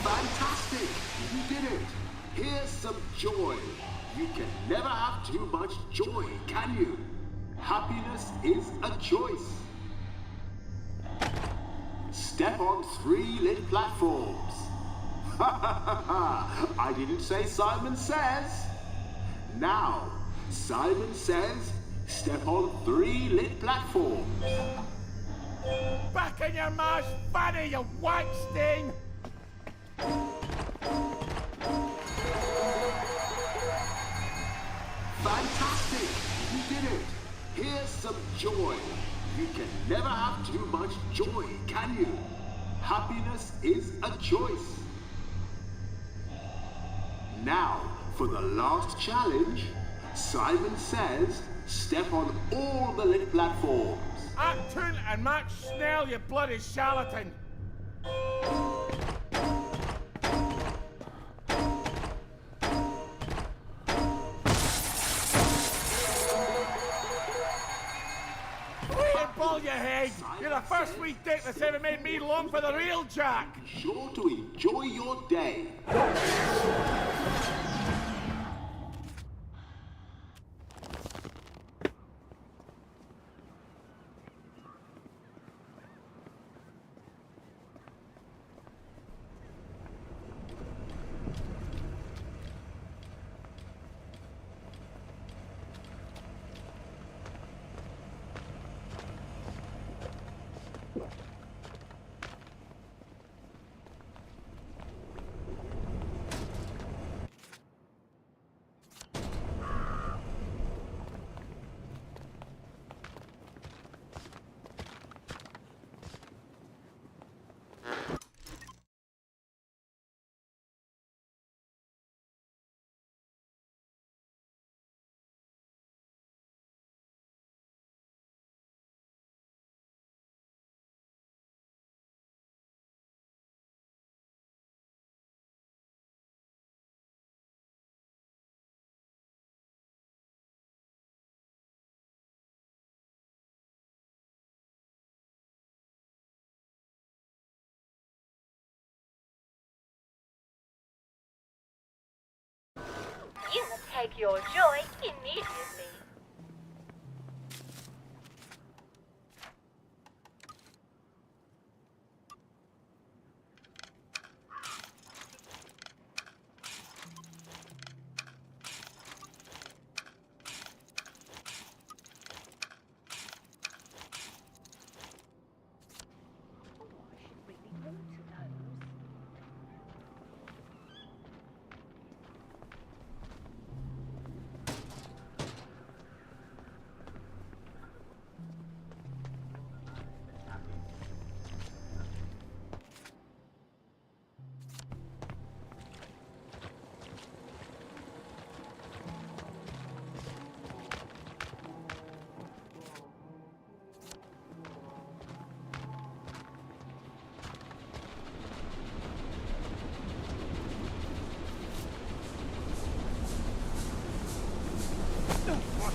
Fantastic! You did it! Here's some joy. You can never have too much joy, can you? Happiness is a choice. Step on 3 lit platforms. I didn't say Simon says. Now, Simon says, step on 3 lit platforms. Back in your ma's fanny, you wank sting! Fantastic! You did it! Here's some joy. You can never have too much joy, can you? Happiness is a choice. Now, for the last challenge, Simon says, step on all the lit platforms. Act tune and match Snell, you bloody charlatan! Ball your head! You're the first wee dick that's ever made me long for the real Jack! Sure to enjoy your day. You will take your joy immediately.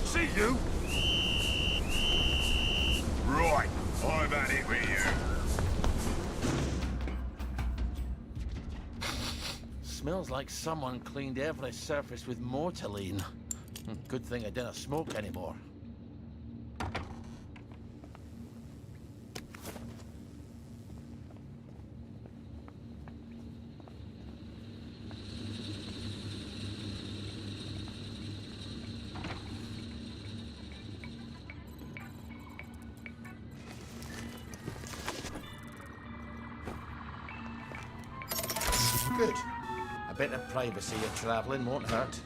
See you. Right, I've had it with you. smells like someone cleaned every surface with mortaline. Good thing I didn't smoke anymore. Good. A bit of privacy of travelling won't hurt.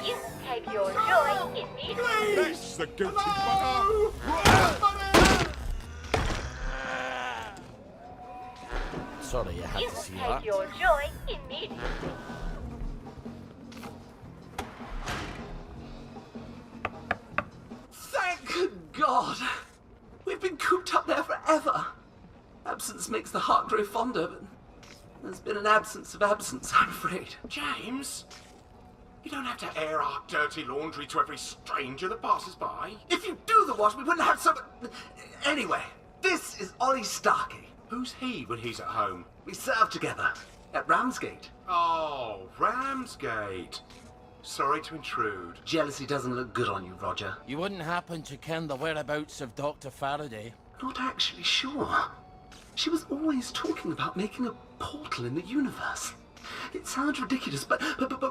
You take your joy immediately. That's the guilty bugger! Sorry, you had You to see take that. your joy immediately. Thank God! We've been cooped up there forever. Absence makes the heart grow fonder, but there's been an absence of absence, I'm afraid. James, you don't have to air our dirty laundry to every stranger that passes by. If you do the wash, we wouldn't have so much... Anyway, this is Ollie Starkey. Who's he when he's at home? We served together at Ramsgate. Oh, Ramsgate. Sorry to intrude. Jealousy doesn't look good on you, Roger. You wouldn't happen to ken the whereabouts of Dr. Faraday? Not actually sure. She was always talking about making a portal in the universe. It sounds ridiculous, but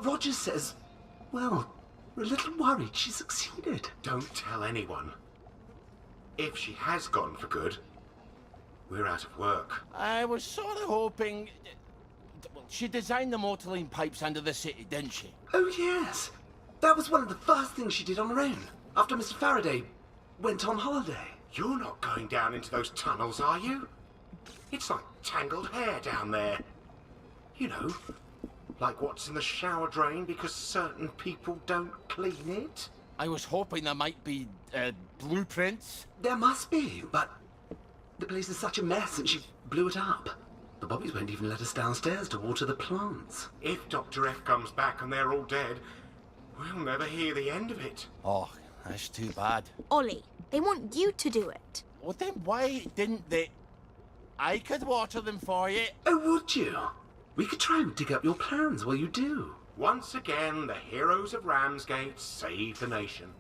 Roger says, well, we're a little worried she succeeded. Don't tell anyone. If she has gone for good, we're out of work. I was sort of hoping... Well, she designed the mortaline pipes under the city, didn't she? Oh, yes. That was one of the first things she did on her own, after Mr. Faraday went on holiday. You're not going down into those tunnels, are you? It's like tangled hair down there. You know, like what's in the shower drain because certain people don't clean it. I was hoping there might be, blueprints. There must be, but the place is such a mess and she blew it up. The Bobbies won't even let us downstairs to water the plants. If Dr. F comes back and they're all dead, we'll never hear the end of it. Oh, that's too bad. Ollie, they want you to do it. Well, then why didn't they... I could water them for you. Oh, would you? We could try and dig up your plans while you do. Once again, the heroes of Ramsgate save the nation.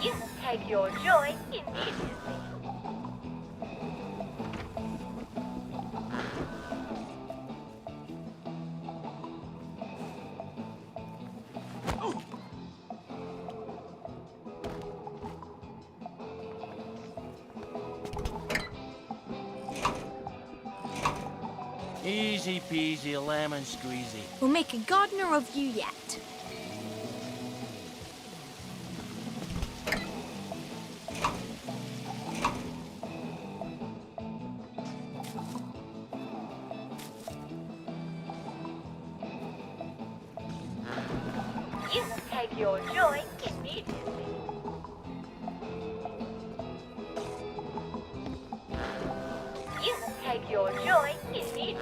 You take your joy immediately. Easy peasy, lemon squeezy. We'll make a gardener of you yet. You can take your joy immediately. You can take your joy immediately.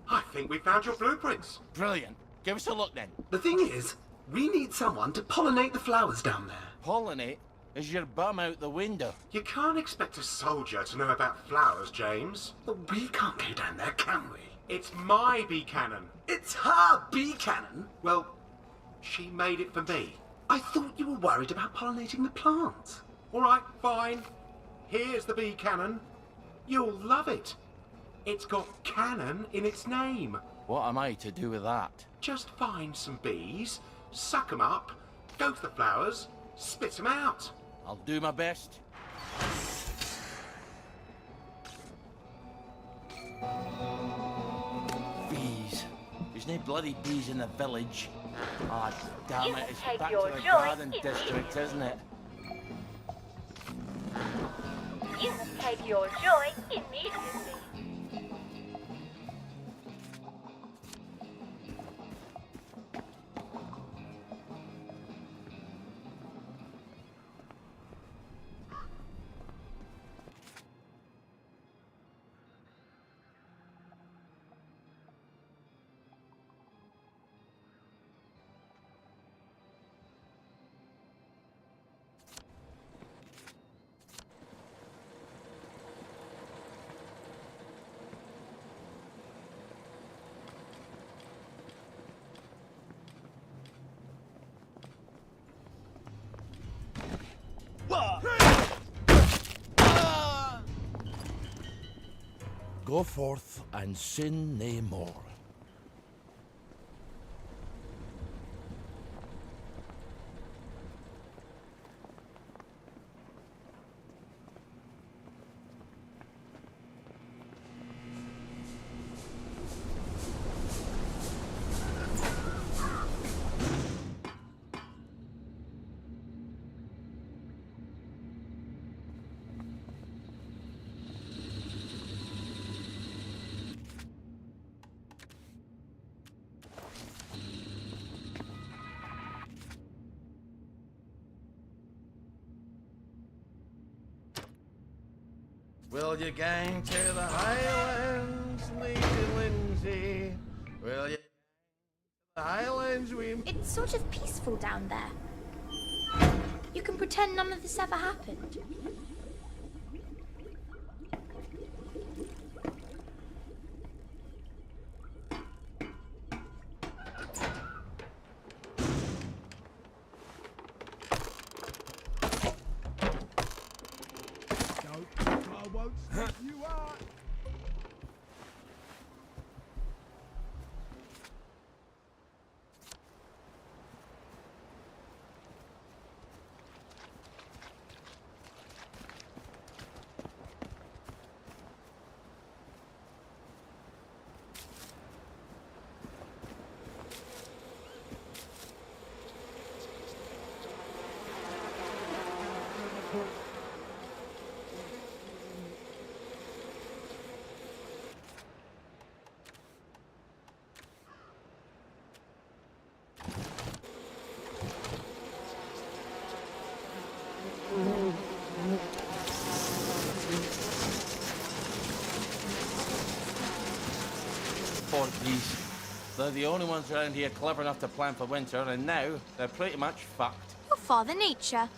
I think we found your blueprints. Brilliant. Give us a look then. The thing is, we need someone to pollinate the flowers down there. Pollinate? Is your bum out the window? You can't expect a soldier to know about flowers, James. But we can't go down there, can we? It's my bee cannon. It's her bee cannon. Well, she made it for me. I thought you were worried about pollinating the plants. All right, fine. Here's the bee cannon. You'll love it. It's got cannon in its name. What am I to do with that? Just find some bees, suck 'em up, go to the flowers, spit 'em out. I'll do my best. Bees. There's no bloody bees in the village. Ah, damn it, it's take back your to the joy garden in district, isn't it? You can take your joy immediately. Go forth and sin nae more. Will you gang to the Highlands, Lady Lindsay? Will you gang to the Highlands, we... It's sort of peaceful down there. You can pretend none of this ever happened. I won't snap you out. Poor bees. They're the only ones around here clever enough to plan for winter, and now they're pretty much fucked. You're Father Nature.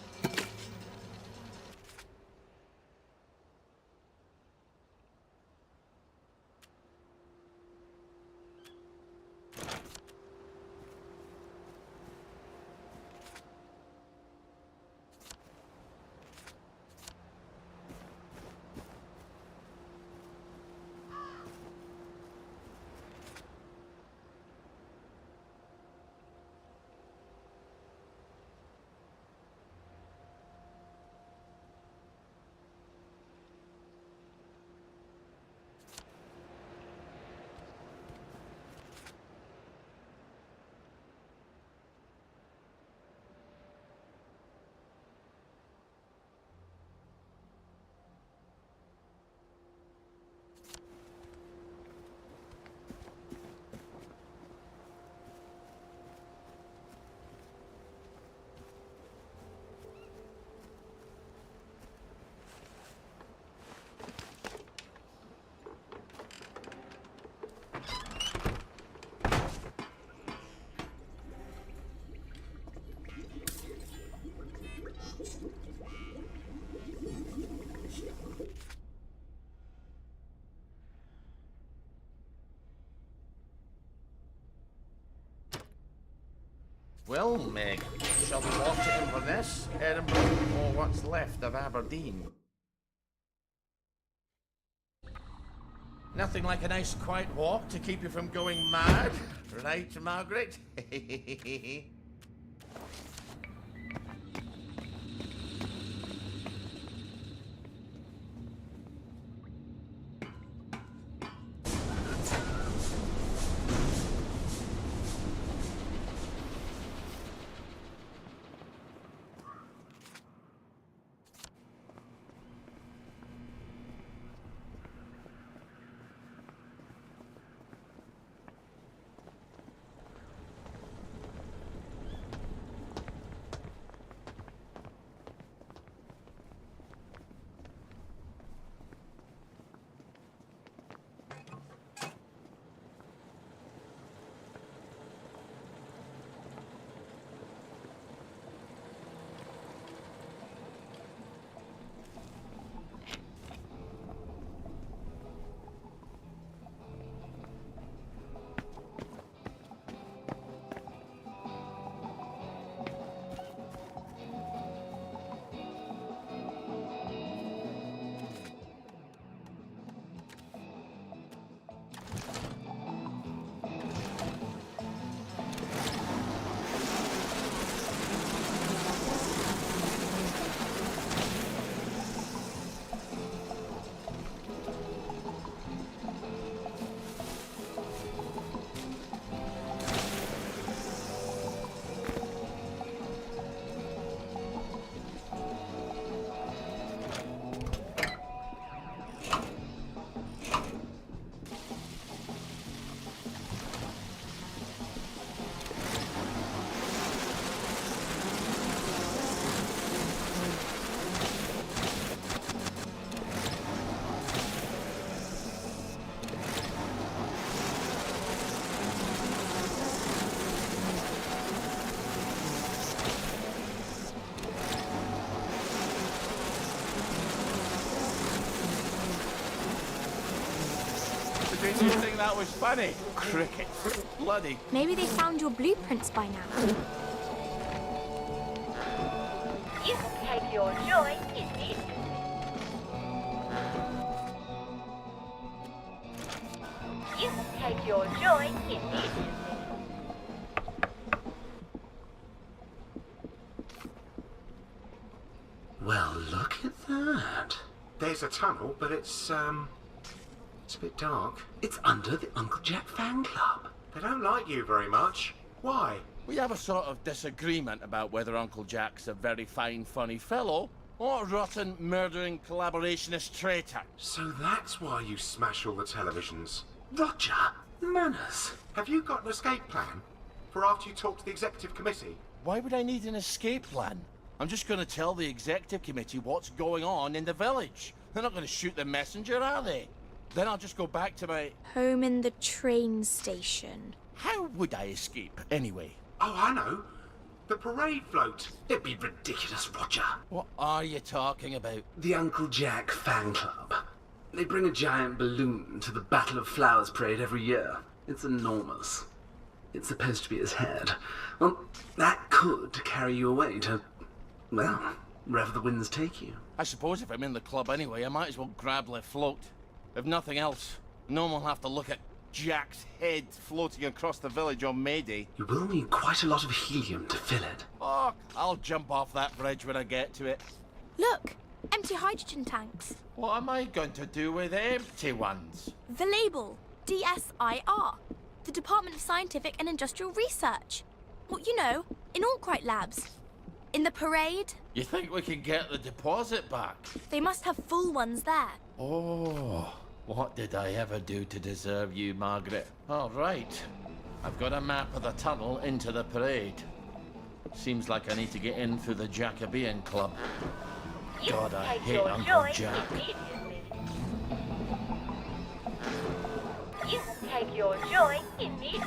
Well, Meg, shall we walk to Inverness, Edinburgh, or what's left of Aberdeen? Nothing like a nice quiet walk to keep you from going mad, right, Margaret? Did you think that was funny? Cricket. Bloody. Maybe they found your blueprints by now. You can take your joy in it. You can take your joy in it. Well, look at that. There's a tunnel, but it's a bit dark. It's under the Uncle Jack fan club. They don't like you very much. Why? We have a sort of disagreement about whether Uncle Jack's a very fine, funny fellow or a rotten, murdering collaborationist traitor. So that's why you smash all the televisions. Roger, manners. Have you got an escape plan for after you talk to the executive committee? Why would I need an escape plan? I'm just going to tell the executive committee what's going on in the village. They're not going to shoot the messenger, are they? Then I'll just go back to my... Home in the train station. How would I escape, anyway? Oh, I know. The parade float. It'd be ridiculous, Roger. What are you talking about? The Uncle Jack fan club. They bring a giant balloon to the Battle of Flowers parade every year. It's enormous. It's supposed to be his head. Well, that could carry you away to, well, wherever the winds take you. I suppose if I'm in the club anyway, I might as well grab the float. If nothing else, no one will have to look at Jack's head floating across the village on May Day. You will need quite a lot of helium to fill it. Oh, I'll jump off that bridge when I get to it. Look, empty hydrogen tanks. What am I going to do with empty ones? The label, DSIR, the Department of Scientific and Industrial Research. Well, you know, in Albright Labs. In the parade. You think we can get the deposit back? They must have full ones there. Oh, what did I ever do to deserve you, Margaret? All right. I've got a map of the tunnel into the parade. Seems like I need to get in through the Jacobean Club. God, I hate Uncle Jack. You can take your joy immediately.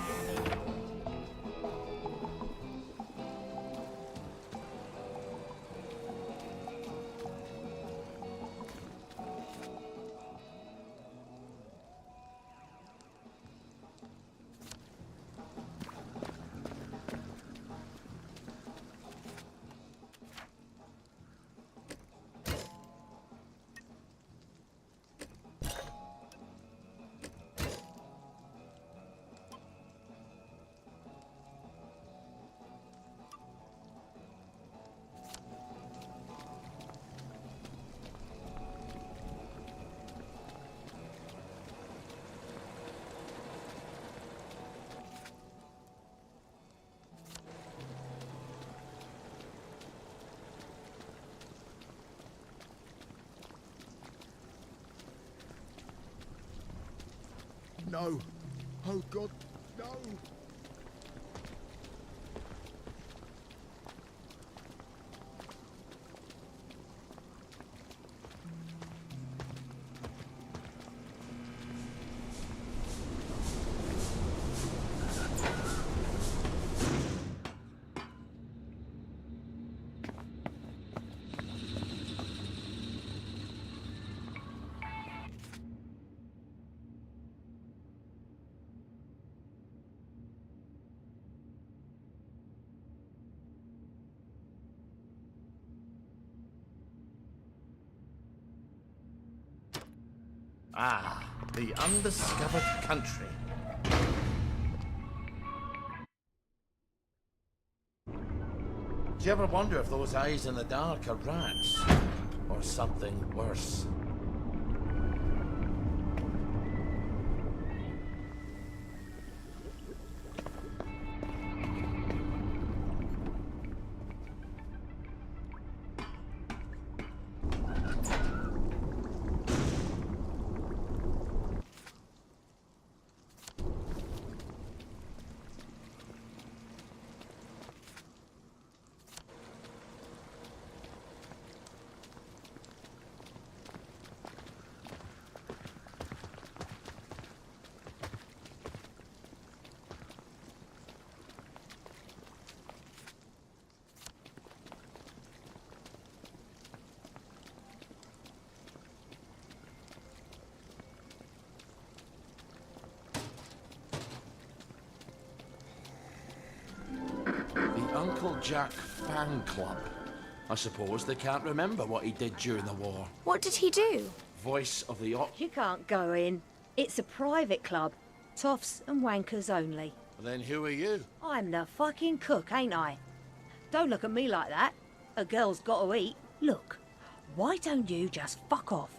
no. Oh, God, no. Ah, the undiscovered country. Do you ever wonder if those eyes in the dark are rats? Or something worse? Uncle Jack fan club. I suppose they can't remember what he did during the war. What did he do? Voice of the You can't go in. It's a private club. Toffs and wankers only. Then who are you? I'm the fucking cook, ain't I? Don't look at me like that. A girl's got to eat. Look, why don't you just fuck off?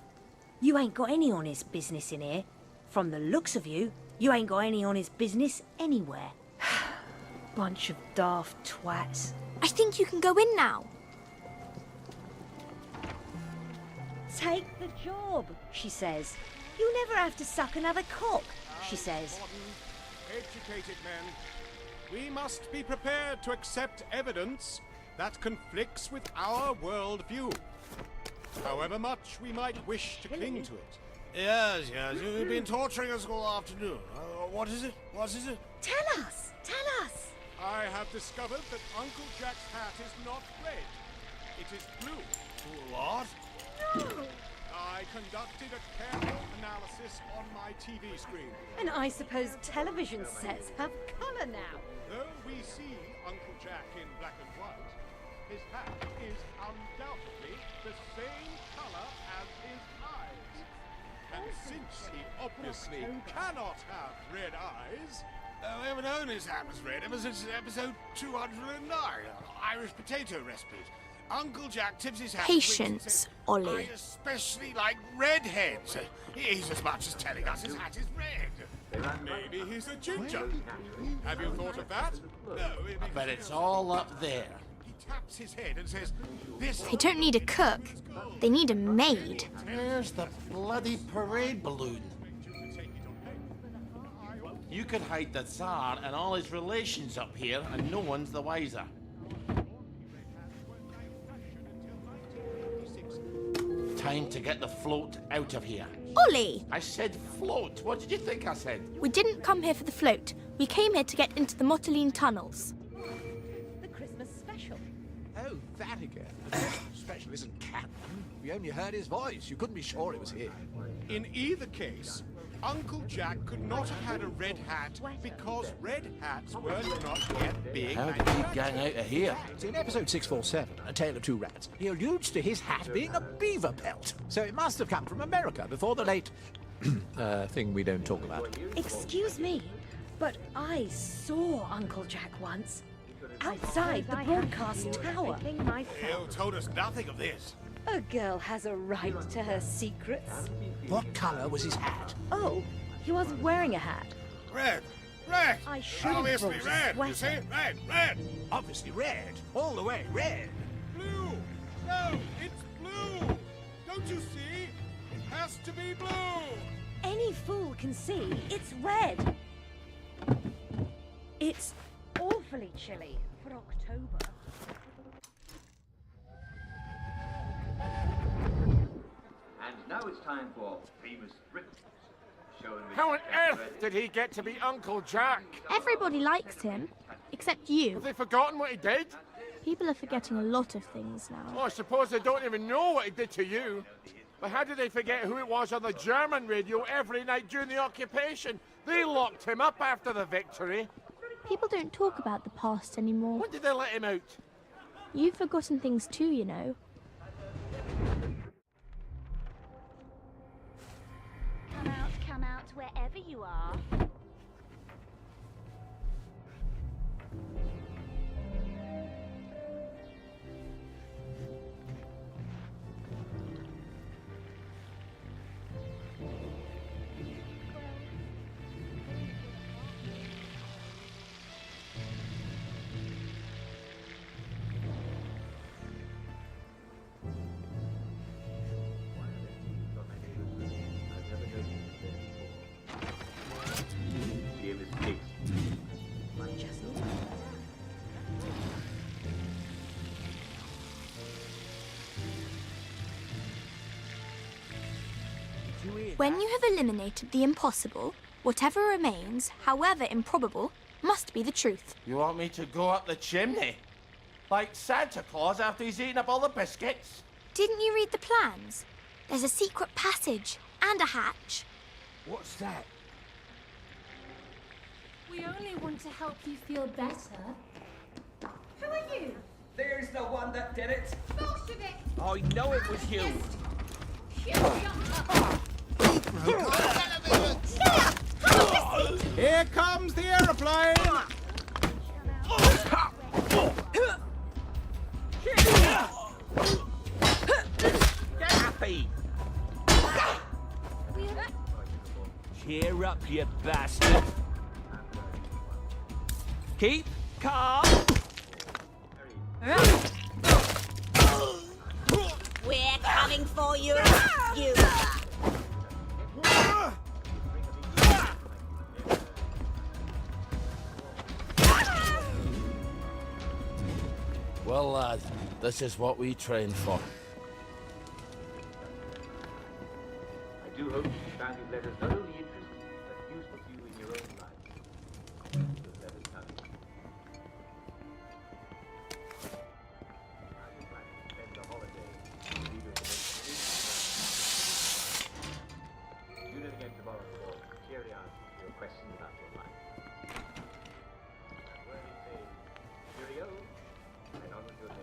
You ain't got any honest business in here. From the looks of you, you ain't got any honest business anywhere. Bunch of daft twats. I think you can go in now. Take the job, she says. You never have to suck another cock, she says. Educated men, we must be prepared to accept evidence that conflicts with our worldview, however much we might wish to cling to it. Yes, you've been torturing us all afternoon. What is it? What is it? Tell us! Tell us! I have discovered that Uncle Jack's hat is not red. It is blue. What? No! I conducted a careful analysis on my TV screen. And I suppose television sets have colour now. Though we see Uncle Jack in black and white, his hat is undoubtedly the same colour as his eyes. And since he obviously cannot have red eyes... we haven't known his hat was red ever since episode 209, Irish potato recipes. Uncle Jack tips his hat. Patience, Ollie. I especially like redheads. He's as much as telling us his hat is red. Maybe he's a ginger. Have you thought of that? No, But it's all up there. He taps his head and says, "This." They don't need a cook. They need a maid. There's the bloody parade balloon. You could hide the Tsar and all his relations up here, and no one's the wiser. Time to get the float out of here. Ollie! I said float. What did you think I said? We didn't come here for the float. We came here to get into the Motoline tunnels. The Christmas special. Oh, that again. The Christmas special isn't canon. We only heard his voice. You couldn't be sure it was him. In either case, Uncle Jack could not have had a red hat because red hats were not yet being How did he gang out of here? In episode 647, A Tale of Two Rats, he alludes to his hat being a beaver pelt. So it must have come from America before the late... thing we don't talk about. Excuse me, but I saw Uncle Jack once. Outside the broadcast tower. You told us nothing of this. A girl has a right to her secrets. What colour was his hat? Oh, he wasn't wearing a hat. Red. Red. I should have Obviously brought a red. You sweater. see? Red. Red. Obviously red. All the way red. Blue! No, it's blue! Don't you see? It has to be blue! Any fool can see it's red. It's awfully chilly for October. And now it's time for famous Brit. How on earth did he get to be Uncle Jack? Everybody likes him, except you. Have they forgotten what he did? People are forgetting a lot of things now. Oh, I suppose they don't even know what he did to you. But how did they forget who it was on the German radio every night during the occupation? They locked him up after the victory. People don't talk about the past anymore. When did they let him out? You've forgotten things too, you know. Come out, wherever you are. When you have eliminated the impossible, whatever remains, however improbable, must be the truth. You want me to go up the chimney? Like Santa Claus after he's eaten up all the biscuits? Didn't you read the plans? There's a secret passage and a hatch. What's that? We only want to help you feel better. Who are you? There's the one that did it. Bolshevik! I know it was you. Here comes the aeroplane! Get happy! Cheer up, you bastard! Keep calm! We're coming for you, you. Well, lad, this is what we trained for. I do hope you found these letters not only interesting, but useful to you in your own life. Those letters tell you. I would like to spend the holiday with you Tune in again tomorrow for cheery answers to your questions about your life. And where we say cheerio, and on with your day.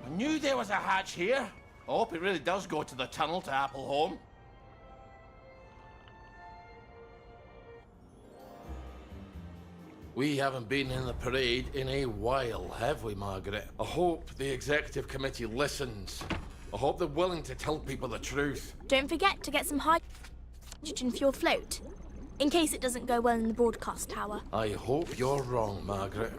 I knew there was a hatch here. I hope it really does go to the tunnel to Appleholme. We haven't been in the parade in a while, have we, Margaret? I hope the executive committee listens. I hope they're willing to tell people the truth. Don't forget to get some hydrogen for your float, in case it doesn't go well in the broadcast tower. I hope you're wrong, Margaret.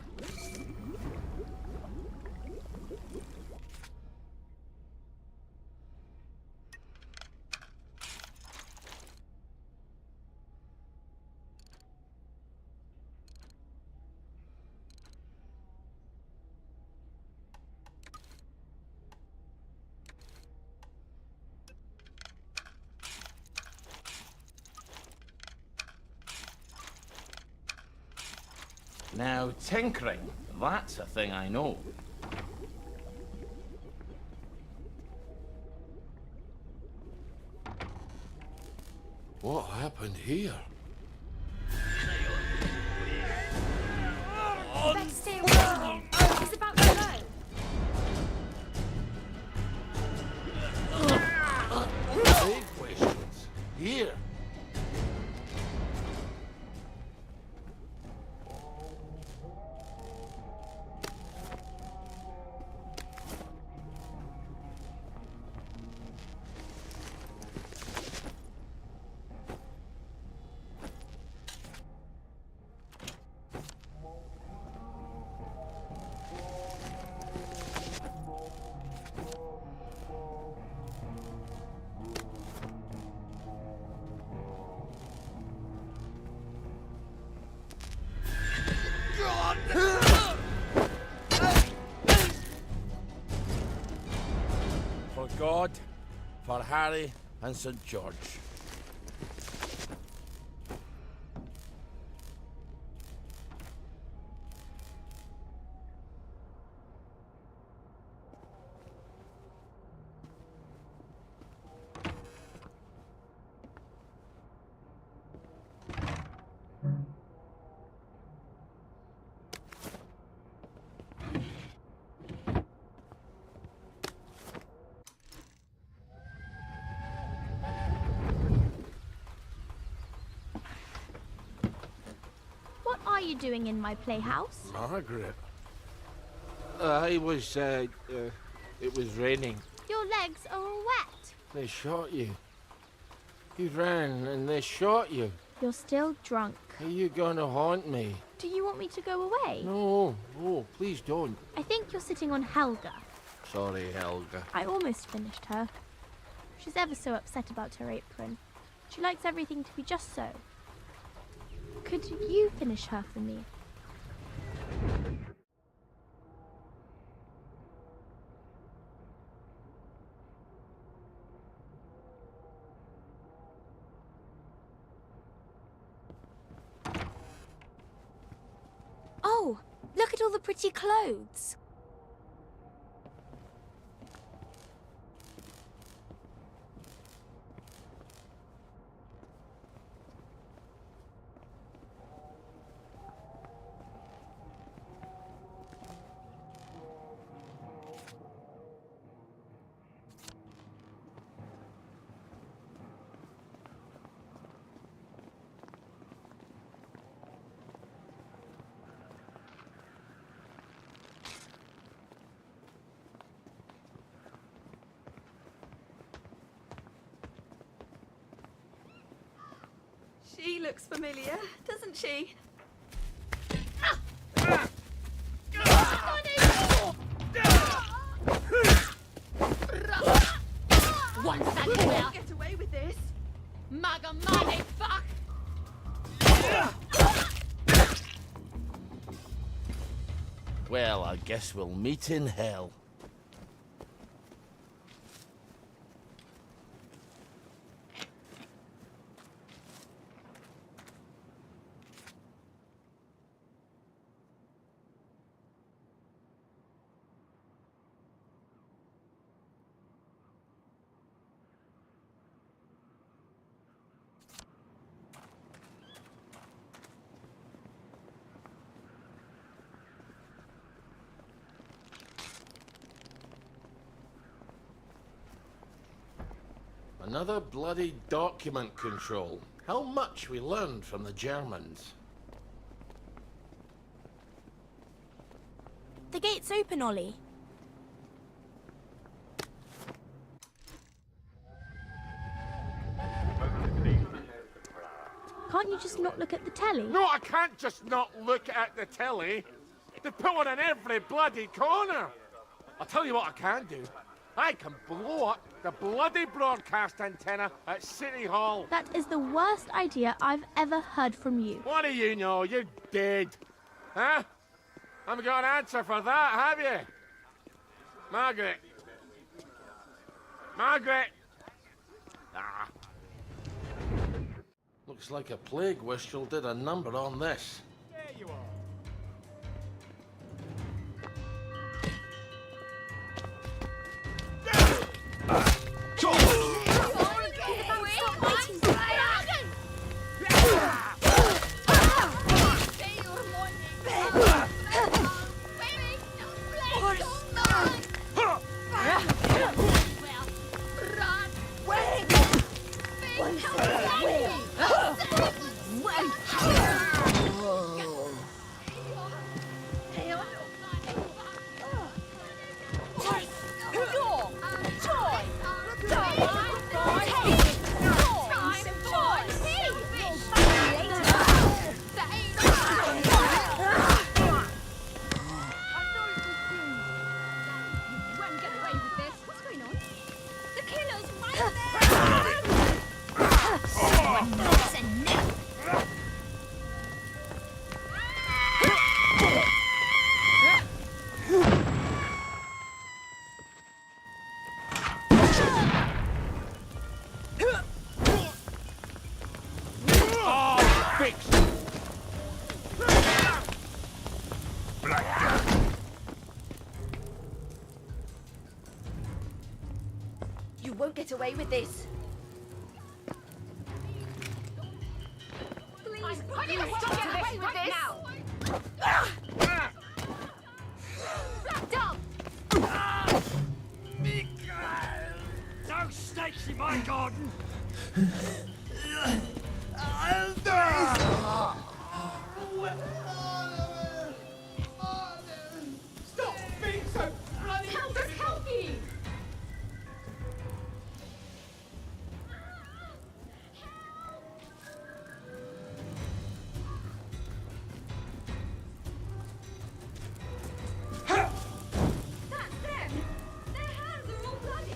Now, tinkering, that's a thing I know. What happened here? You better stay away from him. He's about to go. Big questions. Here. For God, for Harry and St. George. What are you doing in my playhouse? Margaret. It was raining. Your legs are all wet. They shot you. You ran and they shot you. You're still drunk. Are you gonna haunt me? Do you want me to go away? No, please don't. I think you're sitting on Helga. Sorry, Helga. I almost finished her. She's ever so upset about her apron. She likes everything to be just so. Could you finish her for me? Oh, look at all the pretty clothes. She looks familiar, doesn't she? Once that's clear. Get away with this. Maga money, fuck! Well, I guess we'll meet in hell. Another bloody document control. How much we learned from the Germans. The gate's open, Ollie. Can't you just not look at the telly? No, I can't just not look at the telly. They put one in every bloody corner. I'll tell you what I can do. I can blow up the bloody broadcast antenna at City Hall. That is the worst idea I've ever heard from you. What do you know? You're dead. Huh? Haven't got an answer for that, have you? Margaret. Margaret! Ah. Looks like a plague whistle did a number on this. There you are. won't get away with this. Please, you won't get away with this. Black dog! No snakes in my garden! Stop being so bloody Help! That's them! Their hands are all bloody!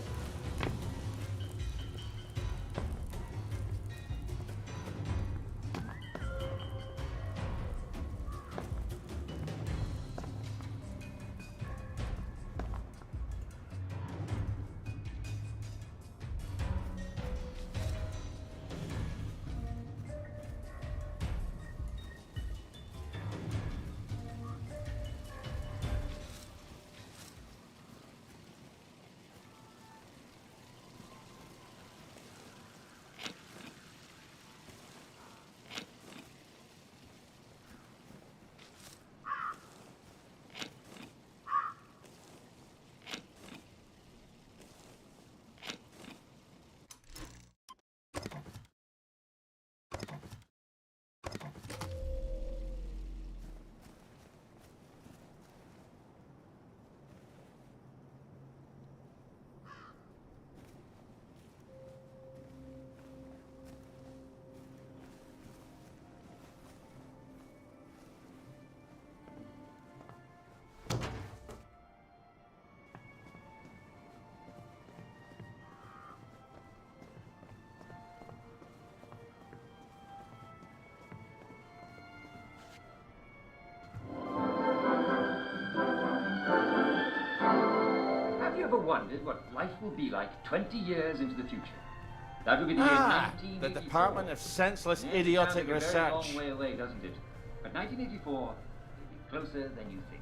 Have you ever wondered what life will be like 20 years into the future? That will be the year 1984. The Department of Senseless Idiotic It sounds like a very Research. long way away, doesn't it? But 1984 will be closer than you think.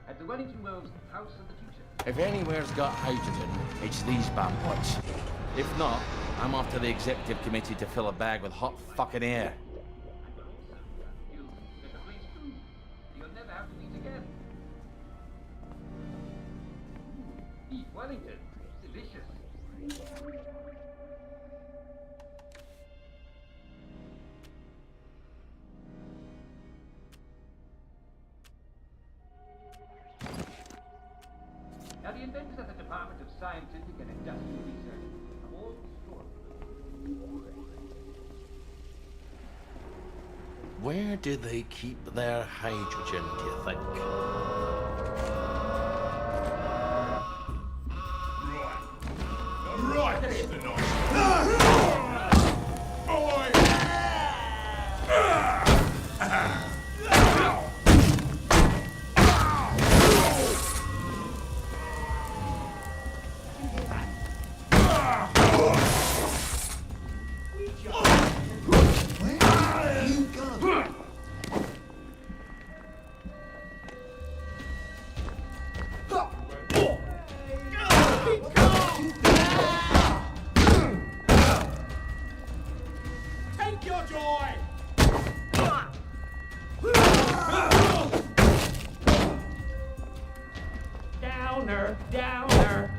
At the Wellington Wells House of the Future. If anywhere's got hydrogen, it's these bad boys. If not, I'm off to the executive committee to fill a bag with hot fucking air. You'll get the place too. You'll never have to meet again. Beef Wellington. Delicious. Now, the inventors at the Department of Scientific and Industrial Research have all destroyed. Where do they keep their hydrogen, do you think? Right, Mr. Knight. Take your joy! Downer, downer.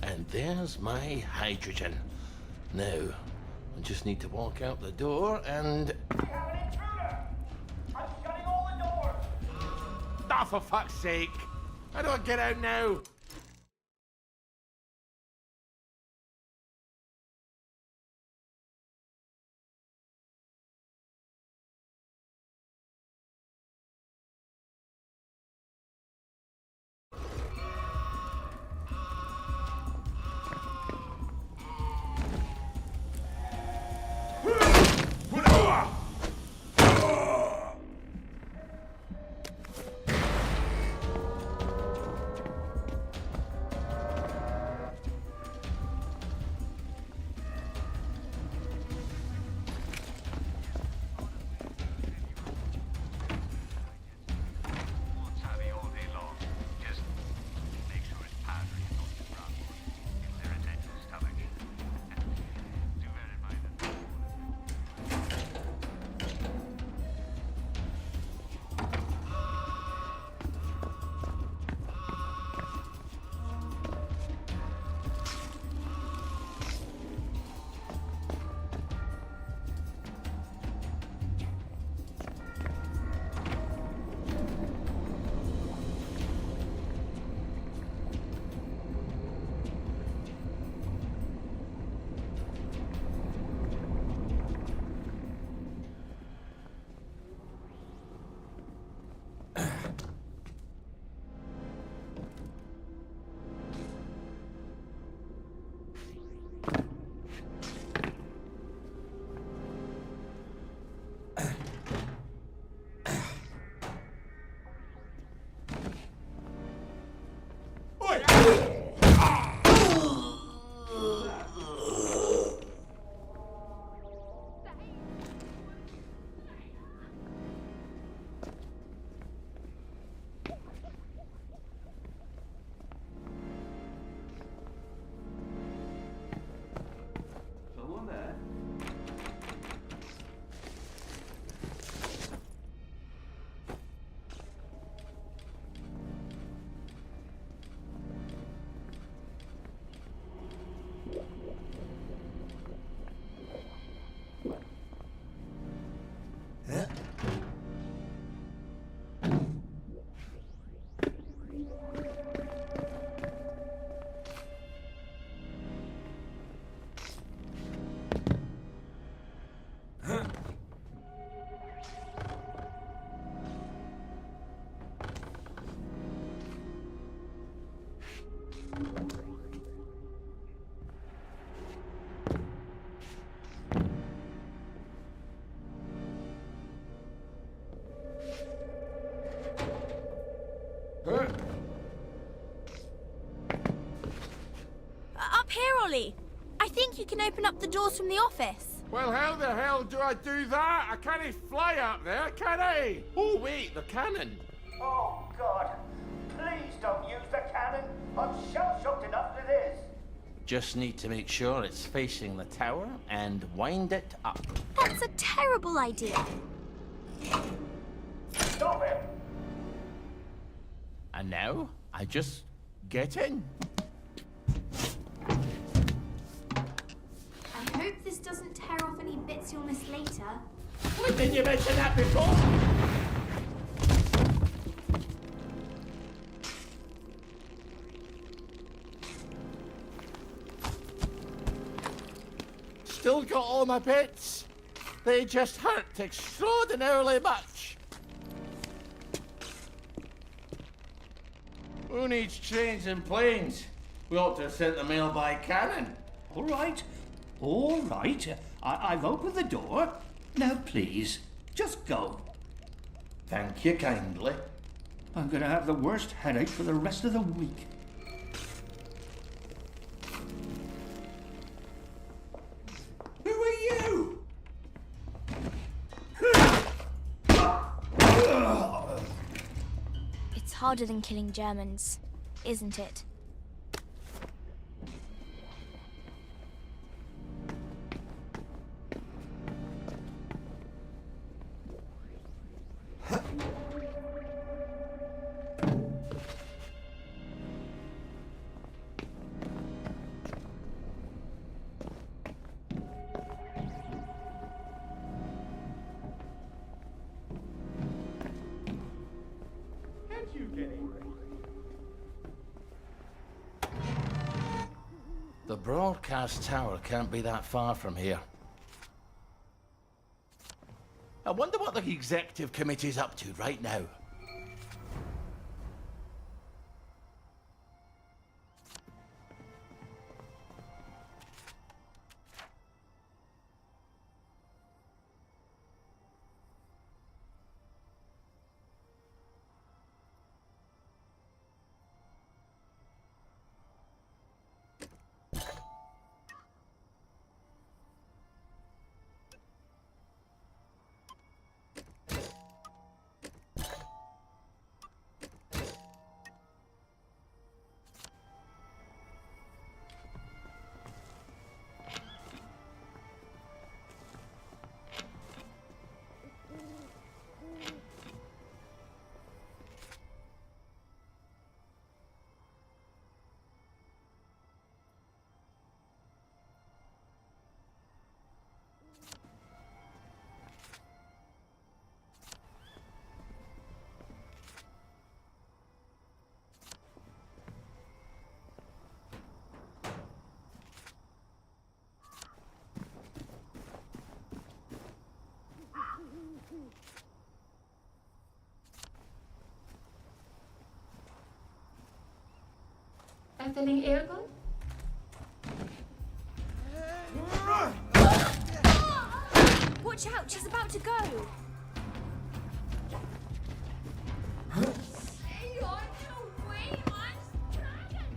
And there's my hydrogen. Now, I just need to walk out the door and... Ah, for fuck's sake! How do I get out now? Up here, Ollie. I think you can open up the doors from the office. Well, how the hell do I do that? I can't fly up there, can I? Oh, wait, the cannon. Oh, God. Please don't use the cannon. I'm shell-shocked enough as it is. Just need to make sure it's facing the tower and wind it up. That's a terrible idea. Stop it. And now, I just get in. I hope this doesn't tear off any bits you'll miss later. Why didn't you mention that before? Still got all my bits. They just hurt extraordinarily much. Who needs trains and planes? We ought to have sent the mail by cannon. All right. All right. I've opened the door. Now, please, just go. Thank you kindly. I'm going to have the worst headache for the rest of the week. Who are you? It's harder than killing Germans, isn't it? The broadcast tower can't be that far from here. I wonder what the executive committee's up to right now. Feeling airgun? Watch out, she's about to go. Stay on your way, I'm dragon.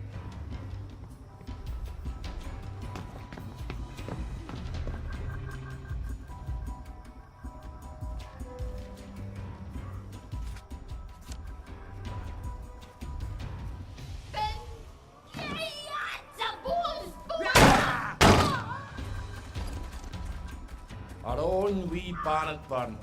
Our own wee Bannockburn.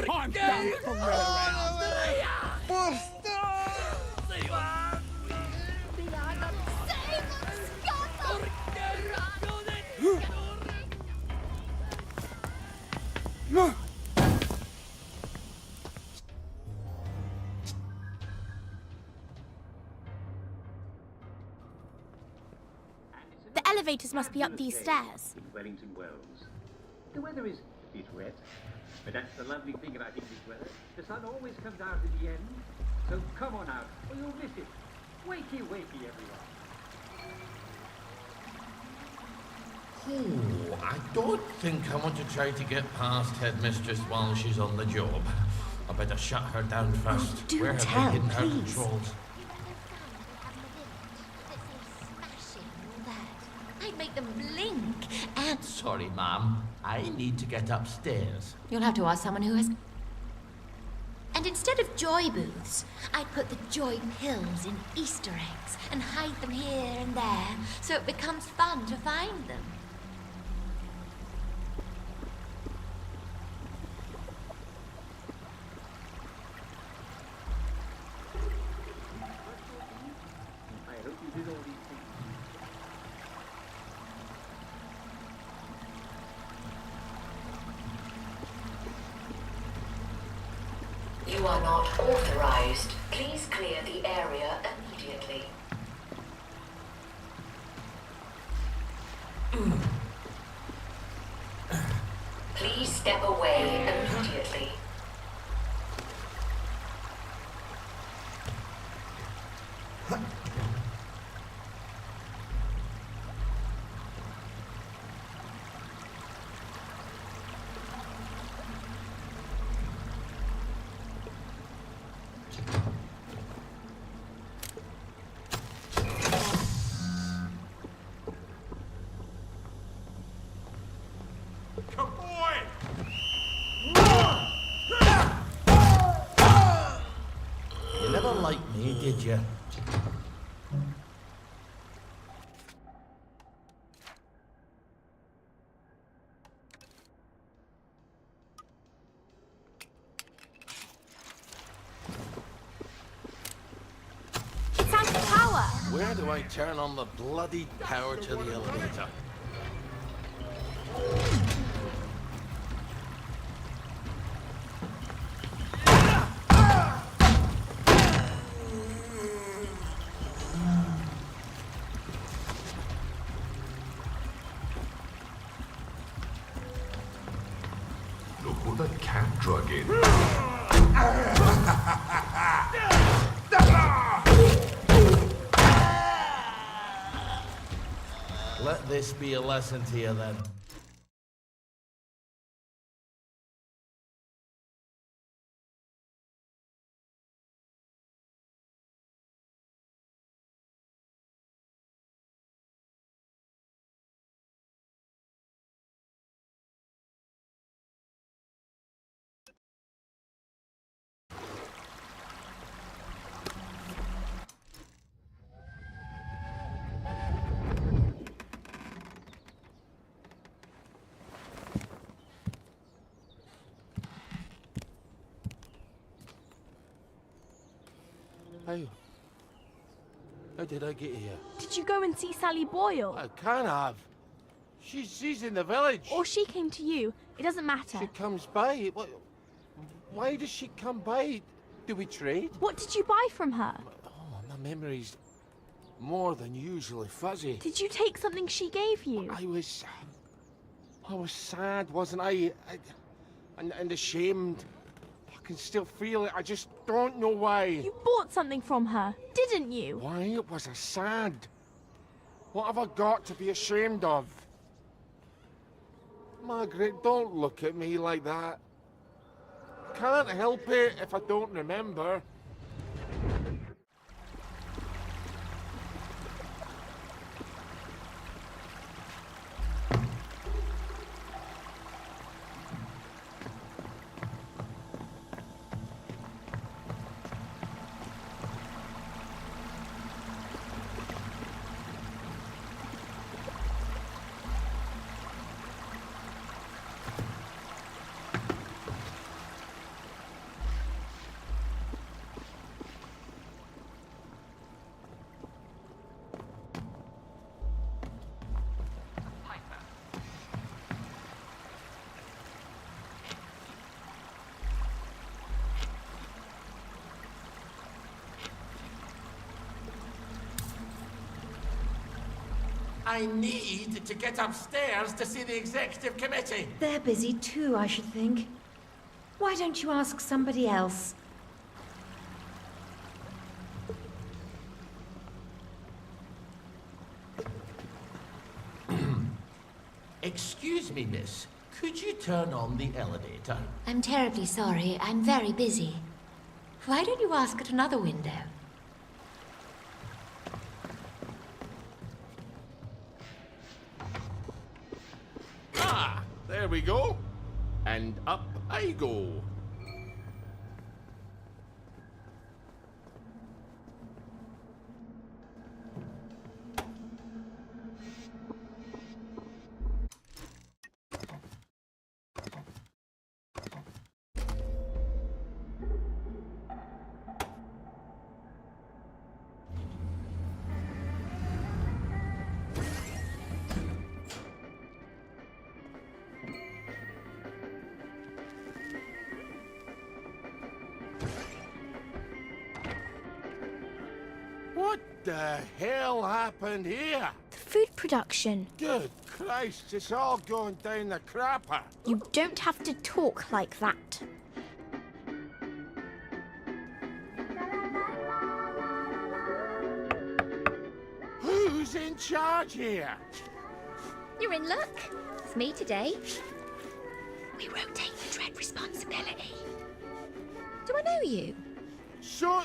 I'm done fooling around. elevators must be up these stairs. In Wellington Wells. The weather is a bit wet, but that's the lovely thing about English weather. The sun always comes out in the end. So come on out, or you'll miss it. Wakey, wakey, everyone. Oh, I don't think I want to try to get past Headmistress while she's on the job. I better shut her down first. Do Where tell, have they hidden her please. controls? I'd make them blink. And Sorry, ma'am. I need to get upstairs. you'll have to ask someone who has. And instead of joy booths, I'd put the joy pills in Easter eggs and hide them here and there so it becomes fun to find them. I hope you did all these things. You are not authorized. Please clear the area immediately. Please step away immediately. You never liked me, did you? It's out of power. Where do I turn on the bloody power to the elevator? Look what that cat drug in. Let this be a lesson to you then. How did I get here? Did you go and see Sally Boyle? I can't have. She's in the village. Or she came to you? It doesn't matter. She comes by. Why does she come by? Do we trade? What did you buy from her? Oh, my memory's more than usually fuzzy. Did you take something she gave you? I was sad, wasn't I? And ashamed. I can still feel it. I just don't know why. You bought something from her, didn't you? Why was I sad? What have I got to be ashamed of? Margaret, don't look at me like that. I can't help it if I don't remember. I need to get upstairs to see the executive committee. They're busy too, I should think. Why don't you ask somebody else? Excuse me, miss. Could you turn on the elevator? I'm terribly sorry. I'm very busy. Why don't you ask at another window? Ah, there we go. And up I go. What the hell happened here? The food production. Good Christ, it's all going down the crapper. You don't have to talk like that. Who's in charge here? You're in luck. It's me today. We rotate the dread responsibility. Do I know you? So,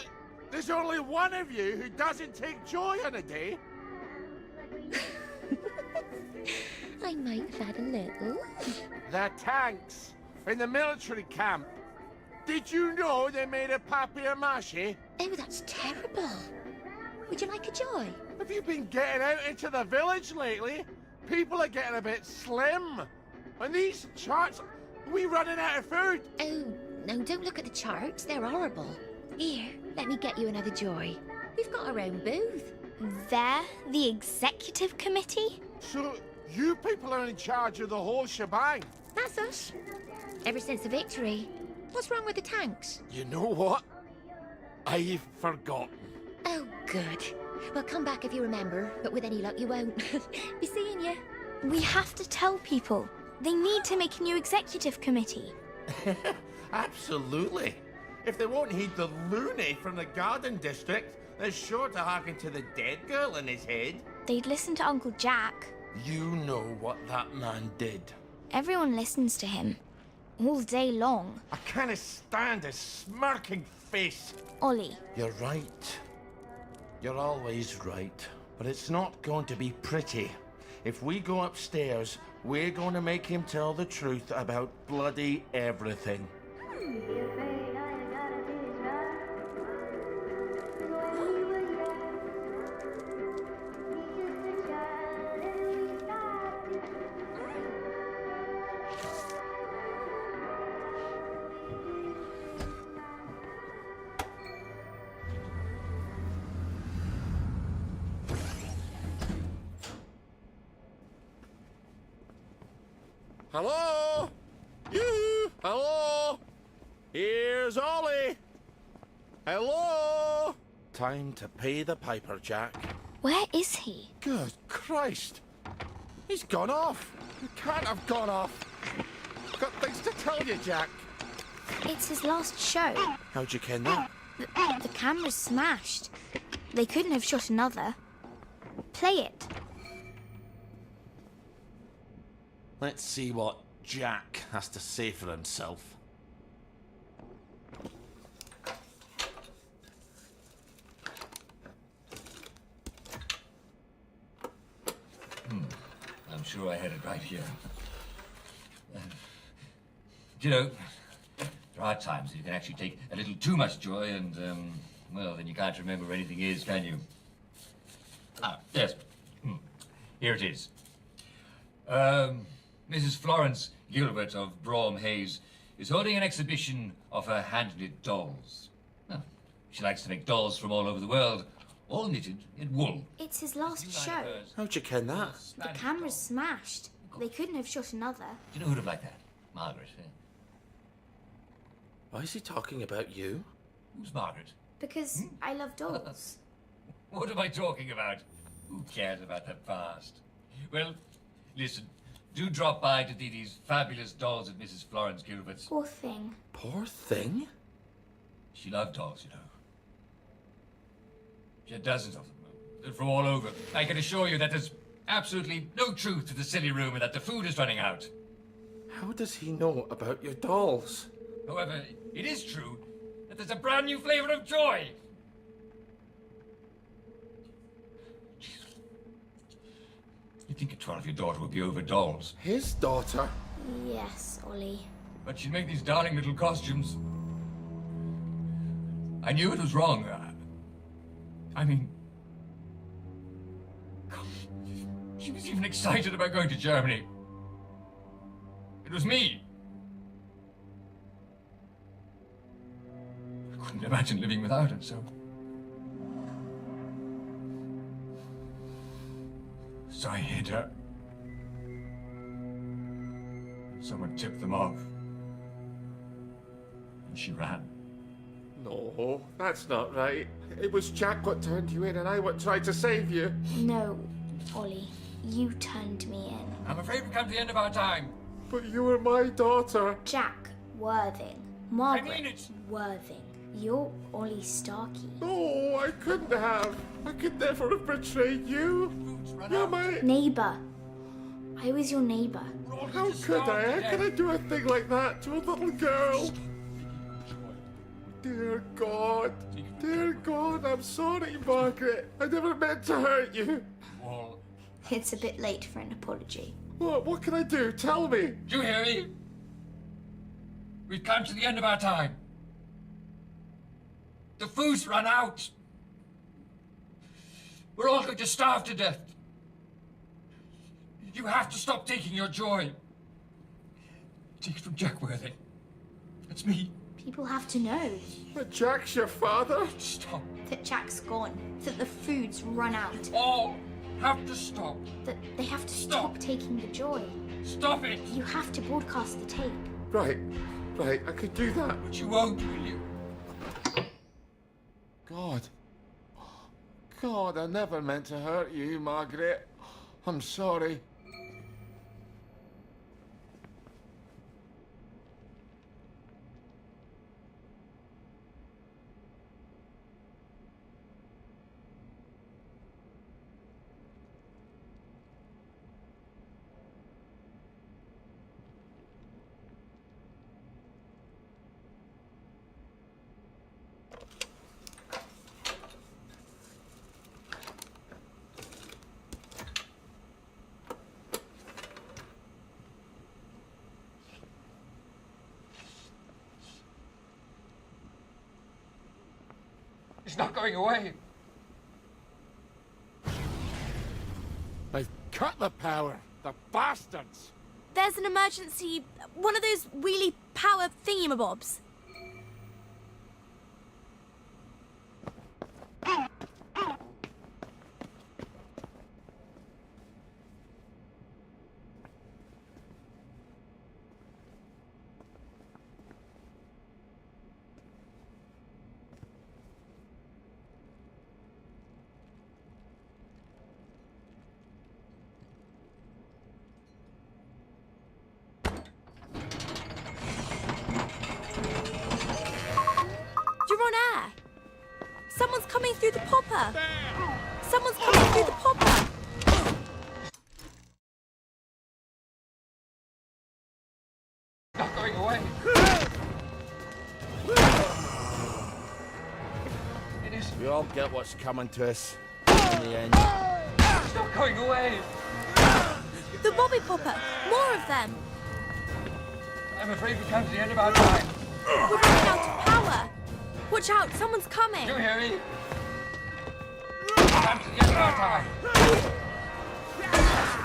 there's only one of you who doesn't take joy in a day? I might have had a little. The tanks in the military camp. Did you know they made a papier-mâché? Oh, that's terrible. Would you like a joy? Have you been getting out into the village lately? People are getting a bit slim. And these charts, are we running out of food? Oh, no, don't look at the charts. They're horrible. Here, let me get you another joy. We've got our own booth. They're the executive committee? So, you people are in charge of the whole shebang? That's us. Ever since the victory. What's wrong with the tanks? You know what? I've forgotten. Oh, good. Well, come back if you remember, but with any luck you won't. Be seeing you. We have to tell people. They need to make a new executive committee. Absolutely. If they won't heed the loony from the garden district, they're sure to hearken to the dead girl in his head. They'd listen to Uncle Jack. You know what that man did. Everyone listens to him. All day long. I can't stand his smirking face. Ollie. You're right. You're always right. But it's not going to be pretty. If we go upstairs, we're going to make him tell the truth about bloody everything. Hello? You? Hello? Here's Ollie. Hello? Time to pay the piper, Jack. Where is he? Good Christ. He's gone off. He can't have gone off. Got things to tell you, Jack. It's his last show. How'd you ken that? The camera's smashed. They couldn't have shot another. Play it. Let's see what Jack has to say for himself. I'm sure I had it right here. You know, there are times you can actually take a little too much joy and, well, then you can't remember where anything is, can you? Ah, yes. Here it is. Mrs. Florence Gilbert of Brougham Hayes is holding an exhibition of her hand-knit dolls. Well, she likes to make dolls from all over the world, all knitted in wool. It's his last show. How'd you ken that? The camera's smashed. They couldn't have shot another. Do you know who'd have liked that? Margaret. Eh? Why is he talking about you? Who's Margaret? Because I love dolls. What am I talking about? Who cares about the past? Well, listen. Do drop by to see these fabulous dolls at Mrs. Florence Gilbert's. Poor thing. Poor thing? She loved dolls, you know. She had dozens of them. They're from all over. I can assure you that there's absolutely no truth to the silly rumor that the food is running out. How does he know about your dolls? However, it is true that there's a brand new flavor of joy. Jesus. You think a 12-year daughter would be over dolls? His daughter? Yes, Ollie. But she'd make these darling little costumes. I knew it was wrong. I mean... God, she was even excited about going to Germany. It was me. I couldn't imagine living without her, so... So I hid her. Someone tipped them off. And she ran. No, that's not right. It was Jack what turned you in and I what tried to save you. No, Ollie. You turned me in. I'm afraid we've come to the end of our time. But you were my daughter. Jack Worthing. Margaret I mean it. Worthing. You're Ollie Starkey. No, I couldn't have. I could never have betrayed you. You're my... Neighbour. I was your neighbour. How could I? How could I do a thing like that to a little girl? Dear God. Dear God, I'm sorry, Margaret. I never meant to hurt you. It's a bit late for an apology. What can I do? Tell me. Do you hear me? We've come to the end of our time. The food's run out. We're all going to starve to death. You have to stop taking your joy. Take it from Jack Worthing. That's me. People have to know. That Jack's your father? Stop. That Jack's gone. That the food's run out. All have to stop. That they have to stop taking the joy. Stop it. You have to broadcast the tape. Right, I could do that. But you won't, will you? God, I never meant to hurt you, Margaret. I'm sorry. It's not going away. They've cut the power. The bastards. There's an emergency. One of those wheelie power thingamabobs. You're on air. Someone's coming through the popper. Someone's coming through the popper. Not going away. It is. We all get what's coming to us in the end. It's not going away. The bobby popper. More of them. I'm afraid we've come to the end of our time. We're running out of power. Watch out, someone's coming. Do you hear me? We've come to the end of our time.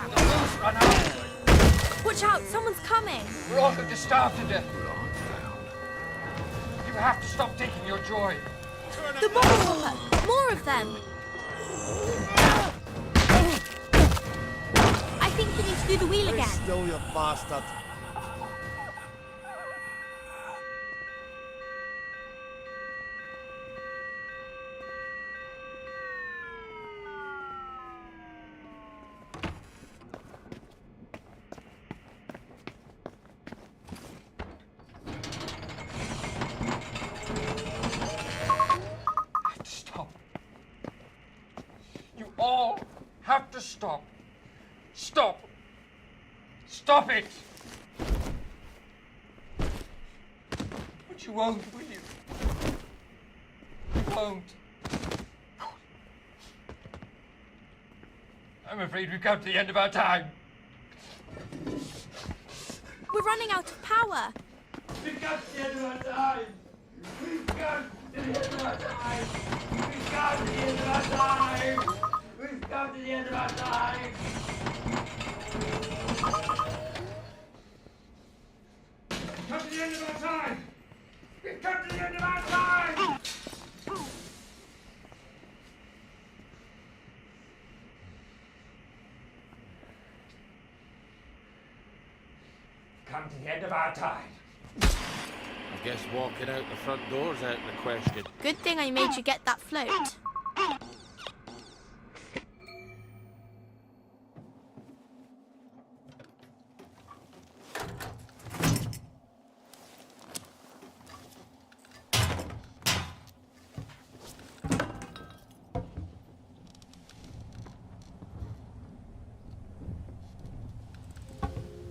The food's run out. Watch out, someone's coming. We're all going to starve to death. You have to stop taking your joy. The bobby popper. More of them. I think you need to do the wheel again. Still, you bastard. Just stop. Stop. Stop it! But you won't, will you? You won't. I'm afraid we've come to the end of our time. We're running out of power. We've come to the end of our time. We've come to the end of our time. We've come to the end of our time. We've come to the end of our time. Come to the end of our time. We've come to the end of our time. Come to the end of our time. I guess walking out the front door's out of the question. Good thing I made you get that float.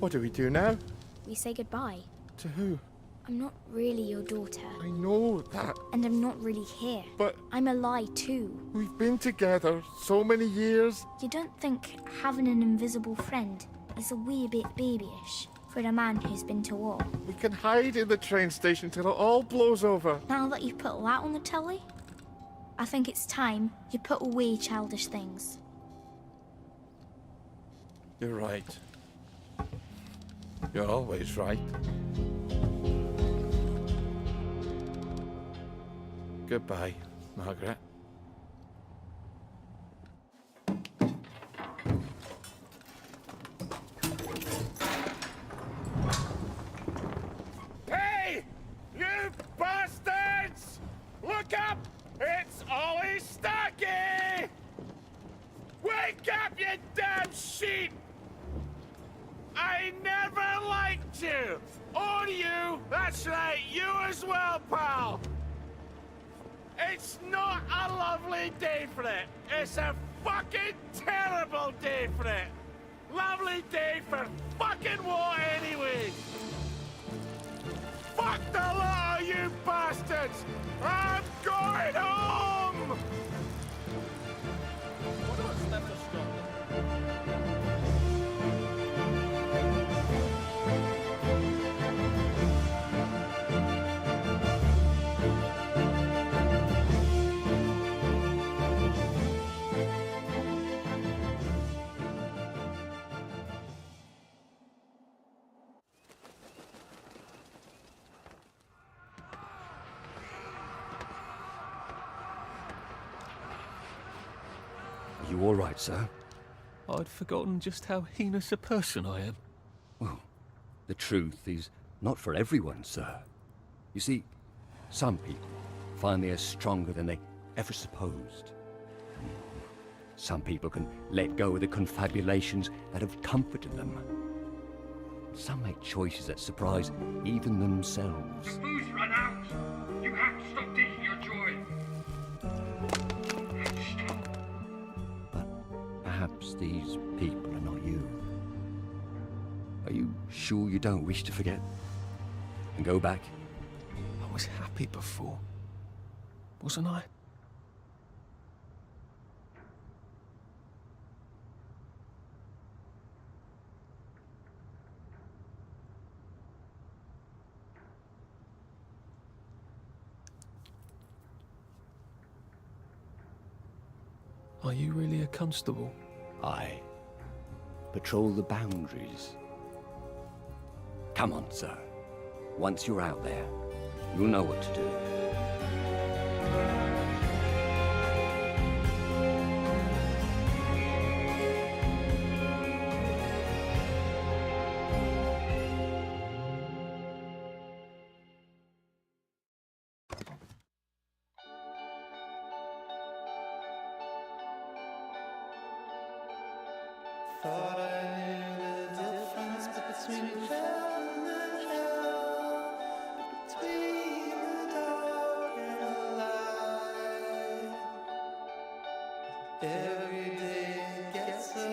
What do we do now? We say goodbye. To who? I'm not really your daughter. I know that. And I'm not really here. But I'm a lie too. we've been together so many years. You don't think having an invisible friend is a wee bit babyish for a man who's been to war? We can hide in the train station till it all blows over. Now that you've put that on the telly, I think it's time you put away childish things. You're right. You're always right. Goodbye, Margaret. Hey! You bastards! Look up! It's Ollie Starkey! Wake up, you damn sheep! I never liked you! Or you! That's right, you as well, pal! It's not a lovely day for it. It's a fucking terrible day for it. Lovely day for fucking what anyway? Fuck the lot of you bastards! I'm going home! What about stethoscope? Are you all right, sir? I'd forgotten just how heinous a person I am. Well, the truth is not for everyone, sir. You see, some people find they are stronger than they ever supposed. Some people can let go of the confabulations that have comforted them. Some make choices that surprise even themselves. The booze run out. You have to stop taking your joy. You have to stop. Perhaps these people are not you. Are you sure you don't wish to forget? And go back? I was happy before, wasn't I? Are you really a constable? I patrol the boundaries. Come on, sir. Once you're out there, you'll know what to do. Thought I knew the difference between heaven and hell, between the dark and the light. Every day it gets a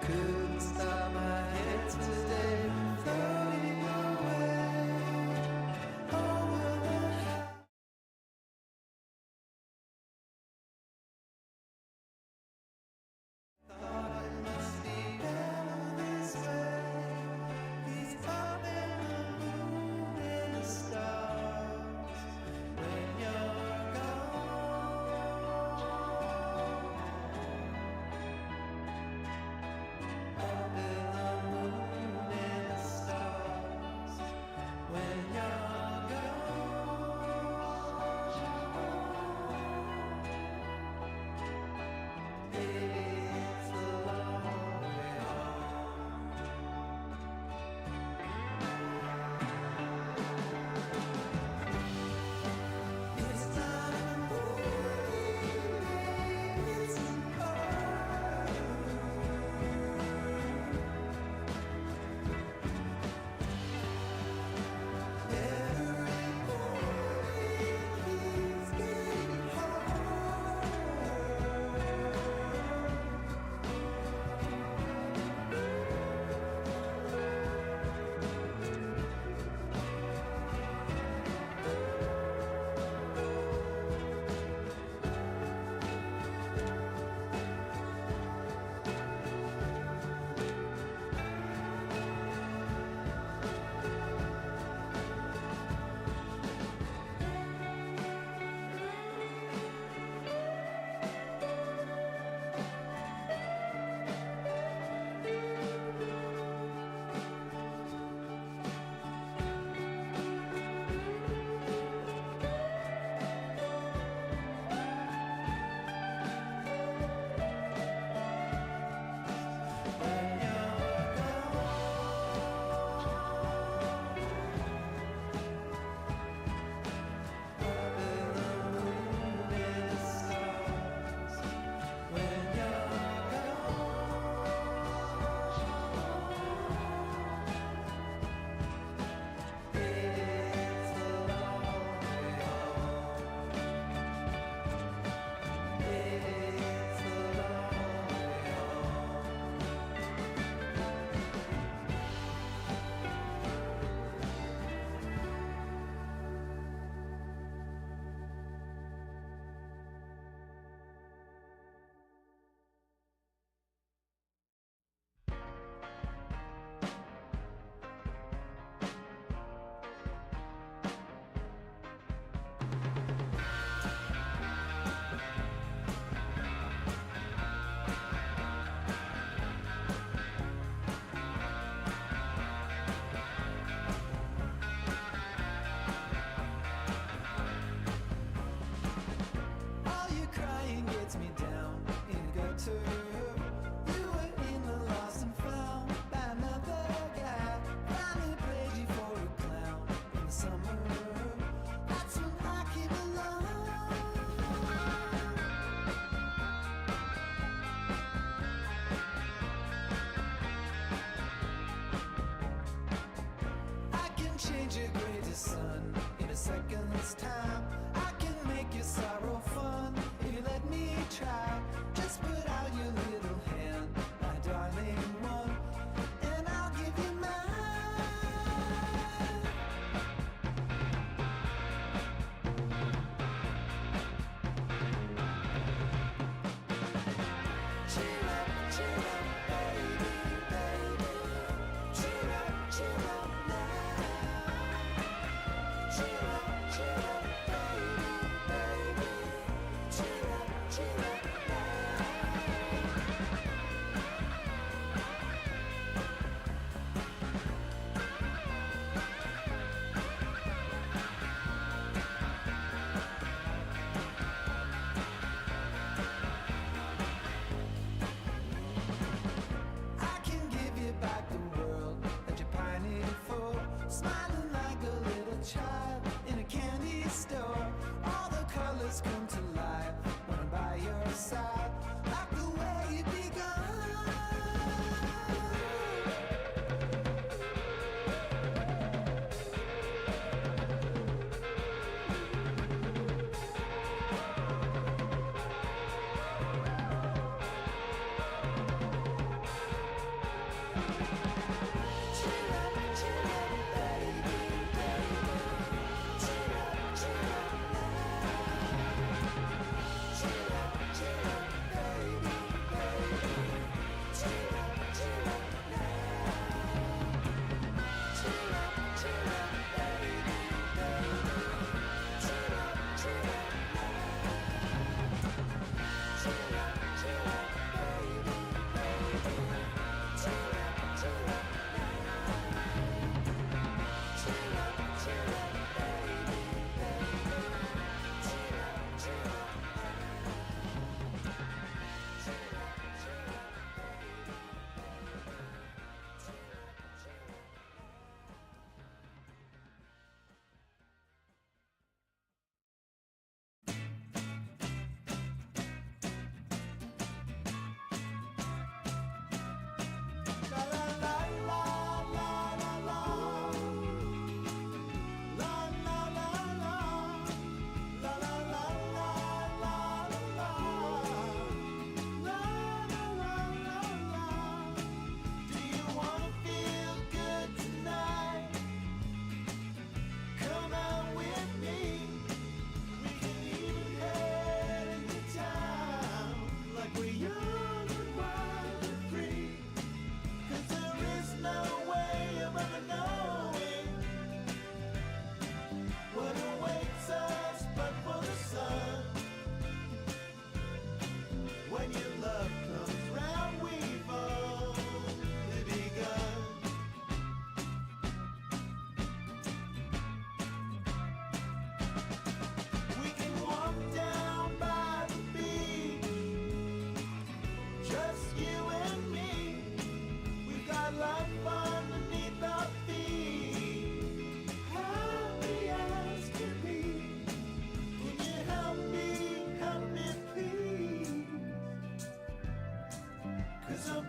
couldn't stop my head today from floating away over the thought it must be better this way. He's up in the moon and the stars when you're gone.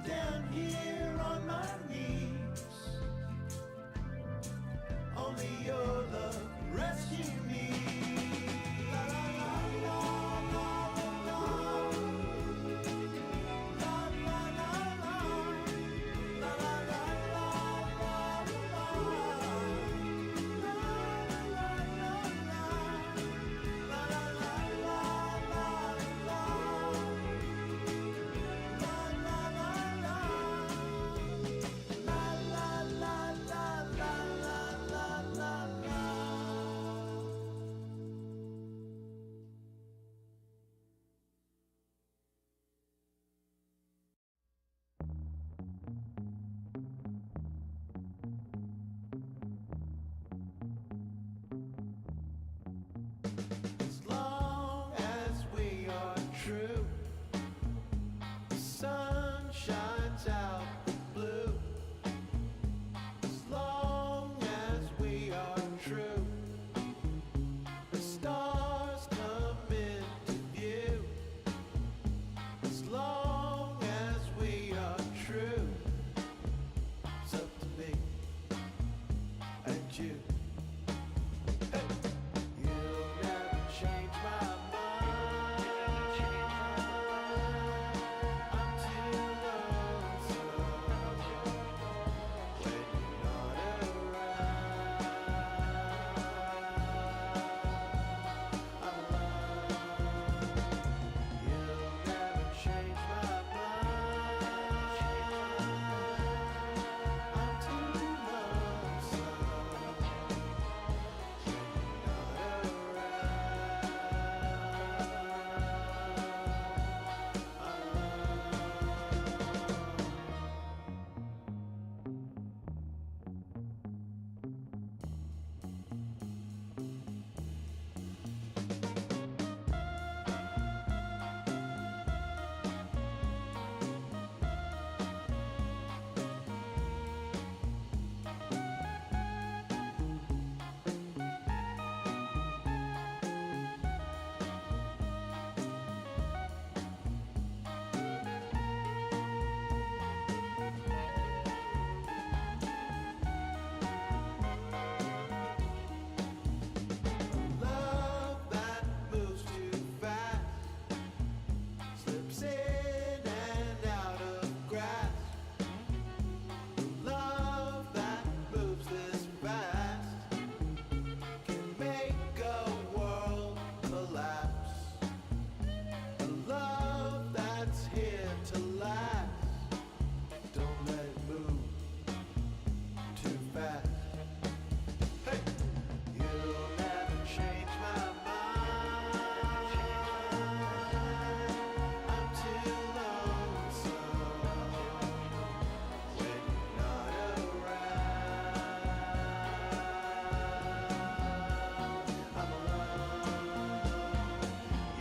down here on my knees. Only your love can rescue me. La la la la la la la la la la la la la As long as we are true, the sun shines out the blue. As long as we are true, the stars come into view. As long as we are true, it's up to me and you. You'll never change my mind. I'm too lonesome when you're not around. I'm alone. You'll never change my mind. I'm too lonesome. Love that moves too fast, slips in and out of grasp. Love that moves this fast can make a world collapse. A love that's here to last. Don't let it move too fast. Hey! You'll never change my mind. I'm too lonesome when you're not around. I'm alone.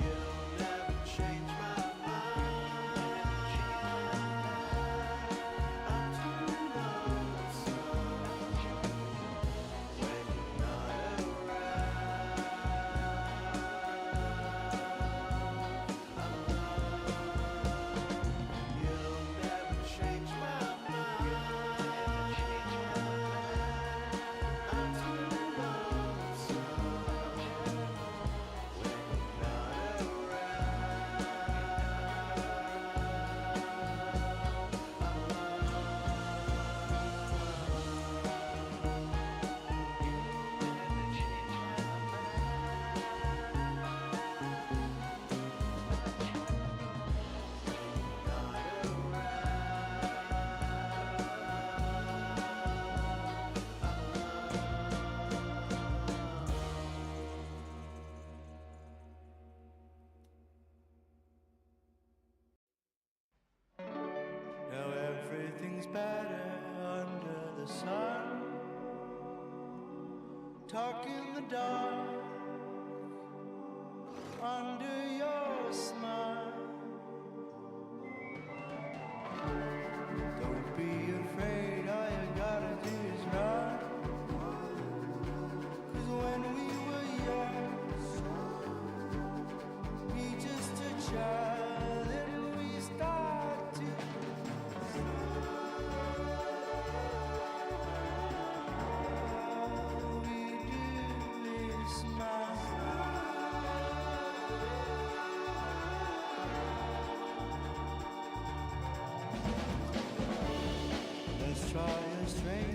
You'll never change my mind. I'm too lonesome when you're not around. I'm alone. You'll never change my mind. I'm too lonesome when you're not Now everything's better under the sun. Talk in the dark under your smile. Don't be afraid, all you gotta do is run. 'Cause when we were young, we just a child and we start to try a strange